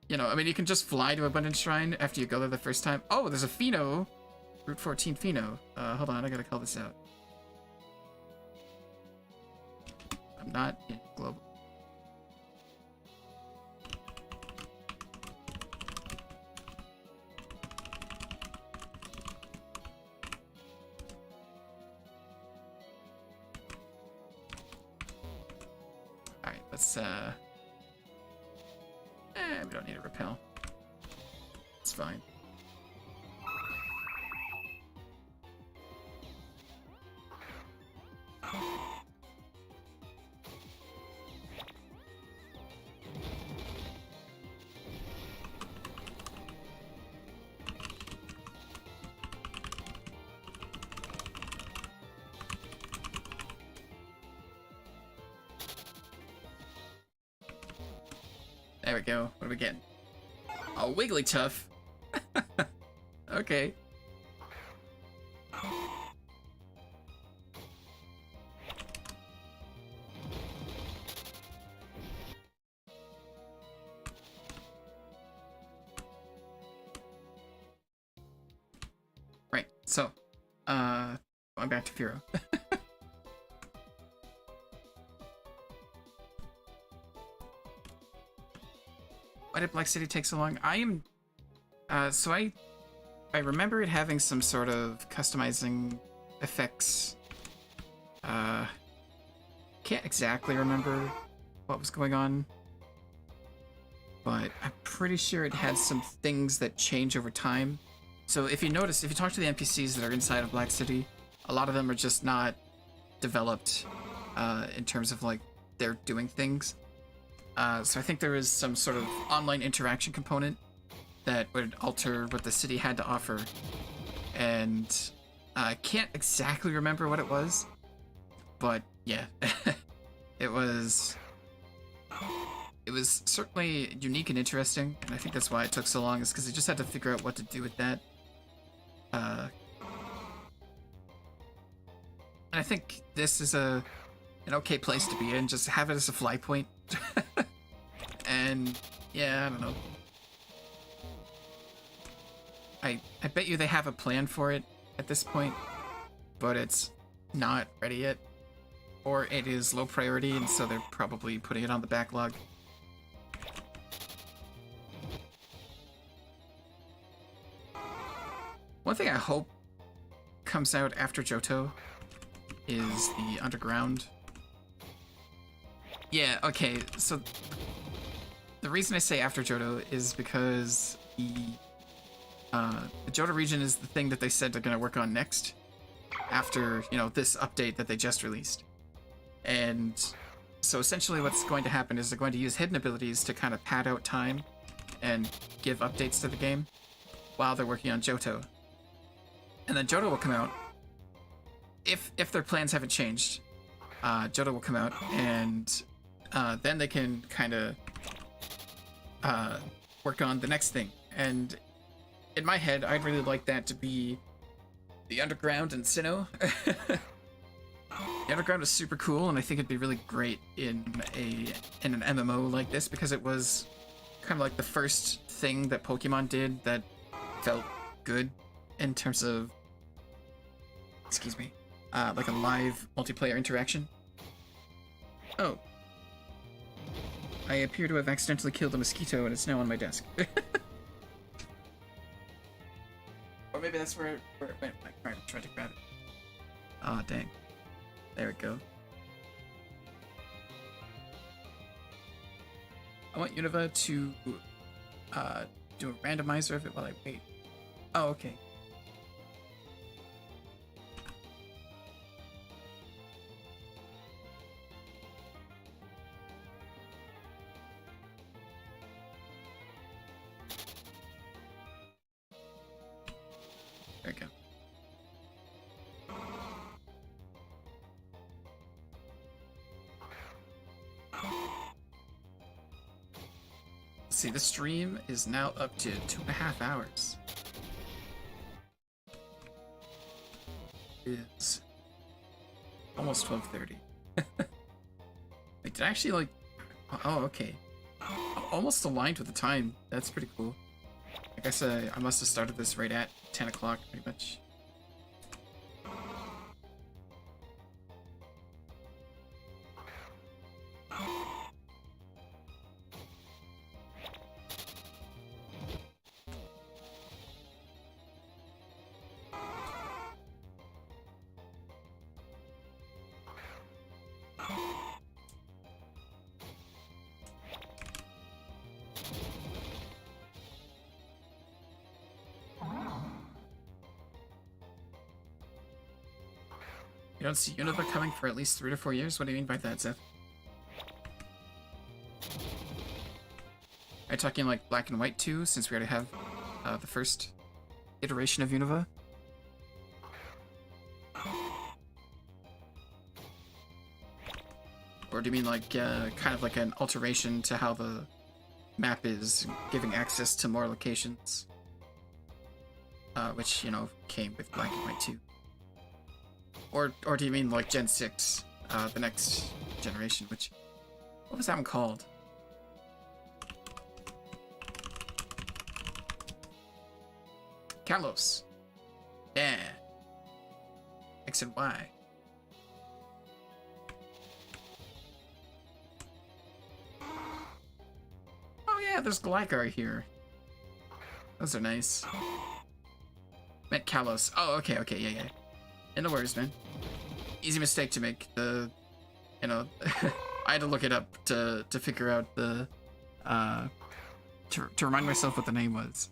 you know, I mean, you can just fly to Abundant Shrine after you go there the first time. Oh, there's a Pheno. Route 14 Pheno. Hold on, I gotta call this out. I'm not in global. Alright, let's, we don't need a repel. It's fine. There we go. What are we getting? Oh, Wigglytuff. Okay. Right. So, going back to Furo. Why did Black City take so long? So I remember it having some sort of customizing effects. Can't exactly remember what was going on, but I'm pretty sure it had some things that change over time. So if you notice, if you talk to the NPCs that are inside of Black City, a lot of them are just not developed in terms of like they're doing things. So I think there is some sort of online interaction component that would alter what the city had to offer. And I can't exactly remember what it was, but yeah, it was certainly unique and interesting, and I think that's why it took so long, is because they just had to figure out what to do with that. And I think this is an okay place to be in, just have it as a fly point. And yeah, I don't know. I bet you they have a plan for it at this point, but it's not ready yet. Or it is low priority, and so they're probably putting it on the backlog. One thing I hope comes out after Johto is the underground. Yeah, okay, so the reason I say after Johto is because the Johto region is the thing that they said they're going to work on next after, you know, this update that they just released. And so essentially what's going to happen is they're going to use hidden abilities to kind of pad out time and give updates to the game while they're working on Johto. And then Johto will come out. If their plans haven't changed, Johto will come out, and then they can kind of work on the next thing. And in my head, I'd really like that to be the Underground and Sinnoh. The Underground is super cool, and I think it'd be really great in an MMO like this, because it was kind of like the first thing that Pokemon did that felt good in terms of, excuse me, like a live multiplayer interaction. Oh. I appear to have accidentally killed a mosquito, and it's now on my desk. Or maybe that's where it went. I tried to grab it. Aw, dang. There we go. I want Unova to do a randomizer of it while I wait. Oh, okay. There we go. See, the stream is now up to 2.5 hours. It's almost 12:30. Wait, did I actually like? Oh, okay. Almost aligned with the time. That's pretty cool. I guess I must have started this right at 10 o'clock, pretty much. You don't see Unova coming for at least 3 to 4 years? What do you mean by that, Zeph? Are you talking like Black and White 2, since we already have the first iteration of Unova? Or do you mean like kind of like an alteration to how the map is, giving access to more locations? Which, you know, came with Black and White 2. Or do you mean like Gen 6, the next generation, which... What was that one called? Kalos. Yeah. X and Y. Oh yeah, there's Gligar here. Those are nice. Meant Kalos. Oh, okay, yeah. No worries, man. Easy mistake to make. You know, I had to look it up to figure out the, to remind myself what the name was.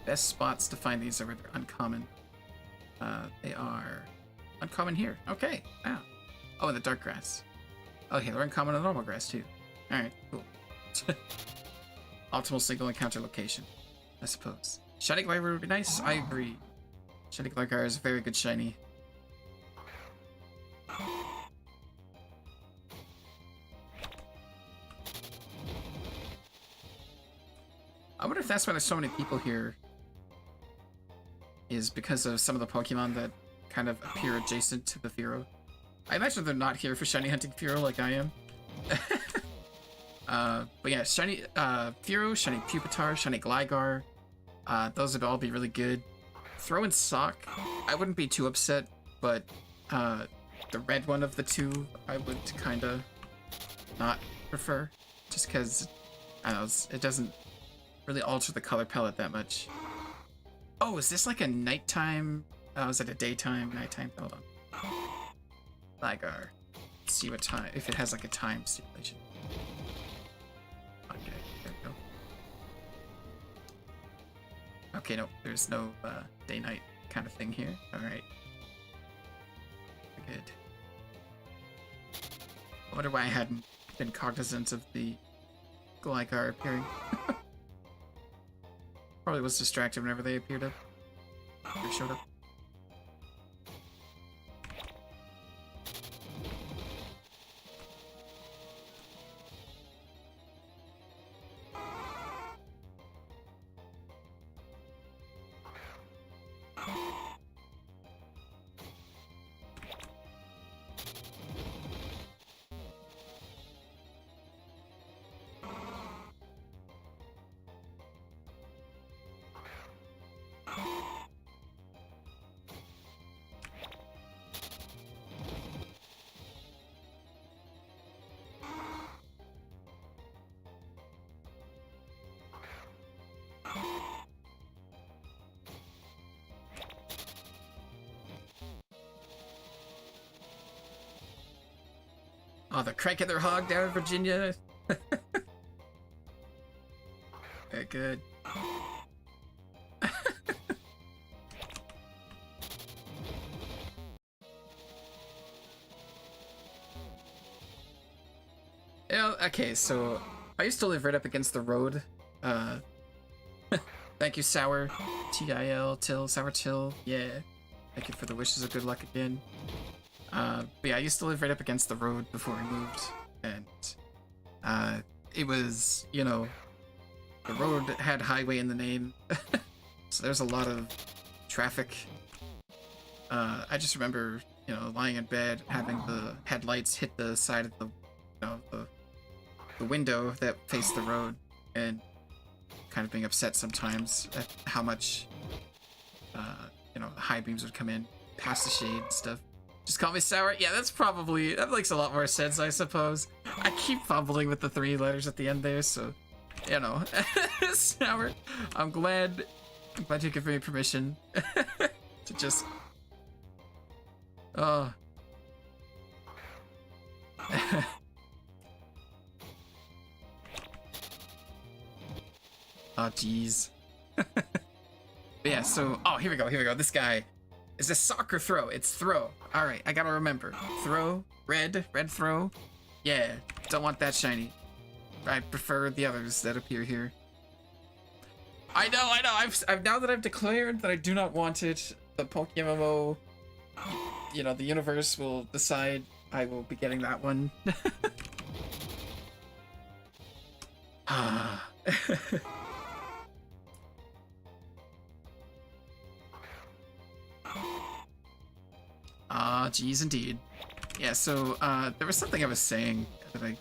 Best spots to find these are where they're uncommon. They are uncommon here. Okay, wow. Oh, and the dark grass. Okay, they're uncommon in the normal grass too. Alright, cool. Optimal single encounter location, I suppose. Shiny Gligar would be nice, I agree. Shiny Gligar is a very good shiny. I wonder if that's why there's so many people here. Is because of some of the Pokemon that kind of appear adjacent to the Fearow. I imagine they're not here for shiny hunting Fearow like I am. But yeah, shiny Fearow, shiny Pupitar, shiny Gligar. Those would all be really good. Throw and Sock, I wouldn't be too upset, but the red one of the two I would kind of not prefer. Just because, I don't know, it doesn't really alter the color palette that much. Oh, is this like a nighttime? Oh, is it a daytime, nighttime? Hold on. Gligar. Let's see what time, if it has like a time stipulation. Okay, there we go. Okay, no, there's no day-night kind of thing here. Alright. Good. I wonder why I hadn't been cognizant of the Gligar appearing. Probably was distracted whenever they appeared up. Or showed up. Oh, they're cranking their hog down in Virginia. Very good. Yeah, okay, so I used to live right up against the road. Thank you, Sour. T-I-L, Till, Sour Till. Yeah. Thank you for the wishes of good luck again. But yeah, I used to live right up against the road before we moved, and it was, you know, the road had highway in the name, so there's a lot of traffic. I just remember, you know, lying in bed, having the headlights hit the side of the, you know, the window that faced the road, and kind of being upset sometimes at how much, you you know, the high beams would come in past the shade and stuff. Just call me sour. Yeah, that makes a lot more sense, I suppose. I keep fumbling with the 3 letters at the end there, so, you know, sour. I'm glad you give me permission to just. Oh. Oh, jeez. Yeah, so, oh, here we go. This guy is a soccer throw. It's throw. All right, I gotta remember. Throw, red throw. Yeah, don't want that shiny. I prefer the others that appear here. I know. I've now that I've declared that I do not want it, the Pokemon, you know, the universe will decide I will be getting that one. Ah. Geez, indeed. Yeah, so, there was something I was saying that I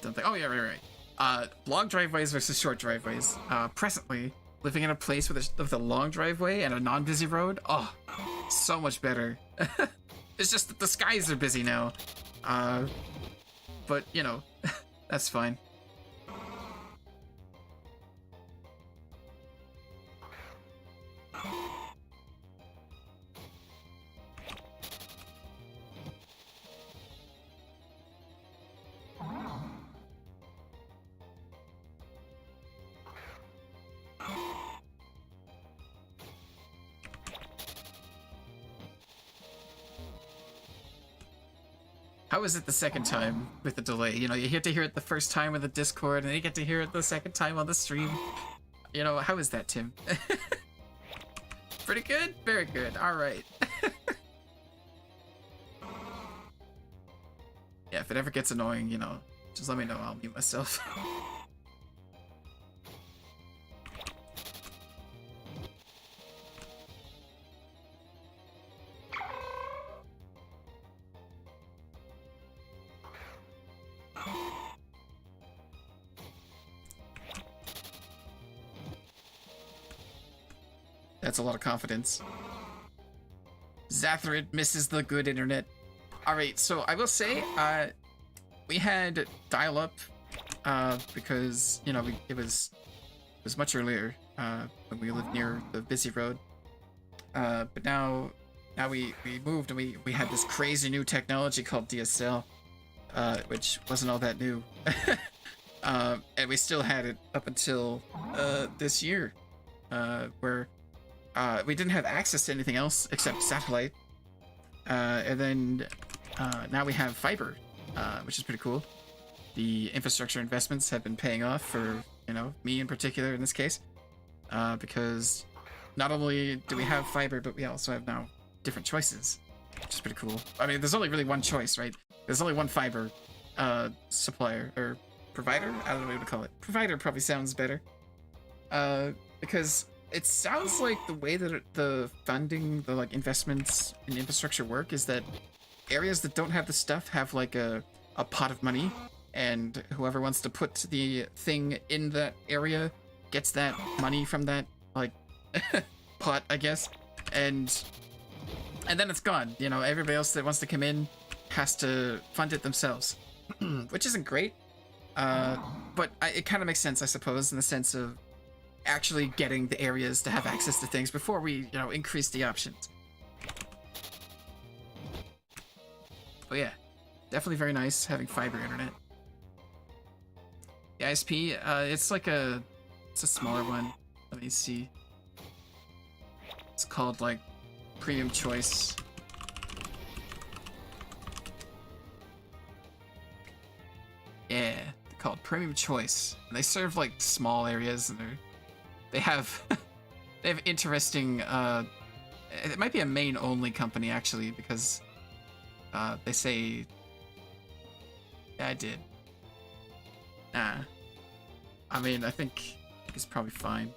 don't think. Oh, yeah, right. Long driveways versus short driveways. Presently, living in a place with a long driveway and a non-busy road, oh, so much better. It's just that the skies are busy now. But, you know, that's fine. How is it the second time with the delay? You know, you get to hear it the first time in the Discord, and then you get to hear it the second time on the stream. You know, how is that, Tim? Pretty good? Very good. All right. Yeah, if it ever gets annoying, you know, just let me know. I'll mute myself. That's a lot of confidence. Zathrid misses the good internet. Alright, so I will say, we had dial-up, because, you know, it was much earlier, when we lived near the busy road. But now we moved and we had this crazy new technology called DSL, which wasn't all that new. And we still had it up until, this year, where we didn't have access to anything else except satellite. And then now we have fiber, which is pretty cool. The infrastructure investments have been paying off for, you know, me in particular in this case. Because not only do we have fiber, but we also have now different choices, which is pretty cool. I mean, there's only really one choice, right? There's only one fiber supplier, or provider? I don't know what to call it. Provider probably sounds better. Because it sounds like the way that the funding, the like investments in infrastructure work is that areas that don't have the stuff have like a pot of money, and whoever wants to put the thing in that area gets that money from that like pot, I guess, and then it's gone. You know, everybody else that wants to come in has to fund it themselves, which isn't great, but it kind of makes sense, I suppose, in the sense of actually getting the areas to have access to things before we, you know, increase the options. But yeah, definitely very nice having fiber internet. The ISP, it's a smaller one. Let me see. It's called like Premium Choice. Yeah, they're called Premium Choice. And they serve like small areas, and they have interesting, it might be a main only company actually, because they say, yeah, I did. Nah, I mean, I think it's probably fine.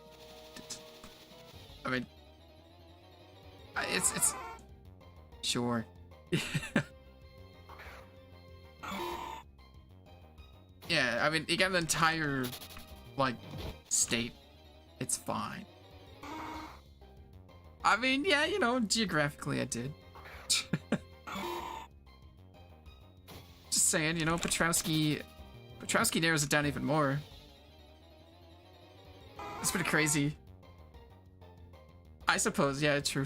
I mean, it's sure. Yeah, I mean, you got an entire like state. It's fine. I mean, yeah, you know, geographically I did. Just saying, you know, Petrowski narrows it down even more. It's pretty crazy. I suppose, yeah, true.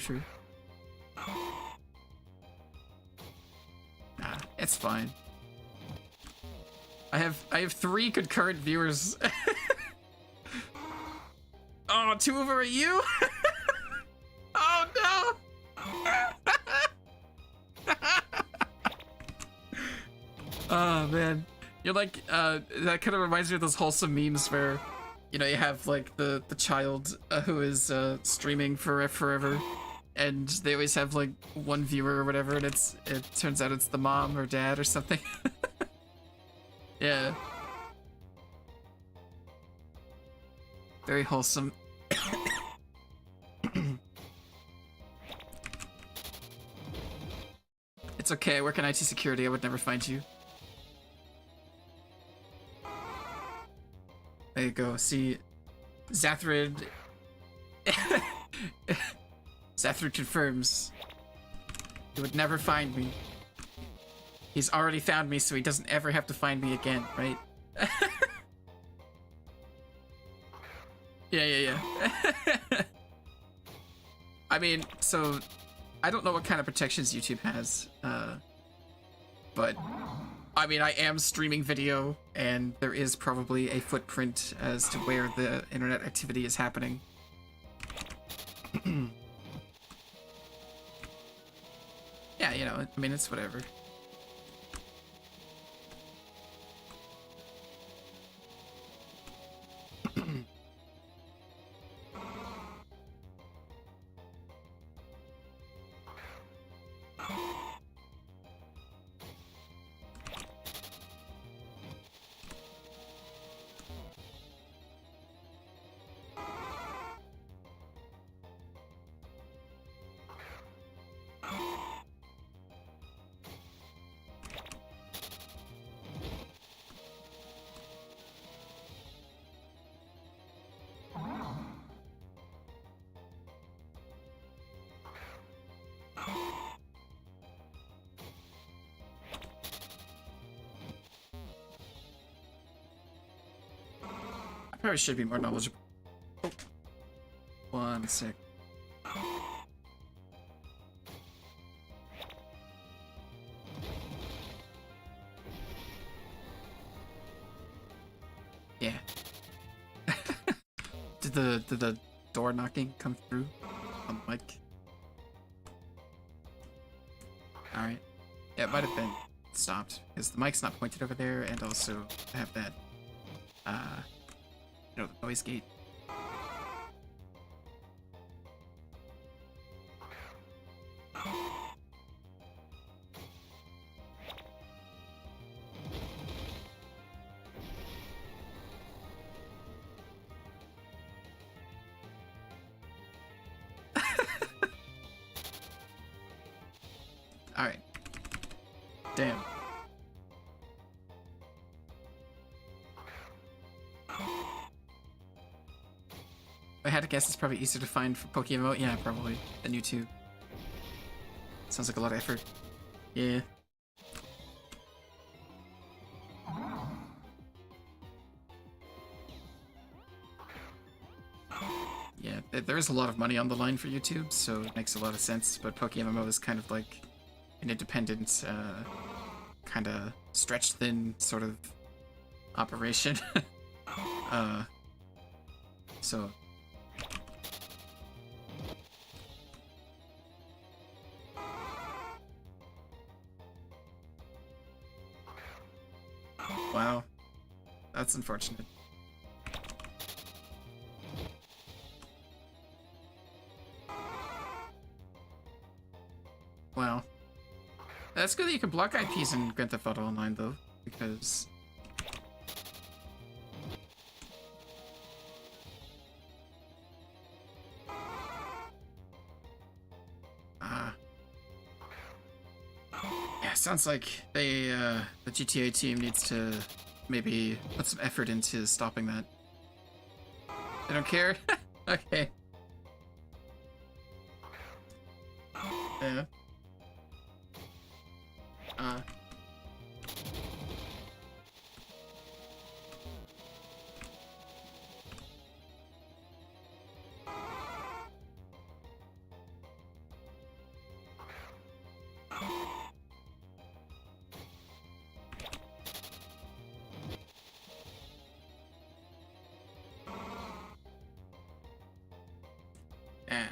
Nah, it's fine. I have 3 concurrent viewers. Oh, 2 of them are you? Oh no! Oh man. You're like, that kind of reminds me of those wholesome memes where, you know, you have like the child who is streaming forever, and they always have like 1 viewer or whatever, and it turns out it's the mom or dad or something. Yeah. Very wholesome. It's okay, I work in IT security, I would never find you. There you go, see, Zathrid... Zathrid confirms. He would never find me. He's already found me, so he doesn't ever have to find me again, right? Yeah. I mean, so, I don't know what kind of protections YouTube has, but, I mean, I am streaming video, and there is probably a footprint as to where the internet activity is happening. Yeah, you know, I mean, it's whatever. I probably should be more knowledgeable. Oh. 1 sec. Yeah. Did the door knocking come through on the mic? Alright. Yeah, it might have been stopped, because the mic's not pointed over there, and also I have that, you know, the noise gate. Alright. Damn. If I had to guess, it's probably easier to find for Pokemon. Yeah, probably. Than YouTube. Sounds like a lot of effort. Yeah. Yeah, there is a lot of money on the line for YouTube, so it makes a lot of sense, but Pokemon is kind of like an independent, kind of stretched thin sort of operation. So... Wow. That's unfortunate. Well, that's good that you can block IPs in Grand Theft Auto Online, though, because... Yeah, sounds like they, the GTA team needs to maybe put some effort into stopping that. They don't care? Okay. Yeah. Yeah.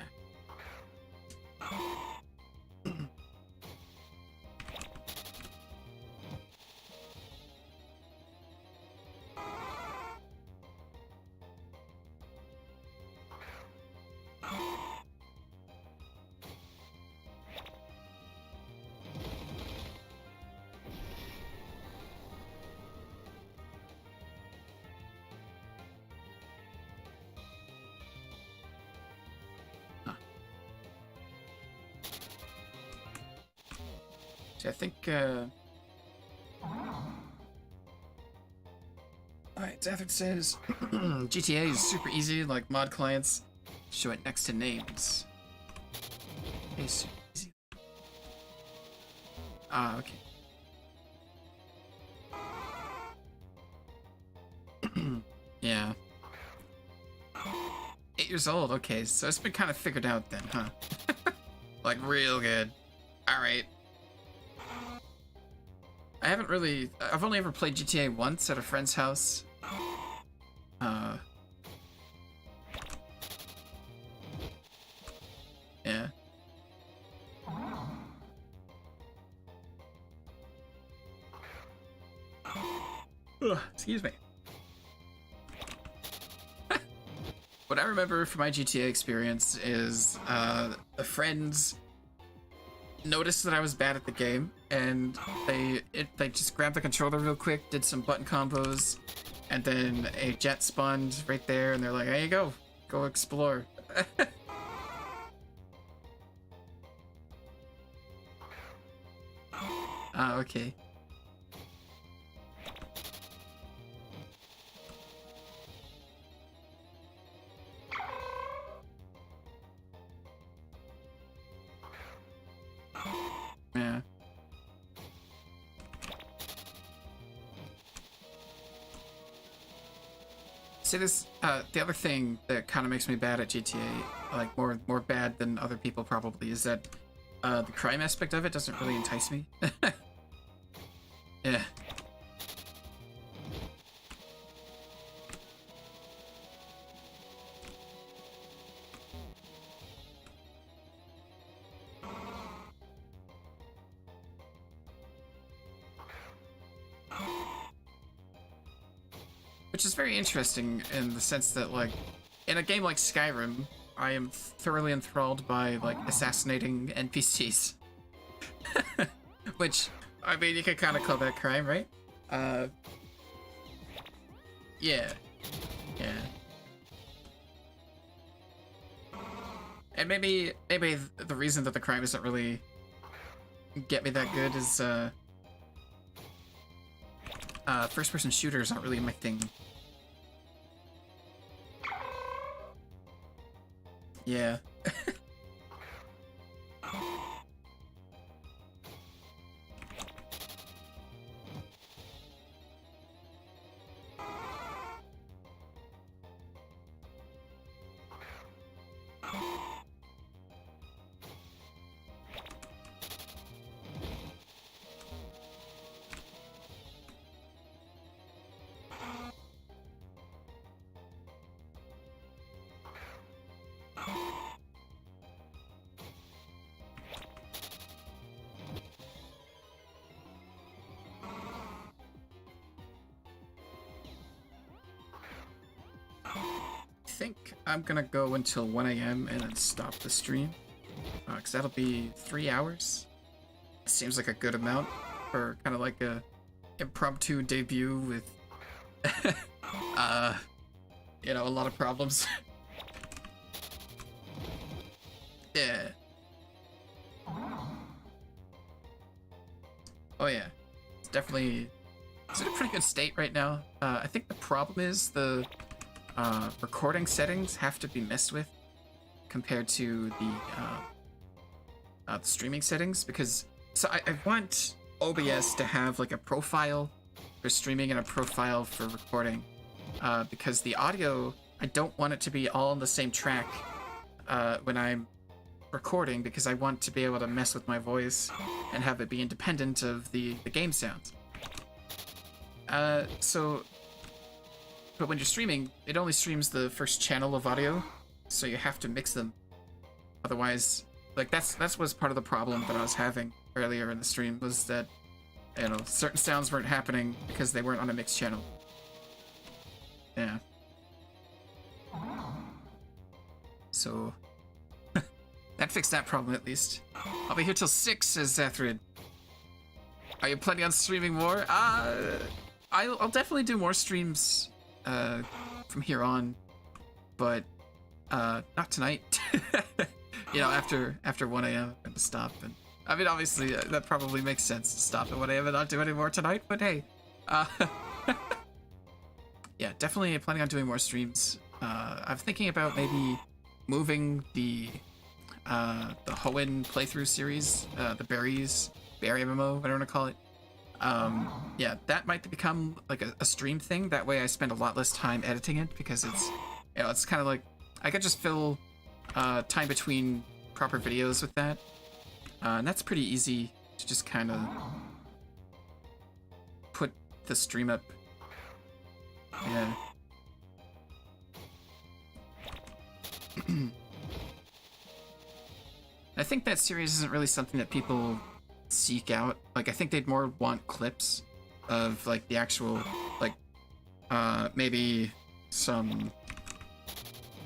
So I think, Alright, Zathard says, GTA is super easy, like mod clients. Show it next to names. It's super easy. Ah, okay. Yeah. 8 years old, okay, so it's been kind of figured out then, huh? Like, real good. Alright. I've only ever played GTA once at a friend's house. Yeah. Ugh, excuse me. What I remember from my GTA experience is, the friends noticed that I was bad at the game, and they just grabbed the controller real quick, did some button combos, and then a jet spawned right there, and they're like, "There you go explore." Ah, okay. Yeah. See, this, the other thing that kind of makes me bad at GTA, like more bad than other people probably, is that, the crime aspect of it doesn't really entice me. Yeah. Which is very interesting in the sense that, like, in a game like Skyrim, I am thoroughly enthralled by, like, assassinating NPCs. Which, I mean, you could kind of call that crime, right? Yeah. Yeah. And maybe the reason that the crime doesn't really get me that good is, first-person shooters aren't really my thing. Yeah. I think I'm gonna go until 1 a.m. and then stop the stream. Because that'll be 3 hours. Seems like a good amount for kind of like a impromptu debut with, you know, a lot of problems. Yeah. Oh yeah. It's definitely... It's in a pretty good state right now. I think the problem is the recording settings have to be messed with compared to the the streaming settings, because I want OBS to have like a profile for streaming and a profile for recording, because the audio, I don't want it to be all on the same track when I'm recording, because I want to be able to mess with my voice and have it be independent of the game sounds. But when you're streaming, it only streams the first channel of audio, so you have to mix them. Otherwise, like that was part of the problem that I was having earlier in the stream, was that, you know, certain sounds weren't happening because they weren't on a mixed channel. Yeah. So that fixed that problem at least. I'll be here till 6, says Zathrid. Are you planning on streaming more? I'll definitely do more streams from here on, but not tonight. You know, after 1 a.m. I'm going to stop. And I mean, obviously, that probably makes sense to stop at 1 a.m. and not do any more tonight, but hey. Yeah, definitely planning on doing more streams. I'm thinking about maybe moving the Hoenn playthrough series, the Berry MMO, whatever you want to call it. Yeah, that might become like a stream thing. That way I spend a lot less time editing it, because it's, you know, it's kind of like, I could just fill time between proper videos with that. And that's pretty easy to just kind of put the stream up. Yeah. I think that series isn't really something that people seek out. Like, I think they'd more want clips of, like, the actual, like, maybe some,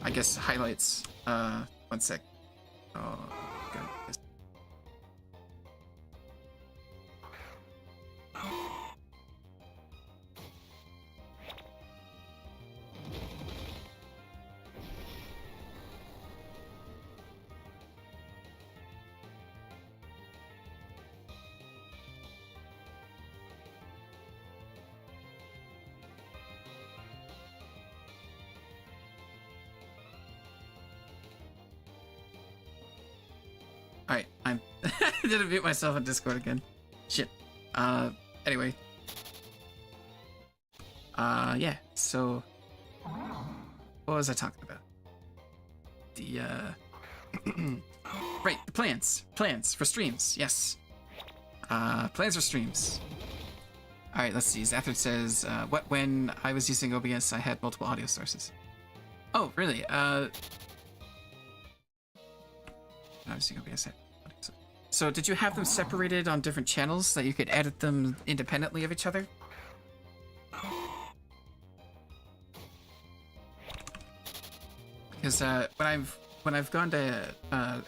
I guess, highlights. 1 sec. Oh, God. Alright, I'm didn't mute myself on Discord again. Shit. Anyway. Yeah, so what was I talking about? The right, the plans. Plans for streams, yes. Plans for streams. Alright, let's see. Zathard says, when I was using OBS, I had multiple audio sources. Oh, really? I was using OBS. So did you have them separated on different channels so that you could edit them independently of each other? Because when I've gone to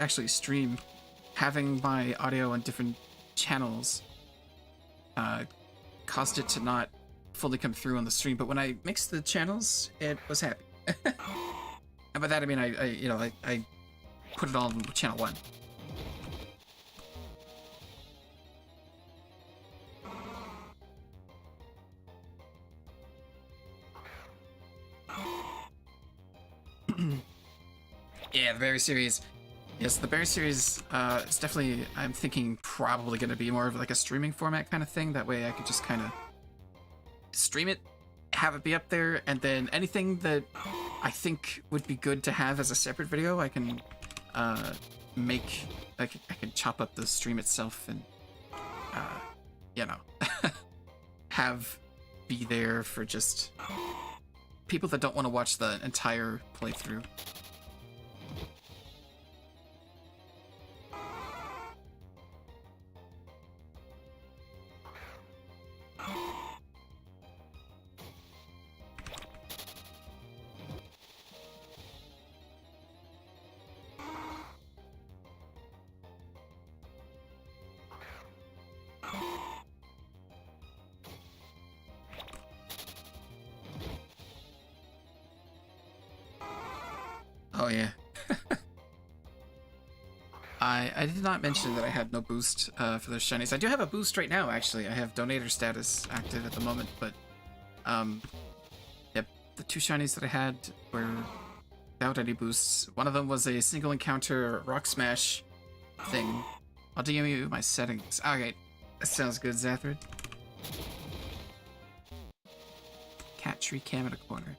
actually stream, having my audio on different channels caused it to not fully come through on the stream. But when I mixed the channels, it was happy. And by that I mean I put it all on channel 1. Yeah, the Berry series. Yes, the Berry series is definitely, I'm thinking, probably going to be more of like a streaming format kind of thing. That way I could just kind of stream it, have it be up there, and then anything that I think would be good to have as a separate video, I can make, I can chop up the stream itself and, you know, have be there for just people that don't want to watch the entire playthrough. Oh yeah. I did not mention that I had no boost for those shinies. I do have a boost right now, actually. I have donator status active at the moment, but yep, the 2 shinies that I had were without any boosts. One of them was a single encounter rock smash thing, I'll DM you my settings. Okay, that sounds good, Zathrid. Cat tree cam in a corner.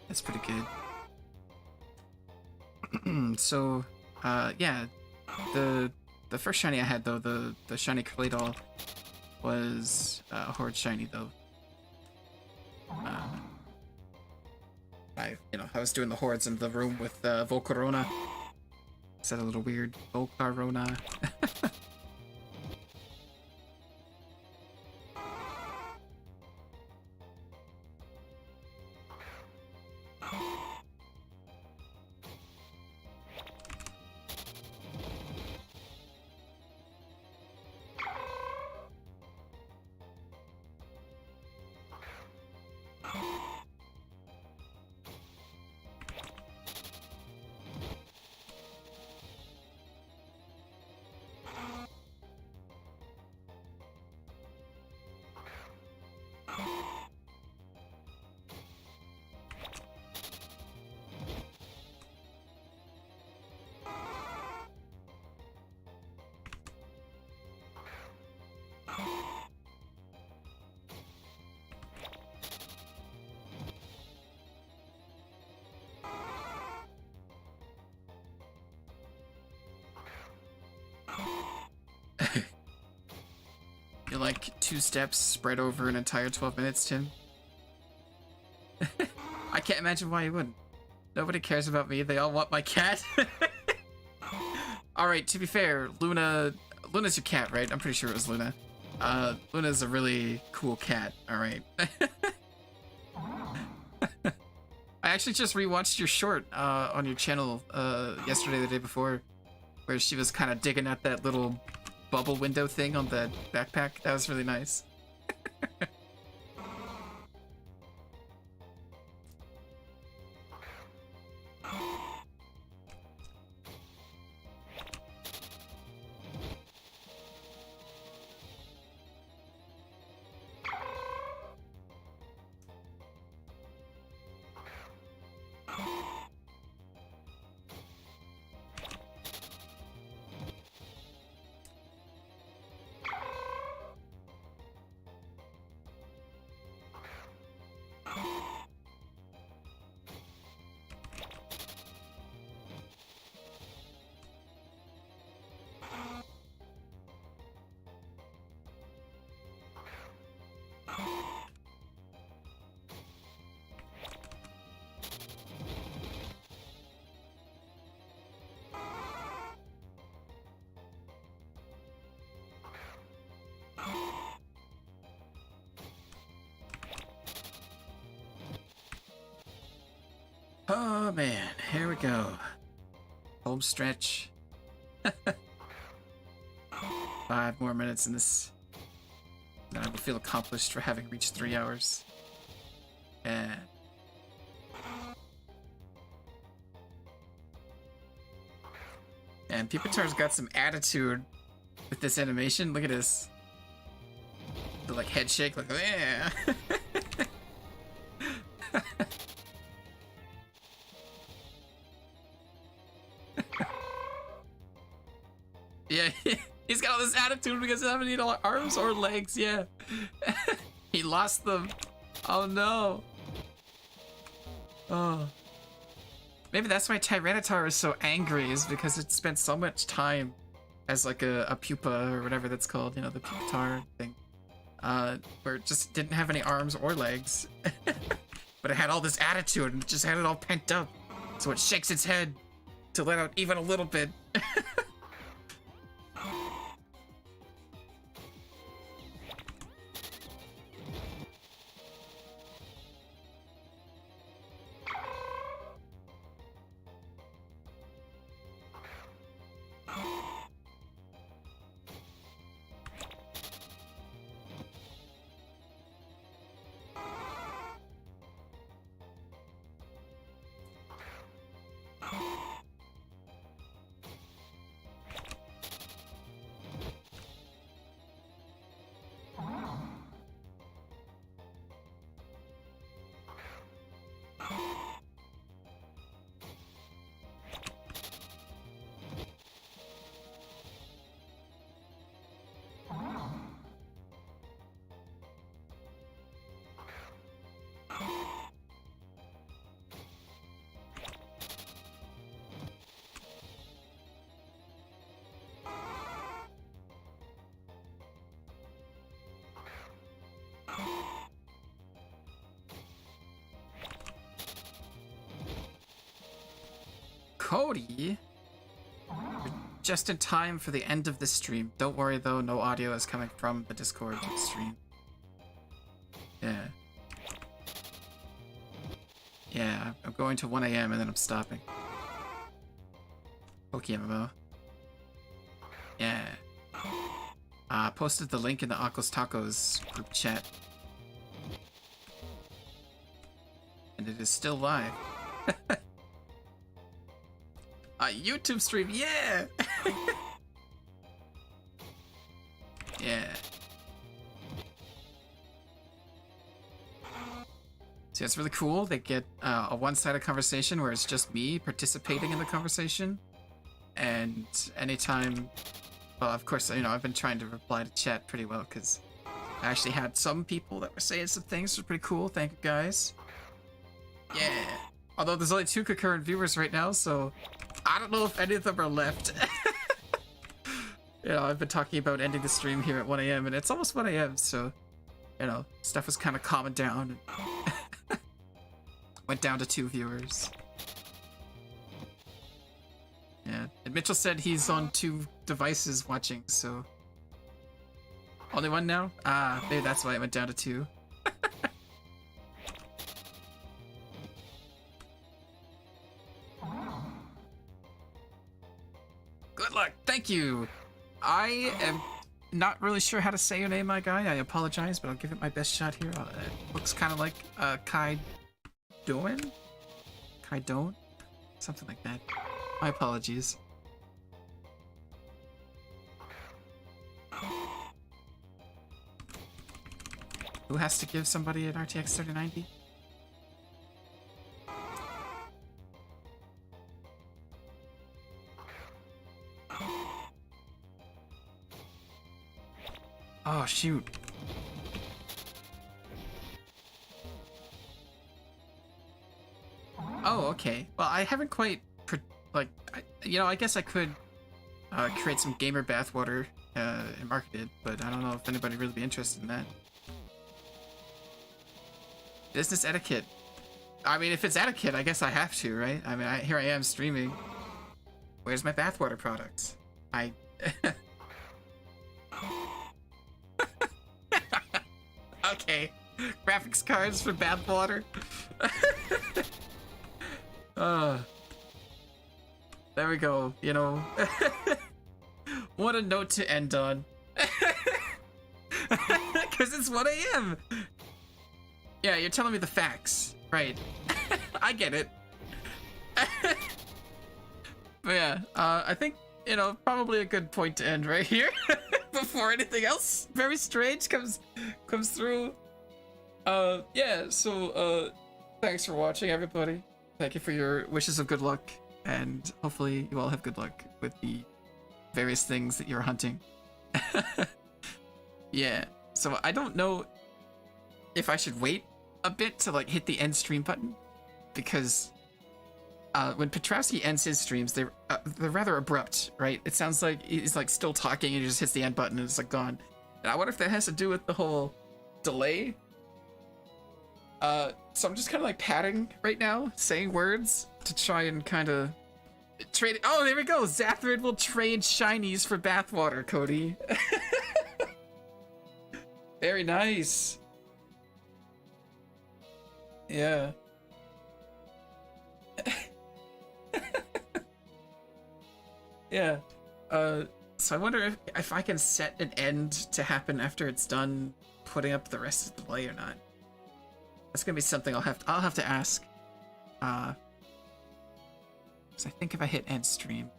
That's pretty good. So, yeah, the first shiny I had though, the shiny Curly Doll, was a Horde shiny though. I was doing the hordes in the room with Volcarona. Is that a little weird? Volcarona. You're like 2 steps spread over an entire 12 minutes, Tim. I can't imagine why you wouldn't. Nobody cares about me. They all want my cat. Alright, to be fair, Luna's your cat, right? I'm pretty sure it was Luna. Luna's a really cool cat, alright? I actually just rewatched your short on your channel yesterday, the day before, where she was kind of digging at that little bubble window thing on the backpack. That was really nice. Oh man, here we go. Home stretch. 5 more minutes in this. Then I will feel accomplished for having reached 3 hours. And Pupitar's got some attitude with this animation. Look at this. The like head shake, like yeah. Yeah, he's got all this attitude because he doesn't need all arms or legs, yeah. He lost them. Oh no. Oh. Maybe that's why Tyranitar is so angry, is because it spent so much time as like a pupa or whatever that's called, you know, the Pupitar thing. Where it just didn't have any arms or legs. But it had all this attitude and it just had it all pent up. So it shakes its head to let out even a little bit. Cody! Just in time for the end of the stream. Don't worry though, no audio is coming from the Discord stream. Yeah. Yeah, I'm going to 1 AM and then I'm stopping. Okay, MMO. Yeah. Posted the link in the Akos Tacos group chat. And it is still live. YouTube stream, yeah! Yeah. So it's really cool. They get a one-sided conversation where it's just me participating in the conversation. And anytime... Well, of course, you know, I've been trying to reply to chat pretty well, because I actually had some people that were saying some things that were pretty cool. Thank you, guys. Yeah. Although there's only 2 concurrent viewers right now, so I don't know if any of them are left. You know, I've been talking about ending the stream here at 1 AM, and it's almost 1 AM, so, you know, stuff was kind of calming down. Went down to 2 viewers. Yeah, and Mitchell said he's on 2 devices watching, so... Only 1 now? Ah, maybe that's why it went down to 2. Good luck, thank you! I am not really sure how to say your name, my guy. I apologize, but I'll give it my best shot here. It looks kind of like Kai Doen? Kai Doen? Something like that. My apologies. Who has to give somebody an RTX 3090? Oh, shoot. Oh, okay. Well, I haven't quite... you know, I guess I could create some gamer bathwater and market it, but I don't know if anybody really be interested in that. Business etiquette. I mean, if it's etiquette, I guess I have to, right? I mean, here I am streaming. Where's my bathwater products? Okay. Graphics cards for bathwater. There we go, you know. What a note to end on. Because it's 1 AM. Yeah, you're telling me the facts. Right. I get it. But yeah, I think, you know, probably a good point to end right here. Before anything else very strange comes through. Yeah, so, thanks for watching, everybody. Thank you for your wishes of good luck. And hopefully you all have good luck with the various things that you're hunting. Yeah, so I don't know if I should wait a bit to like hit the end stream button, because when Petrowski ends his streams, they're rather abrupt, right? It sounds like he's like still talking and he just hits the end button and it's like gone. And I wonder if that has to do with the whole delay. So I'm just kind of like padding right now, saying words to try and kind of trade. Oh, there we go. Zathrid will trade shinies for bathwater, Cody. Very nice. Yeah. Yeah. So I wonder if I can set an end to happen after it's done putting up the rest of the delay or not. That's gonna be something I'll have to ask. Because I think if I hit end stream.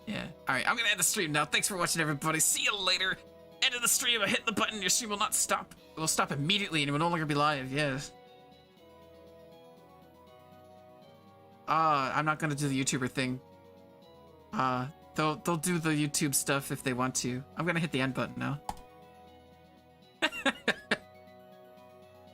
Yeah. Alright, I'm gonna end the stream now. Thanks for watching, everybody. See you later. End of the stream. I hit the button. Your stream will not stop. It will stop immediately and it will no longer be live. Yes. I'm not gonna do the YouTuber thing. They'll do the YouTube stuff if they want to. I'm gonna hit the end button now.